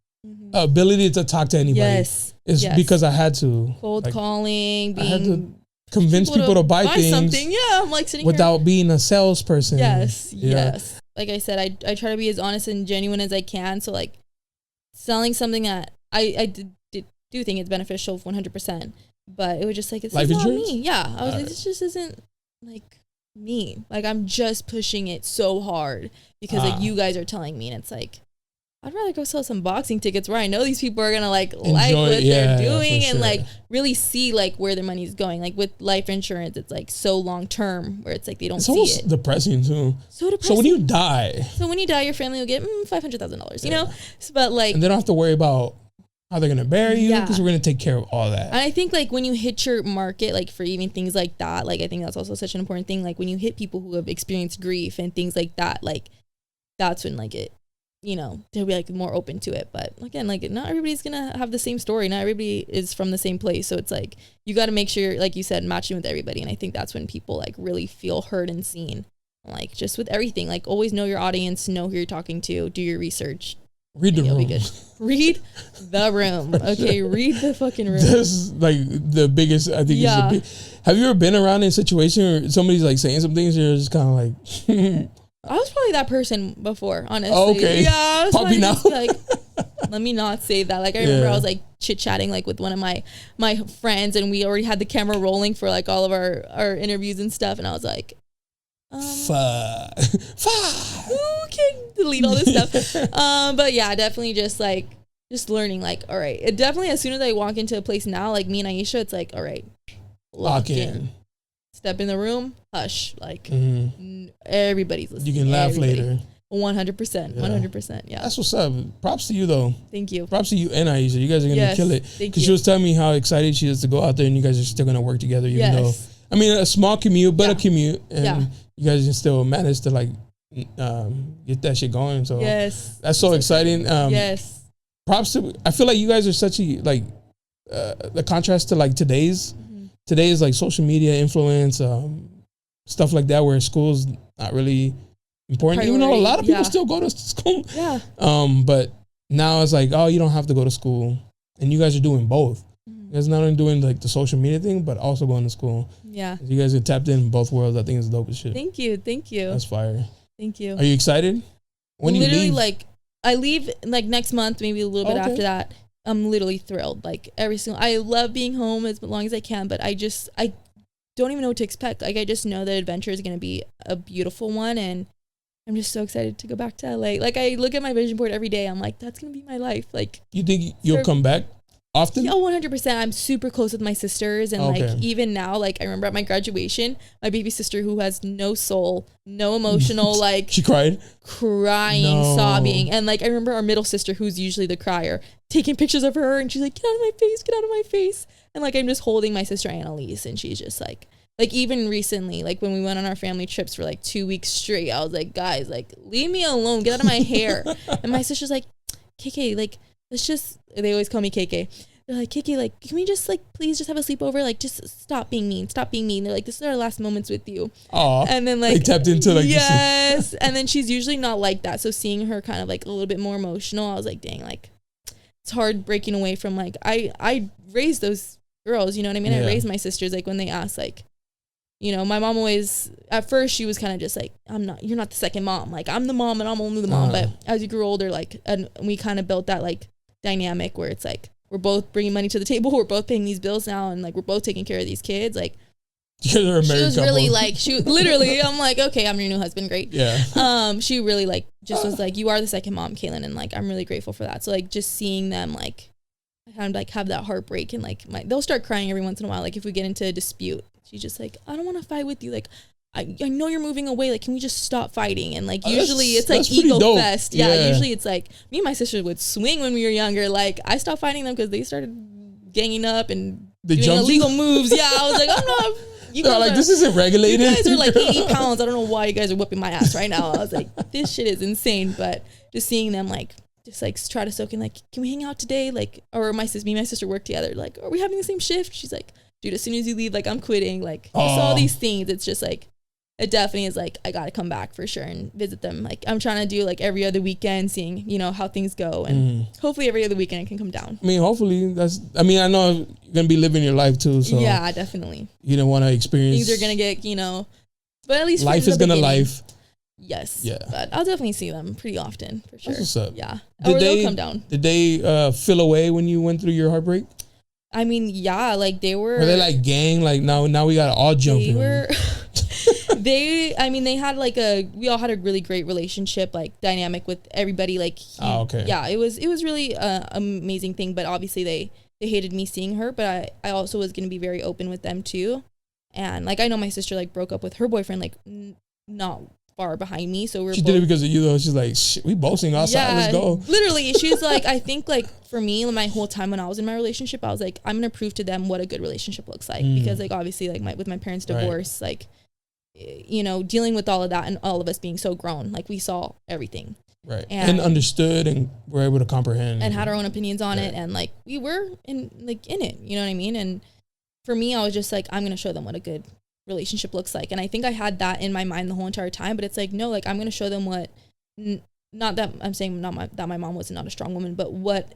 S1: ability to talk to anybody.
S2: Yes.
S1: It's because I had to.
S2: Cold calling,
S1: I had to convince people to buy things.
S2: Something. Yeah, I'm like sitting
S1: without being a salesperson.
S2: Yes. Like I said, I try to be as honest and genuine as I can. So like selling something that I do think it's beneficial 100%. But it was just like, it's not me. Yeah. I was like, this just isn't like me. Like I'm just pushing it so hard because like you guys are telling me, and it's like, I'd rather go sell some boxing tickets where I know these people are going to like what they're doing and like really see like where their money's going. Like with life insurance, it's like so long term where it's like they don't see it. It's
S1: depressing too.
S2: So depressing.
S1: So when you die,
S2: your family will get $500,000, you know? But like,
S1: and they don't have to worry about how they're going to bury you because we're going to take care of all that.
S2: And I think like when you hit your market, like for even things like that, like I think that's also such an important thing. Like when you hit people who have experienced grief and things like that, like that's when like it, you know, they'll be like more open to it. But again, like not everybody's going to have the same story. Not everybody is from the same place. So it's like, you got to make sure, like you said, matching with everybody. And I think that's when people like really feel heard and seen. Like just with everything, like always know your audience, know who you're talking to, do your research.
S1: Read the room.
S2: Be good. Read the room. Okay, read the fucking room.
S1: That's like the biggest, I think. Yeah. Have you ever been around in a situation where somebody's like saying some things and you're just kind of like...
S2: I was probably that person before, honestly.
S1: Oh, okay.
S2: Yeah, I was
S1: probably now.
S2: Like, let me not say that. Like I remember I was like chit-chatting like with one of my friends, and we already had the camera rolling for like all of our interviews and stuff, and I was like...
S1: Fuck.
S2: Who can delete all this stuff? But yeah, definitely just learning, like, all right. It definitely, as soon as I walk into a place now, like me and Aisha, it's like, all right, lock in. Step in the room, hush. Like everybody's listening.
S1: You can laugh later.
S2: 100%. 100%. Yeah.
S1: That's what's up. Props to you though.
S2: Thank you.
S1: Props to you and Aisha. You guys are gonna kill it. Because she was telling me how excited she is to go out there, and you guys are still gonna work together, even though, I mean, a small commute, but a commute, and you guys can still manage to like get that shit going. So that's so exciting. Props to. I feel like you guys are such a like the contrast to like today's like social media influence, stuff like that, where school's not really important. Even though a lot of people still go to school. Yeah. But now it's like, oh, you don't have to go to school, and you guys are doing both. You guys not only doing like the social media thing, but also going to school. Yeah. You guys are tapped in both worlds. I think it's dope as shit.
S2: Thank you.
S1: That's fire.
S2: Thank you.
S1: Are you excited? When
S2: literally,
S1: you leave?
S2: like I leave like next month, maybe a little bit after that. I'm literally thrilled. Like I love being home as long as I can, but I don't even know what to expect. Like I just know that adventure is going to be a beautiful one, and I'm just so excited to go back to LA. Like I look at my vision board every day. I'm like, that's going to be my life. Like,
S1: you think you'll come back often?
S2: Yeah, 100%. I'm super close with my sisters, and like even now, like I remember at my graduation, my baby sister, who has no soul, no emotional, like
S1: she crying,
S2: sobbing, and like I remember our middle sister, who's usually the crier, taking pictures of her, and she's like, get out of my face, and like I'm just holding my sister Annalise, and she's just like even recently, like when we went on our family trips for like 2 weeks straight, I was like, guys, like leave me alone, get out of my hair, and my sister's like, KK, like let's just, they always call me KK. They're like, KK, like, can we just, like, please just have a sleepover? Like, just stop being mean. They're like, this is our last moments with you.
S1: Aw.
S2: And then, like,
S1: they tapped into, like,
S2: yes. And then she's usually not like that. So seeing her kind of, like, a little bit more emotional, I was like, dang, like, it's hard breaking away from, like, I raised those girls, you know what I mean? I raised my sisters, like, when they asked, like, you know, my mom always, at first, she was kind of just like, you're not the second mom. Like, I'm the mom and I'm only the mom. But as you grew older, like, and we kind of built that, like, dynamic where it's like, we're both bringing money to the table. We're both paying these bills now, and like we're both taking care of these kids. Like,
S1: she was
S2: really like, literally, I'm like, okay, I'm your new husband, great.
S1: Yeah.
S2: She really like just was like, you are the second mom, Kaylin, and like I'm really grateful for that. So like just seeing them like kind of like have that heartbreak, and like they'll start crying every once in a while. Like if we get into a dispute, she's just like, I don't want to fight with you. Like I know you're moving away. Like, can we just stop fighting? And like usually it's like ego fest. Yeah. Usually it's like me and my sister would swing when we were younger. Like I stopped fighting them because they started ganging up and doing illegal moves. Yeah, I was like, I'm not. You guys
S1: like, this isn't regulated.
S2: You guys are like 80 pounds. I don't know why you guys are whipping my ass right now. I was like, this shit is insane. But just seeing them like just like try to soak in, like, can we hang out today? Like, or me and my sister work together. Like, are we having the same shift? She's like, dude, as soon as you leave, like, I'm quitting. Like, just all these things. It's just like, it definitely is like, I got to come back for sure and visit them. Like, I'm trying to do like every other weekend, seeing, you know, how things go. And hopefully every other weekend I can come down.
S1: I mean, hopefully I know you're going to be living your life too. So
S2: yeah, definitely.
S1: You don't want to experience.
S2: Things are going to get, you know, but at least
S1: life is going to life.
S2: Yes.
S1: Yeah.
S2: But I'll definitely see them pretty often for sure.
S1: That's what's up.
S2: Yeah.
S1: They'll
S2: come down.
S1: Did they feel away when you went through your heartbreak?
S2: I mean, yeah, like they were.
S1: Were they like gang? Like now we got to all jump in.
S2: They were. They had like we all had a really great relationship, like dynamic with everybody. Like,
S1: okay.
S2: Yeah, it was really amazing thing. But obviously they hated me seeing her. But I also was going to be very open with them too. And like, I know my sister like broke up with her boyfriend, like not far behind me. So
S1: she did it because of you though. She's like, shit, we both sing outside. Yeah, let's go.
S2: Literally, she's like, I think like for me, my whole time when I was in my relationship, I was like, I'm going to prove to them what a good relationship looks like. Because like, obviously like with my parents' divorce, like, you know, dealing with all of that and all of us being so grown, like we saw everything.
S1: Right. And understood and were able to comprehend.
S2: And had our own opinions on it. And like, we were in it, you know what I mean? And for me, I was just like, I'm going to show them what a good relationship looks like. And I think I had that in my mind the whole entire time, but it's like, no, like I'm going to show them what, not that I'm saying that my mom was not a strong woman, but what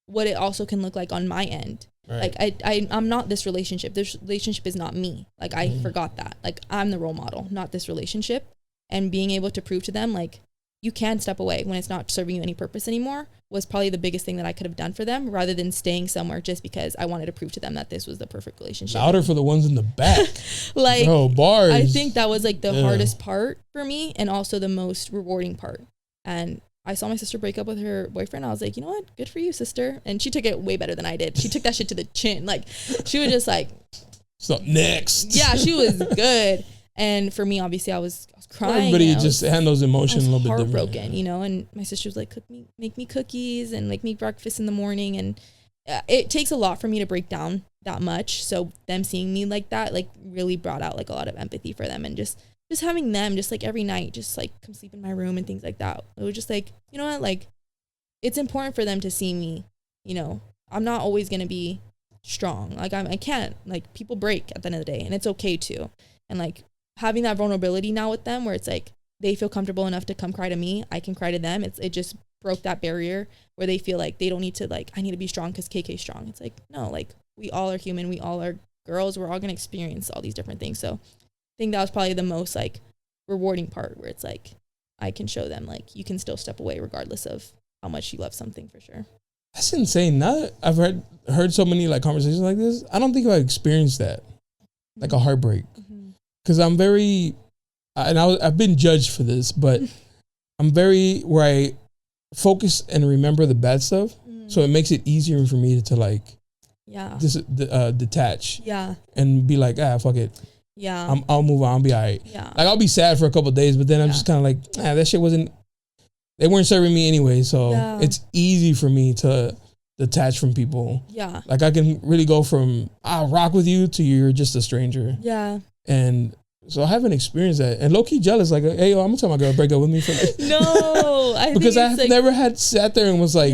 S2: what it also can look like on my end. Right. Like I'm not this relationship. This relationship is not me. Like I forgot that. Like I'm the role model, not this relationship. And being able to prove to them like you can step away when it's not serving you any purpose anymore was probably the biggest thing that I could have done for them, rather than staying somewhere just because I wanted to prove to them that this was the perfect relationship.
S1: Louder for the ones in the back.
S2: Like,
S1: bro, bars.
S2: I think that was like the hardest part for me, and also the most rewarding part. And I saw my sister break up with her boyfriend. I was like, you know what? Good for you, sister. And she took it way better than I did. She took that shit to the chin. Like, she was just like,
S1: so next.
S2: Yeah, she was good. And for me, obviously, I was crying.
S1: Everybody just handles emotion a little bit different.
S2: Heartbroken, you know. And my sister was like, make me cookies and make me breakfast in the morning. And it takes a lot for me to break down that much. So them seeing me like that, like really brought out like a lot of empathy for them, and just having them just like every night, just like come sleep in my room and things like that. It was just like, you know what, like it's important for them to see me, you know, I'm not always going to be strong. Like I can't, like people break at the end of the day, and it's okay too. And like having that vulnerability now with them, where it's like they feel comfortable enough to come cry to me, I can cry to them. It just broke that barrier where they feel like they don't need to, like, I need to be strong because KK's strong. It's like, no, like we all are human. We all are girls. We're all going to experience all these different things. So I think that was probably the most like rewarding part, where it's like I can show them like you can still step away regardless of how much you love something, for sure.
S1: That's insane. Now that I've heard so many like conversations like this, I don't think I've experienced that, like a heartbreak, because I'm very, and I've been judged for this, but I'm very where I focus and remember the bad stuff, so it makes it easier for me to like, detach, and be like, fuck it.
S2: Yeah,
S1: I'll move on. I'll be all right.
S2: Yeah,
S1: like I'll be sad for a couple of days, but then I'm just kind of like, that shit they weren't serving me anyway. So it's easy for me to detach from people. Yeah, like I can really go from I'll rock with you to you're just a stranger. Yeah, and so I haven't experienced that, and low key jealous. Like, hey, yo, I'm gonna tell my girl to break up with me for
S2: no,
S1: because I've like, never had sat there and was like,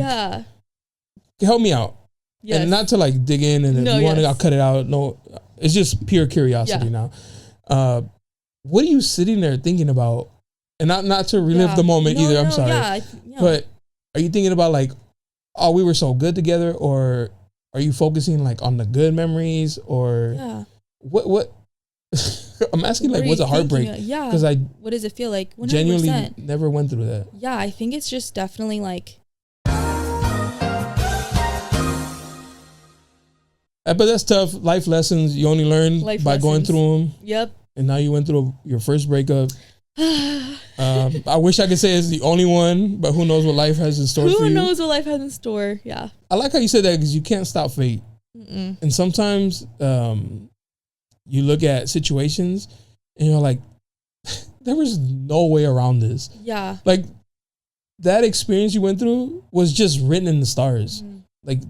S1: help me out. Yes. And not to like dig in and if you want to, I'll cut it out. No, it's just pure curiosity now. What are you sitting there thinking about? And not to relive the moment either. I'm sorry. But are you thinking about like, oh, we were so good together, or are you focusing like on the good memories, or what? I'm asking like, what's a heartbreak? Because
S2: what does it feel like? 100%.
S1: Genuinely never went through that.
S2: Yeah, I think it's just definitely like
S1: But that's tough. Life lessons you only learn by going through them.
S2: Yep.
S1: And now you went through your first breakup. I wish I could say it's the only one, but who knows what life has in store for you.
S2: Who knows what life has in store? Yeah.
S1: I like how you said that because you can't stop fate. And sometimes you look at situations and you're like, there was no way around this.
S2: Yeah.
S1: Like that experience you went through was just written in the stars. Like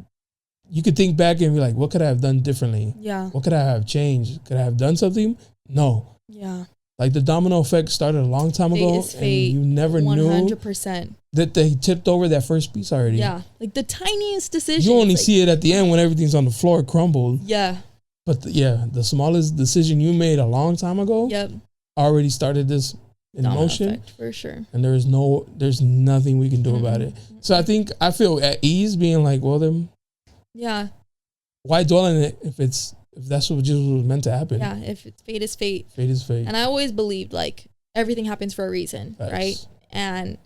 S1: you could think back and be like, what could I have done differently?
S2: Yeah.
S1: What could I have changed? Could I have done something? No.
S2: Yeah.
S1: Like the domino effect started a long time ago, and you never 100%. Knew that they tipped over that first piece already.
S2: Yeah, like the tiniest decision.
S1: You only see it at the end when everything's on the floor crumbled.
S2: Yeah.
S1: But the smallest decision you made a long time ago, already started this in
S2: domino
S1: motion
S2: effect, for sure.
S1: And there's nothing we can do about it. So I feel at ease being like, well then, why dwell in it if that's what just was meant to happen?
S2: Yeah, if it's fate is fate.
S1: Fate is fate.
S2: And I always believed like everything happens for a reason, right? And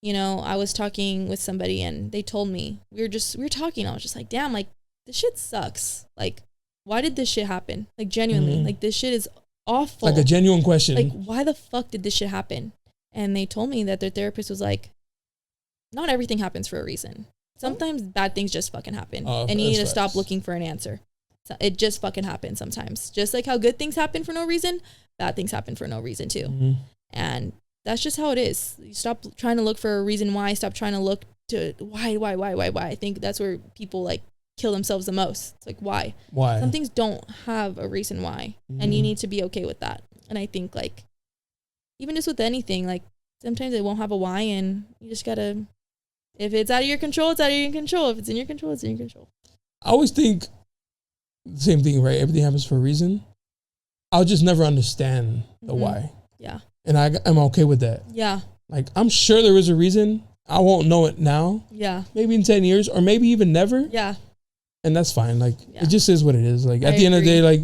S2: you know, I was talking with somebody and they told me we were talking. I was just like, damn, like this shit sucks. Like, why did this shit happen? Like genuinely, like this shit is awful.
S1: Like a genuine question.
S2: Like, why the fuck did this shit happen? And they told me that their therapist was like, not everything happens for a reason. Sometimes bad things just fucking happen, and you need to stop looking for an answer. It just fucking happens sometimes. Just like how good things happen for no reason, bad things happen for no reason too. And that's just how it is. You stop trying to look for a reason why. Stop trying to look to why. I think that's where people like kill themselves the most. It's like, why? Some things don't have a reason why, and you need to be okay with that. And I think like, even just with anything, like sometimes it won't have a why, and you just gotta, if it's out of your control, it's out of your control. If it's in your control, it's in your control.
S1: I always think same thing, right? Everything happens for a reason. I'll just never understand the why.
S2: Yeah.
S1: And I'm okay with that.
S2: Yeah.
S1: Like, I'm sure there is a reason. I won't know it now.
S2: Yeah.
S1: Maybe in 10 years or maybe even never.
S2: Yeah.
S1: And that's fine. Like, it just is what it is. Like, at the end of the day, like,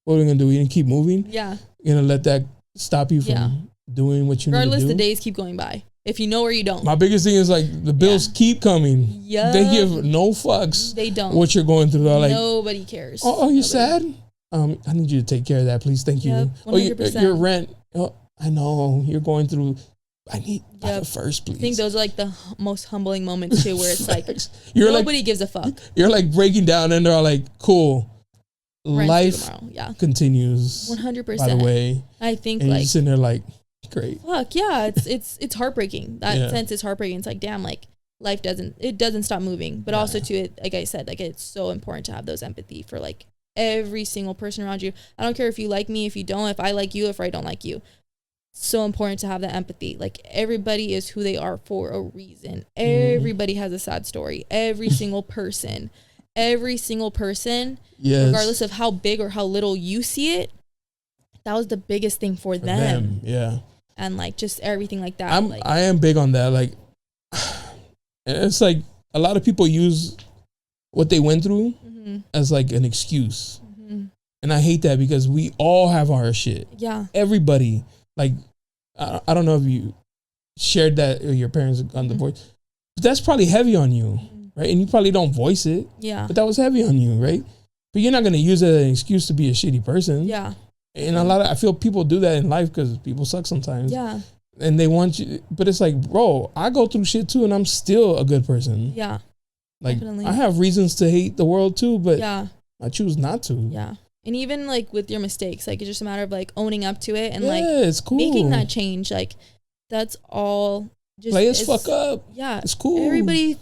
S1: what are we going to do? We're going to keep moving.
S2: Yeah.
S1: You're going to let that stop you from doing what you need to do.
S2: Regardless, the days keep going by. If you know or you don't.
S1: My biggest thing is like the bills keep coming.
S2: Yeah.
S1: They give no fucks.
S2: They don't.
S1: What you're going through. They're like,
S2: nobody cares.
S1: Oh, you're sad? I need you to take care of that, please. Thank you.
S2: 100%.
S1: Oh, your rent. Oh, I know you're going through. I need the first, please.
S2: I think those are like the most humbling moments too, where it's like nobody gives a fuck.
S1: You're like breaking down, and they're all like, "Cool, life continues."
S2: 100%.
S1: By the way,
S2: I think
S1: and
S2: like
S1: you're sitting there like, great.
S2: Fuck yeah, it's heartbreaking. That sense is heartbreaking. It's like, damn, like life doesn't stop moving. But also too, like I said, like it's so important to have those empathy for like every single person around you. I don't care if you like me, if you don't, if I like you, if I don't like you. So important to have that empathy. Like everybody is who they are for a reason. Everybody has a sad story. Every single person, regardless of how big or how little you see it, that was the biggest thing for them.
S1: Yeah.
S2: And like just everything like that.
S1: I am big on that. Like, it's like a lot of people use what they went through as like an excuse. And I hate that because we all have our shit. Yeah. Everybody. Like, I don't know if you shared that with your parents on the voice, but that's probably heavy on you, right? And you probably don't voice it. Yeah. But that was heavy on you, right? But you're not going to use it as an excuse to be a shitty person. Yeah. And I feel people do that in life because people suck sometimes. Yeah. And they want you, but it's like, bro, I go through shit too and I'm still a good person. Yeah. Like, definitely. I have reasons to hate the world too, but I choose not to.
S2: Yeah. And even like with your mistakes, like it's just a matter of like owning up to it and like
S1: it's cool.
S2: Making that change. Like that's all. Just
S1: play as fuck up.
S2: Yeah,
S1: it's cool.
S2: Everybody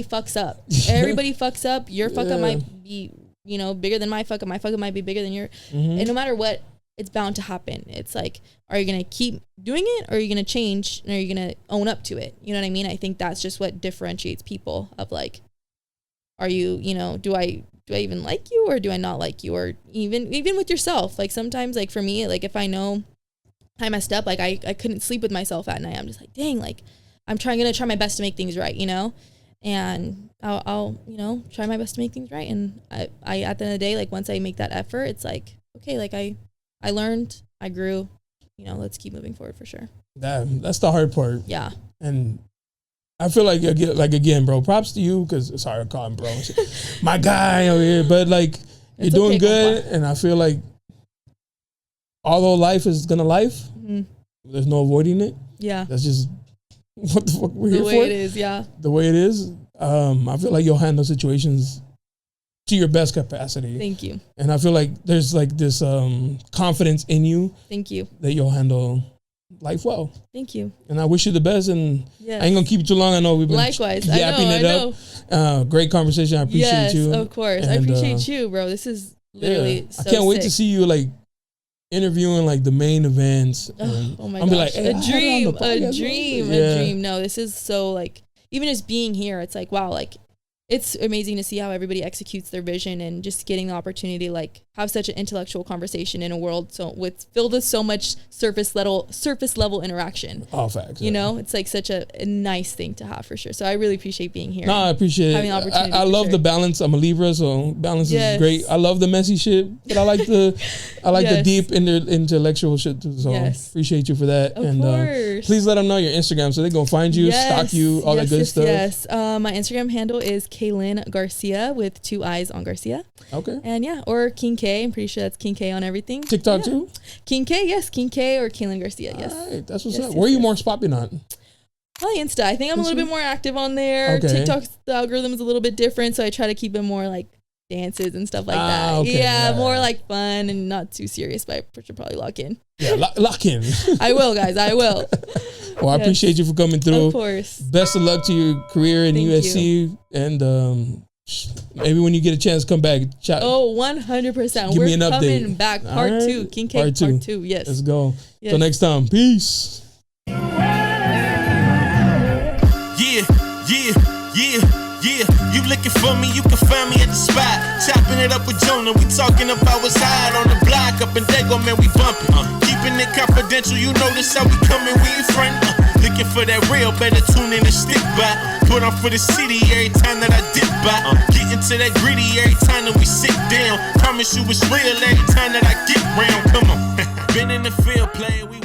S2: fucks up. Everybody fucks up. Your fuck up might be bigger than my fuck up. My fuck up might be bigger than your. And no matter what, it's bound to happen. It's like, are you gonna keep doing it, or are you gonna change, and are you gonna own up to it? You know what I mean? I think that's just what differentiates people. Of like, are you do I even like you, or do I not like you? Or even with yourself, like sometimes, like for me, like if I know I messed up, like I couldn't sleep with myself at night. I'm just like, dang, like I'm gonna try my best to make things right, and I'll try my best to make things right. And I at the end of the day, like once I make that effort, it's like, okay, like I learned, I grew, let's keep moving forward for sure.
S1: That's the hard part.
S2: Yeah.
S1: And I feel like again, bro, props to you, because it's hard to call him bro. My guy over here. But like, You're doing good, and I feel like although life is gonna life, there's no avoiding it.
S2: Yeah,
S1: that's just what the fuck we're here for.
S2: The way it is, yeah.
S1: The way it is. I feel like you'll handle situations to your best capacity.
S2: Thank you.
S1: And I feel like there's like this confidence in you.
S2: Thank you.
S1: That you'll handle life well.
S2: Thank you.
S1: And I wish you the best. And I ain't gonna keep you too long. I know we've been
S2: likewise.
S1: yapping it up. Great conversation. I appreciate you.
S2: Yes, of course. And, I appreciate you, bro. This is literally so
S1: I can't wait
S2: sick.
S1: to see you like interviewing like the main events.
S2: Oh my
S1: gosh.
S2: Be like, hey,
S1: a
S2: dream. No, this is so like, even just being here, it's like, wow, like it's amazing to see how everybody executes their vision and just getting the opportunity to like have such an intellectual conversation in a world filled with so much surface level interaction.
S1: All facts.
S2: You know, it's like such a nice thing to have for sure. So I really appreciate being here.
S1: No, I appreciate
S2: having
S1: it.
S2: the opportunity.
S1: I love the balance. I'm a Libra, so balance is great. I love the messy shit, but I like the the deep intellectual shit too. So appreciate you for that.
S2: Of course.
S1: Please let them know your Instagram so they go find you, stalk you, all that good stuff.
S2: Yes. My Instagram handle is Kaylin Garcia with 2 eyes on Garcia.
S1: Okay.
S2: And or King K. I'm pretty sure that's King K on everything.
S1: TikTok too?
S2: King K, yes. King K or Kaylin Garcia, yes.
S1: All right, that's what's up. Where are you more popping on?
S2: Probably Insta. I think I'm a little bit more active on there. Okay. TikTok's the algorithm is a little bit different, so I try to keep it more like dances and stuff like that. Okay. Yeah, more like fun and not too serious, but I should probably lock in.
S1: Yeah, lock in.
S2: I will, guys. I will.
S1: Well, I appreciate you for coming through.
S2: Of course.
S1: Best of luck to your career in USC. And maybe when you get a chance, come back.
S2: 100%.
S1: Give me an update.
S2: Coming back. Part 2. King K part 2. Yes.
S1: Let's go. Yes. Till next time. Peace.
S3: Yeah, you looking for me, you can find me at the spot. Chopping it up with Jonah, we talking about what's hot on the block. Up in Dago, man, we bumping. Keeping it confidential, you know this how we coming, we ain't friend. Looking for that real, better tune in and stick by. Put on for the city every time that I dip by. Getting to that gritty every time that we sit down. Promise you it's real every time that I get round. Come on. Been in the field playing, we